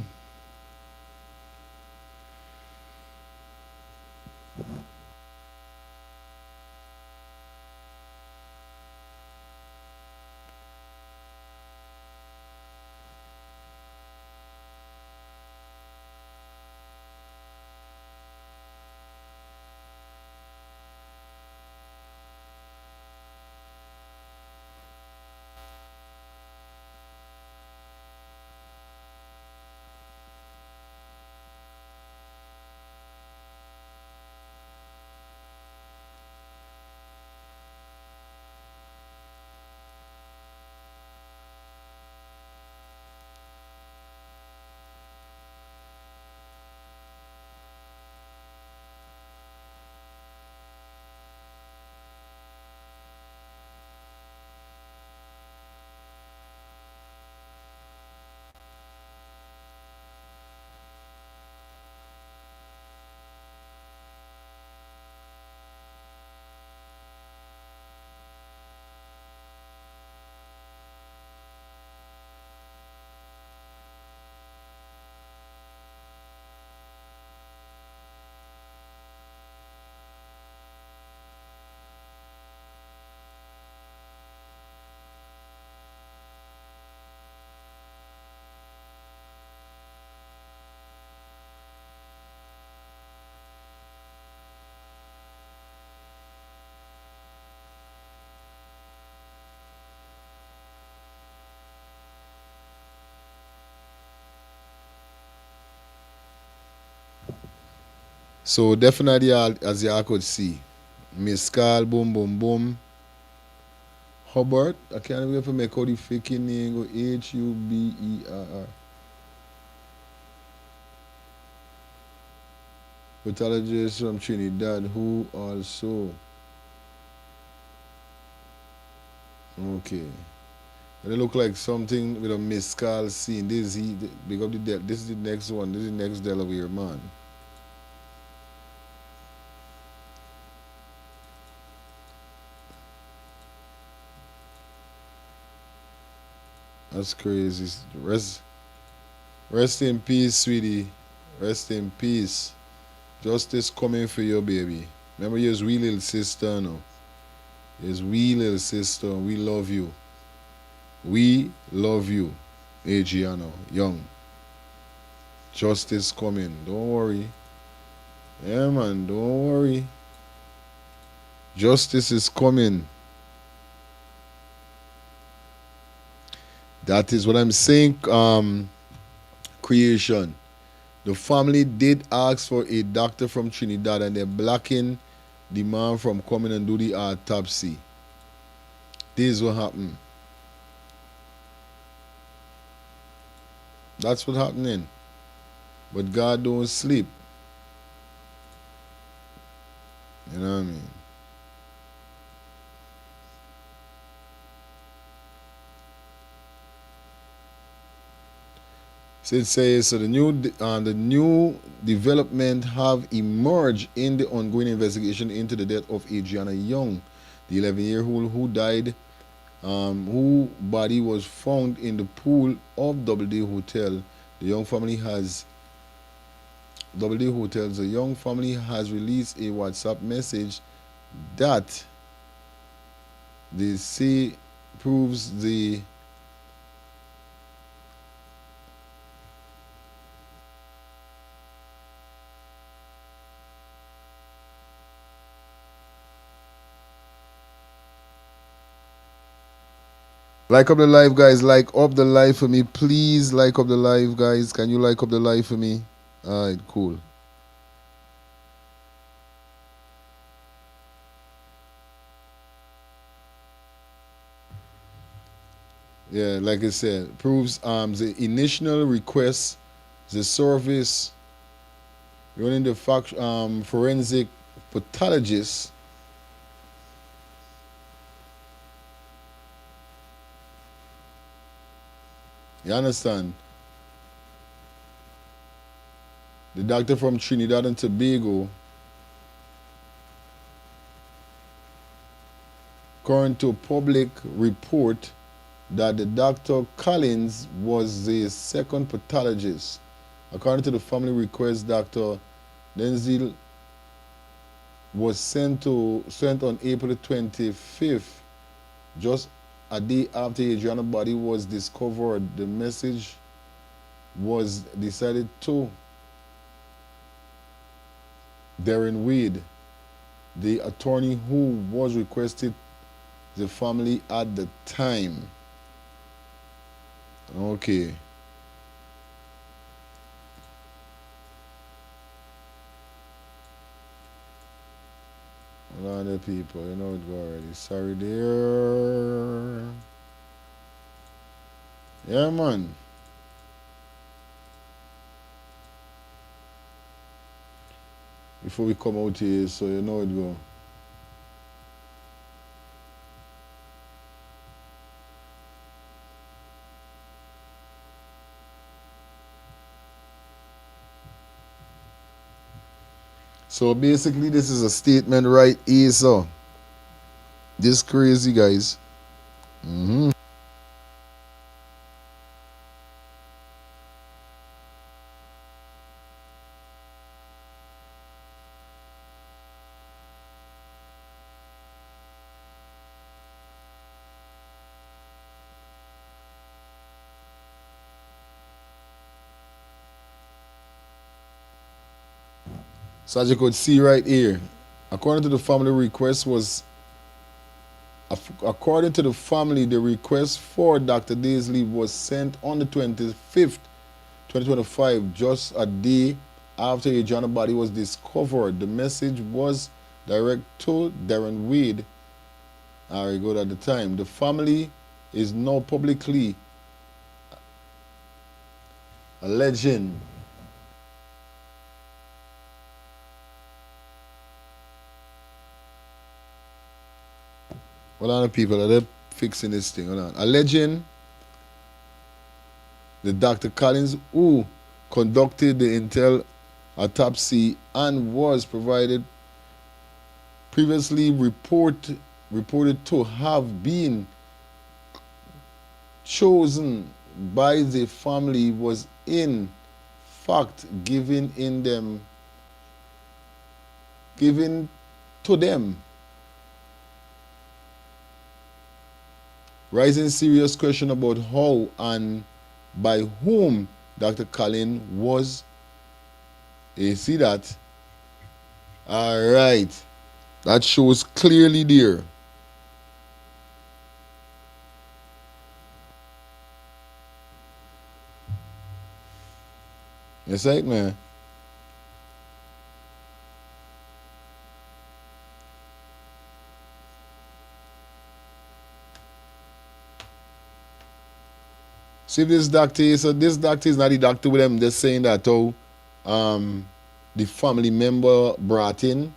So definitely, as you could see, Miss Carl, boom, boom, boom. Hubbard, I can't wait to make out the faking name, go Huberr. Pathologist from Trinidad, who also, okay. They look like something with a Miss Carl scene. This is the next one. This is the next Delaware man. That's crazy. Rest in peace, sweetie. Rest in peace. Justice coming for you, baby. Remember, you're wee little sister, no? You're wee little sister. We love you. We love you, ADRIANA, young. Justice coming. Don't worry. Yeah, man, don't worry. Justice is coming. That is what I'm saying, creation. The family did ask for a doctor from Trinidad and they're blocking the man from coming and do the autopsy. This is what happened. That's what's happening. But God don't sleep. You know what I mean? So it says, so the new development have emerged in the ongoing investigation into the death of ADRIANA Young, the 11-year-old who died, whose body was found in the pool of Doubleday Hotel. The Young family has released a WhatsApp message that they say proves the like up the live, guys. Like up the live for me, please. Like up the live, guys. Can you like up the live for me? Alright, cool. Yeah, like I said, proves the initial request, the service running the forensic pathologist. You understand? The doctor from Trinidad and Tobago, according to public report, that the Dr. Collins was the second pathologist. According to the family request, Dr. Denzel was sent on April 25th, just a day after ADRIANA's body was discovered. The message was decided to Darren Wade, the attorney who was requested the family at the time. Okay. A lot of people, you know it go already. Sorry there. Yeah, man. Before we come out here, so you know it go. So basically, this is a statement right here, so. This crazy, guys. So as you could see right here, according to the family request was, according to the family, the request for Dr. Daisley was sent on the 25th, 2025, just a day after Adriana's body was discovered. The message was direct to Darren Wade, very good at the time. The family is now publicly alleging hold on, people, are they fixing this thing? Hold on. Alleging the Dr. Collins, who conducted the intel autopsy and was previously reported to have been chosen by the family, was in fact given to them, raising serious question about how and by whom Dr. Collins was. You see that? All right. That shows clearly there. It's like, man. See, this doctor is not the doctor with them just saying that the family member brought in,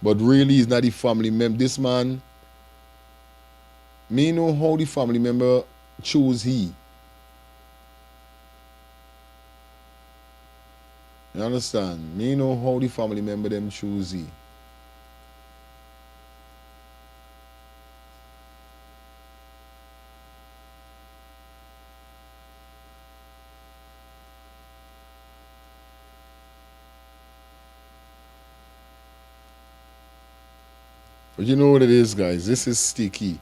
but really he's not the family member. This man, me know how the family member choose he. You understand? Me know how the family member them choose he. But you know what it is, guys. This is sticky.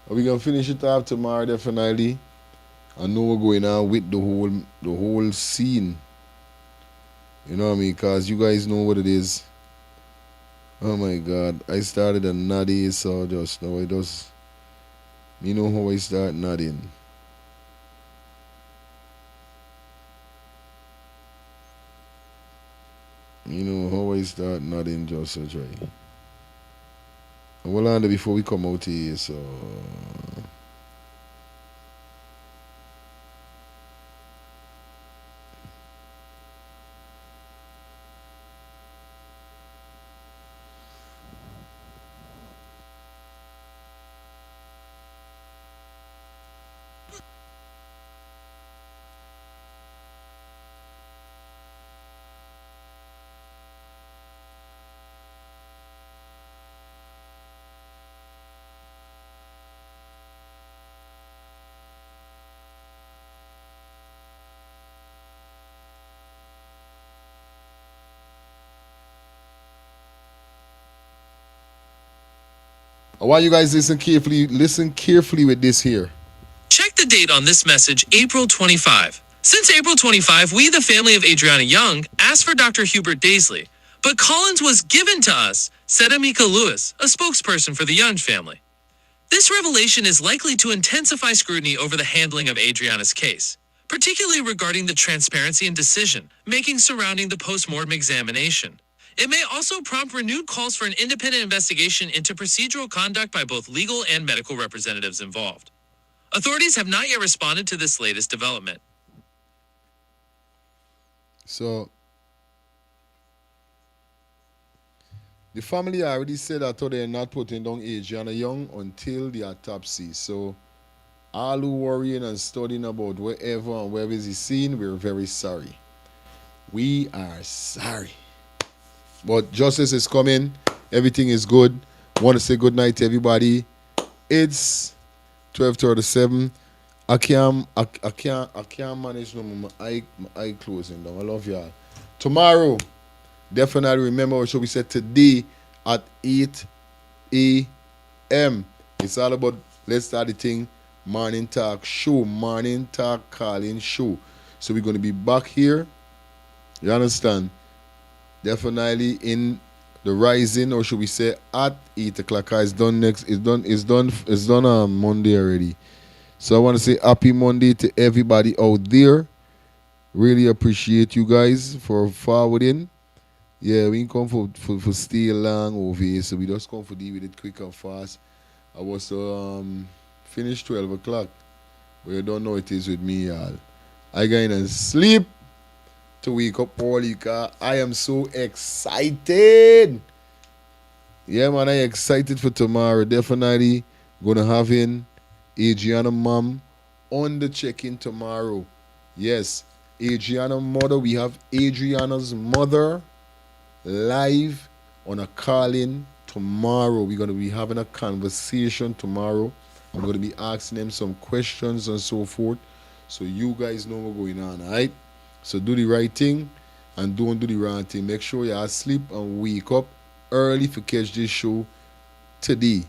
We're gonna finish it up tomorrow, definitely. I know we're going on with the whole scene. You know what I mean? Cause you guys know what it is. Oh my God! I started a nutty, so just now it does. You know how I start nodding. You know how I start nodding, just so try. We'll land before we come out here, so I want you guys listen carefully with this here. Check the date on this message, April 25. Since April 25, we, the family of Adriana Young, asked for Dr. Hubert Daisley, but Collins was given to us, said Amika Lewis, a spokesperson for the Young family. This revelation is likely to intensify scrutiny over the handling of Adriana's case, particularly regarding the transparency and decision-making surrounding the post-mortem examination. It may also prompt renewed calls for an independent investigation into procedural conduct by both legal and medical representatives involved. Authorities have not yet responded to this latest development. So, the family already said that they're not putting down Adriana Young until the autopsy. So, all who worrying and studying about wherever and wherever is he seen, we're very sorry. We are sorry. But justice is coming. Everything is good. Want to say good night to everybody. It's 12:37. I can't manage no more. My eye closing down. I love y'all. Tomorrow, definitely remember what we said today at 8 a.m. It's all about Let's Start the Thing morning talk show, morning talk calling show. So we're going to be back here. You understand? Definitely in the rising, or should we say at 8 o'clock. It's done on Monday already. So I want to say happy Monday to everybody out there. Really appreciate you guys for forwarding. Yeah, we ain't come for stay long over here, so we just come for deal with it quick and fast. I was finish 12 o'clock, but you don't know it is with me, y'all. I going and sleep to wake up early, cause I am so excited. Yeah, man, I excited for tomorrow. Definitely gonna have in Adriana mom on the check-in tomorrow. Yes, Adriana mother. We have Adriana's mother live on a call-in tomorrow. We're gonna be having a conversation tomorrow. I'm gonna be asking them some questions and so forth. So you guys know what's going on, alright? So do the right thing and don't do the wrong thing. Make sure you're asleep and wake up early to catch this show today.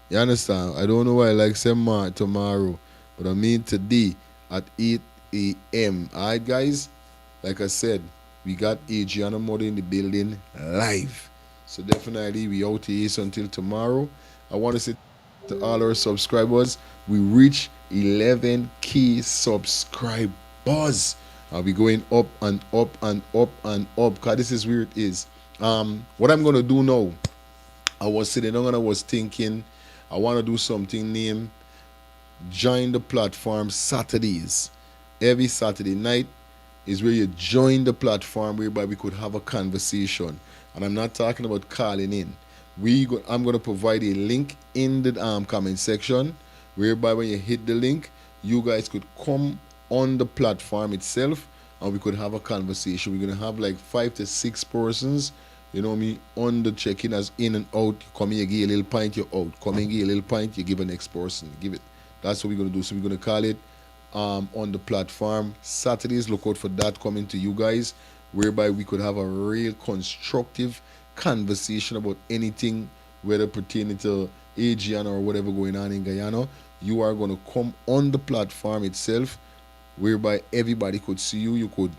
You understand? I don't know why I like saying tomorrow, but I mean today at 8 a.m. Alright, guys? Like I said, we got Adriana Mother in the building live. So definitely we out here until tomorrow. I want to say to all our subscribers, we reach 11K subscribers. I'll be going up and up and up and up, because this is where it is. What I'm gonna do now, I was sitting down and I was thinking I want to do something named Join the Platform Saturdays. Every Saturday night is where you join the platform, whereby we could have a conversation. And I'm not talking about calling in. I'm going to provide a link in the comment section, whereby when you hit the link, you guys could come on the platform itself and we could have a conversation. We're going to have like 5 to 6 persons, you know me, on the check-in as in and out. You come in, you give a little pint, you're out. Come in, give a little pint, you give the next person. Give it. That's what we're going to do. So we're going to call it on the platform Saturdays. Look out for that coming to you guys, whereby we could have a real constructive conversation about anything, whether pertaining to Adriana or whatever going on in Guyana. You are going to come on the platform itself, whereby everybody could see you. You could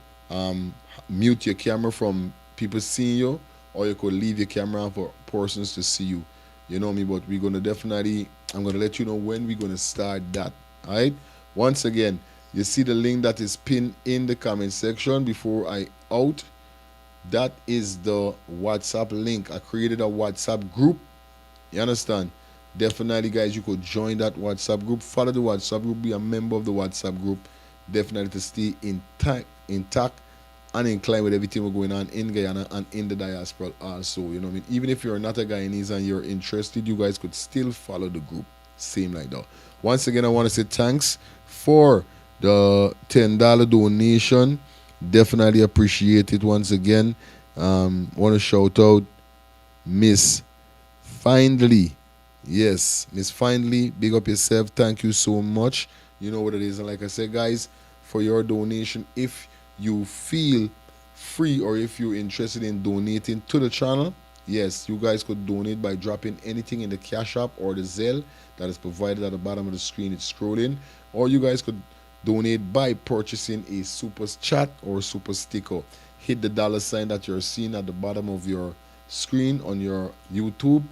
mute your camera from people seeing you, or you could leave your camera on for persons to see you. You know me, but we're going to definitely, I'm going to let you know when we're going to start that. All right? Once again, you see the link that is pinned in the comment section before I out. That is the WhatsApp link. I created a WhatsApp group. You understand? Definitely, guys, you could join that WhatsApp group. Follow the WhatsApp group. Be a member of the WhatsApp group. Definitely to stay intact and inclined with everything we're going on in Guyana and in the diaspora also. You know what I mean? Even if you're not a Guyanese and you're interested, you guys could still follow the group. Same like that. Once again, I want to say thanks for the $10 donation. Definitely appreciate it once again. Want to shout out Miss Findley. Yes, Miss Findley, big up yourself. Thank you so much. You know what it is. And like I said, guys, for your donation, if you feel free or if you're interested in donating to the channel, yes, you guys could donate by dropping anything in the Cash App or the Zelle that is provided at the bottom of the screen. It's scrolling. Or you guys could donate by purchasing a super chat or super sticker. Hit the $sign that you're seeing at the bottom of your screen on your YouTube.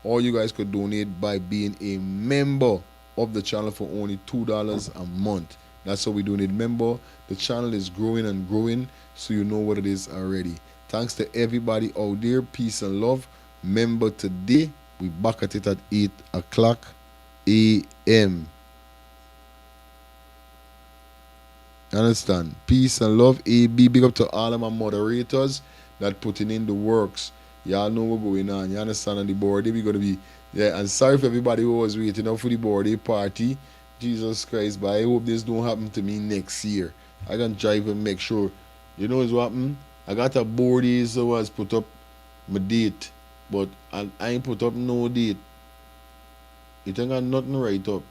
Or you guys could donate by being a member of the channel for only $2 a month. That's how we donate. Member, the channel is growing and growing, so you know what it is already. Thanks to everybody out there. Peace and love. Member today, we back at it at 8 o'clock a.m. Understand? Peace and love. AB, big up to all of my moderators that putting in the works. Y'all know what's going on. You understand? On the board, we're going to be, yeah, and sorry for everybody who was waiting up for the board party. Jesus Christ, but I hope this don't happen to me next year. I can drive and make sure. You know what's happened? I got a board so I was put up my date, but I ain't put up no date. It ain't got nothing right up.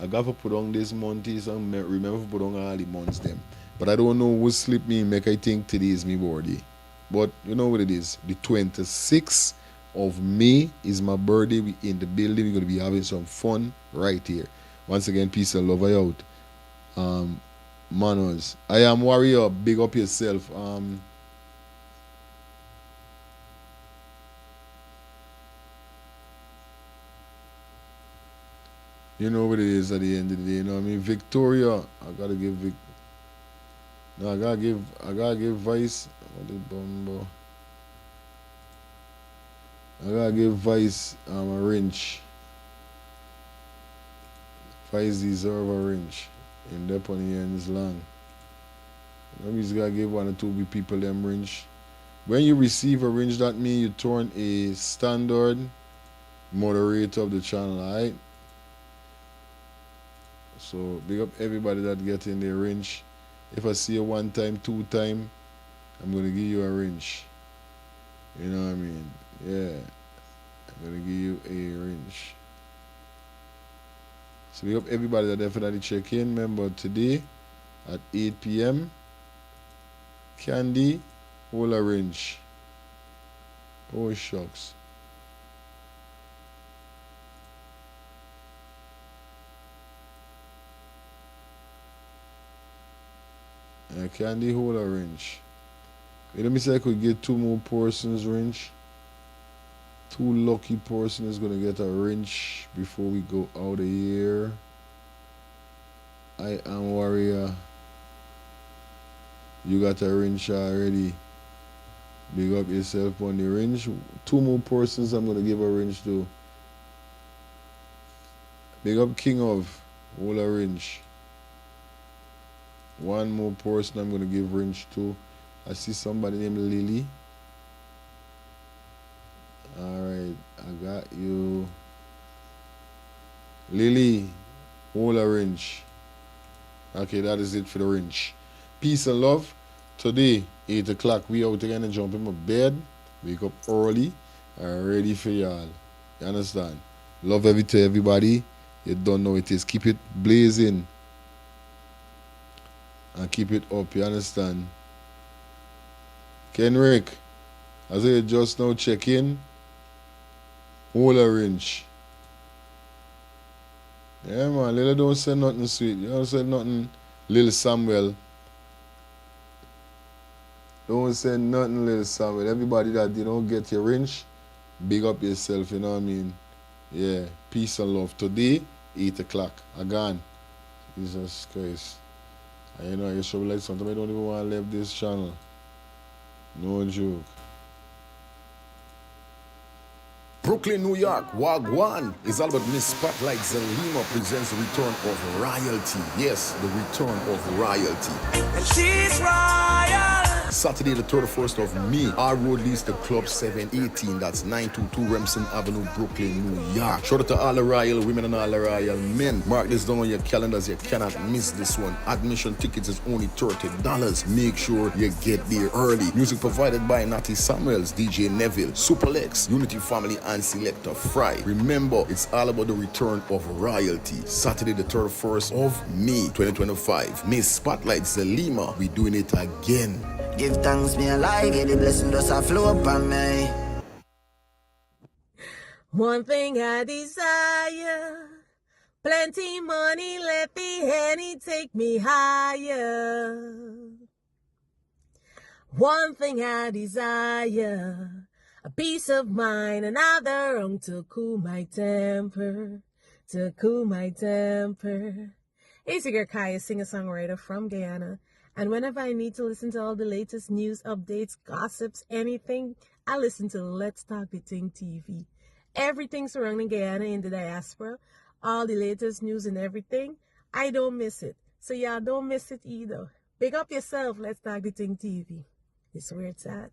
I got to put on this month and remember to put on all the months them. But I don't know what slip me make I think today is my birthday. But you know what it is. The 26th of May is my birthday. We in the building. We're going to be having some fun right here. Once again, peace and love out. Manners. I am warrior. Big up yourself. You know what it is at the end of the day. You know what I mean? Victoria. I got to give No, I gotta give Vice. What the bumbo? I gotta give Vice a wrench. Vice deserve a wrench. In the on the ends long. Maybe you gotta give 1 or 2 people them wrench. When you receive a wrench, that means you turn a standard moderator of the channel, alright? So big up everybody that get in the wrench. If I see you 1 time, 2 time, I'm gonna give you a wrench. You know what I mean? Yeah. I'm gonna give you a wrench. So big up everybody that definitely check in. Remember today at 8 p.m. Candy, hold a wrench. Oh shucks. Candy, hold a wrench. Let me say I could get 2 more persons wrench. 2 lucky person is gonna get a wrench before we go out of here. I am warrior. You got a wrench already. Big up yourself on the wrench. 2 more persons I'm gonna give a wrench to. Big up King of. Hold a wrench. 1 more person I'm gonna give wrench to. I see somebody named Lily. Alright, I got you. Lily, hold a wrench. Okay, that is it for the wrench. Peace and love. Today, 8 o'clock, we out again and jump in my bed. Wake up early and ready for y'all. You understand? Love to everybody. You don't know it is. Keep it blazing. And keep it up. You understand? Kenrick, as I just now check in, hold a wrench. Yeah, man. Lil don't say nothing sweet. You don't say nothing, Lil Samuel. Don't say nothing, Lil Samuel. Everybody that you don't get your wrench, big up yourself, you know what I mean? Yeah. Peace and love. Today, 8 o'clock. Again. Jesus Christ. And you know, you should be like something. I don't even want to leave this channel. No joke. Brooklyn, New York, Wagwan is all about Miss Spotlight Zelima presents the return of royalty. Yes, the return of royalty. And she's royal. Saturday the 31st of May, our road leads to Club 718. That's 922 Remsen Avenue, Brooklyn, New York. Shout out to all the royal women and all the royal men. Mark this down on your calendars. You cannot miss this one. Admission tickets is only $30. Make sure you get there early. Music provided by Natty Samuels, DJ Neville, Superlex, Unity Family, and Selector Fry. Remember, it's all about the return of royalty. Saturday the 31st of May 2025. Miss Spotlight Zelima, we doing it again. Give thanks, me alive, get the blessing does a flow upon me. One thing I desire, plenty money, let the Henny take me higher. One thing I desire, a peace of mind, another rum to cool my temper, to cool my temper. It's your girl Kaya, singer-songwriter from Guyana. And whenever I need to listen to all the latest news, updates, gossips, anything, I listen to Let's Talk the Ting TV. Everything surrounding Guyana in the diaspora, all the latest news and everything, I don't miss it. So y'all don't miss it either. Big up yourself, Let's Talk the Ting TV. It's where it's at.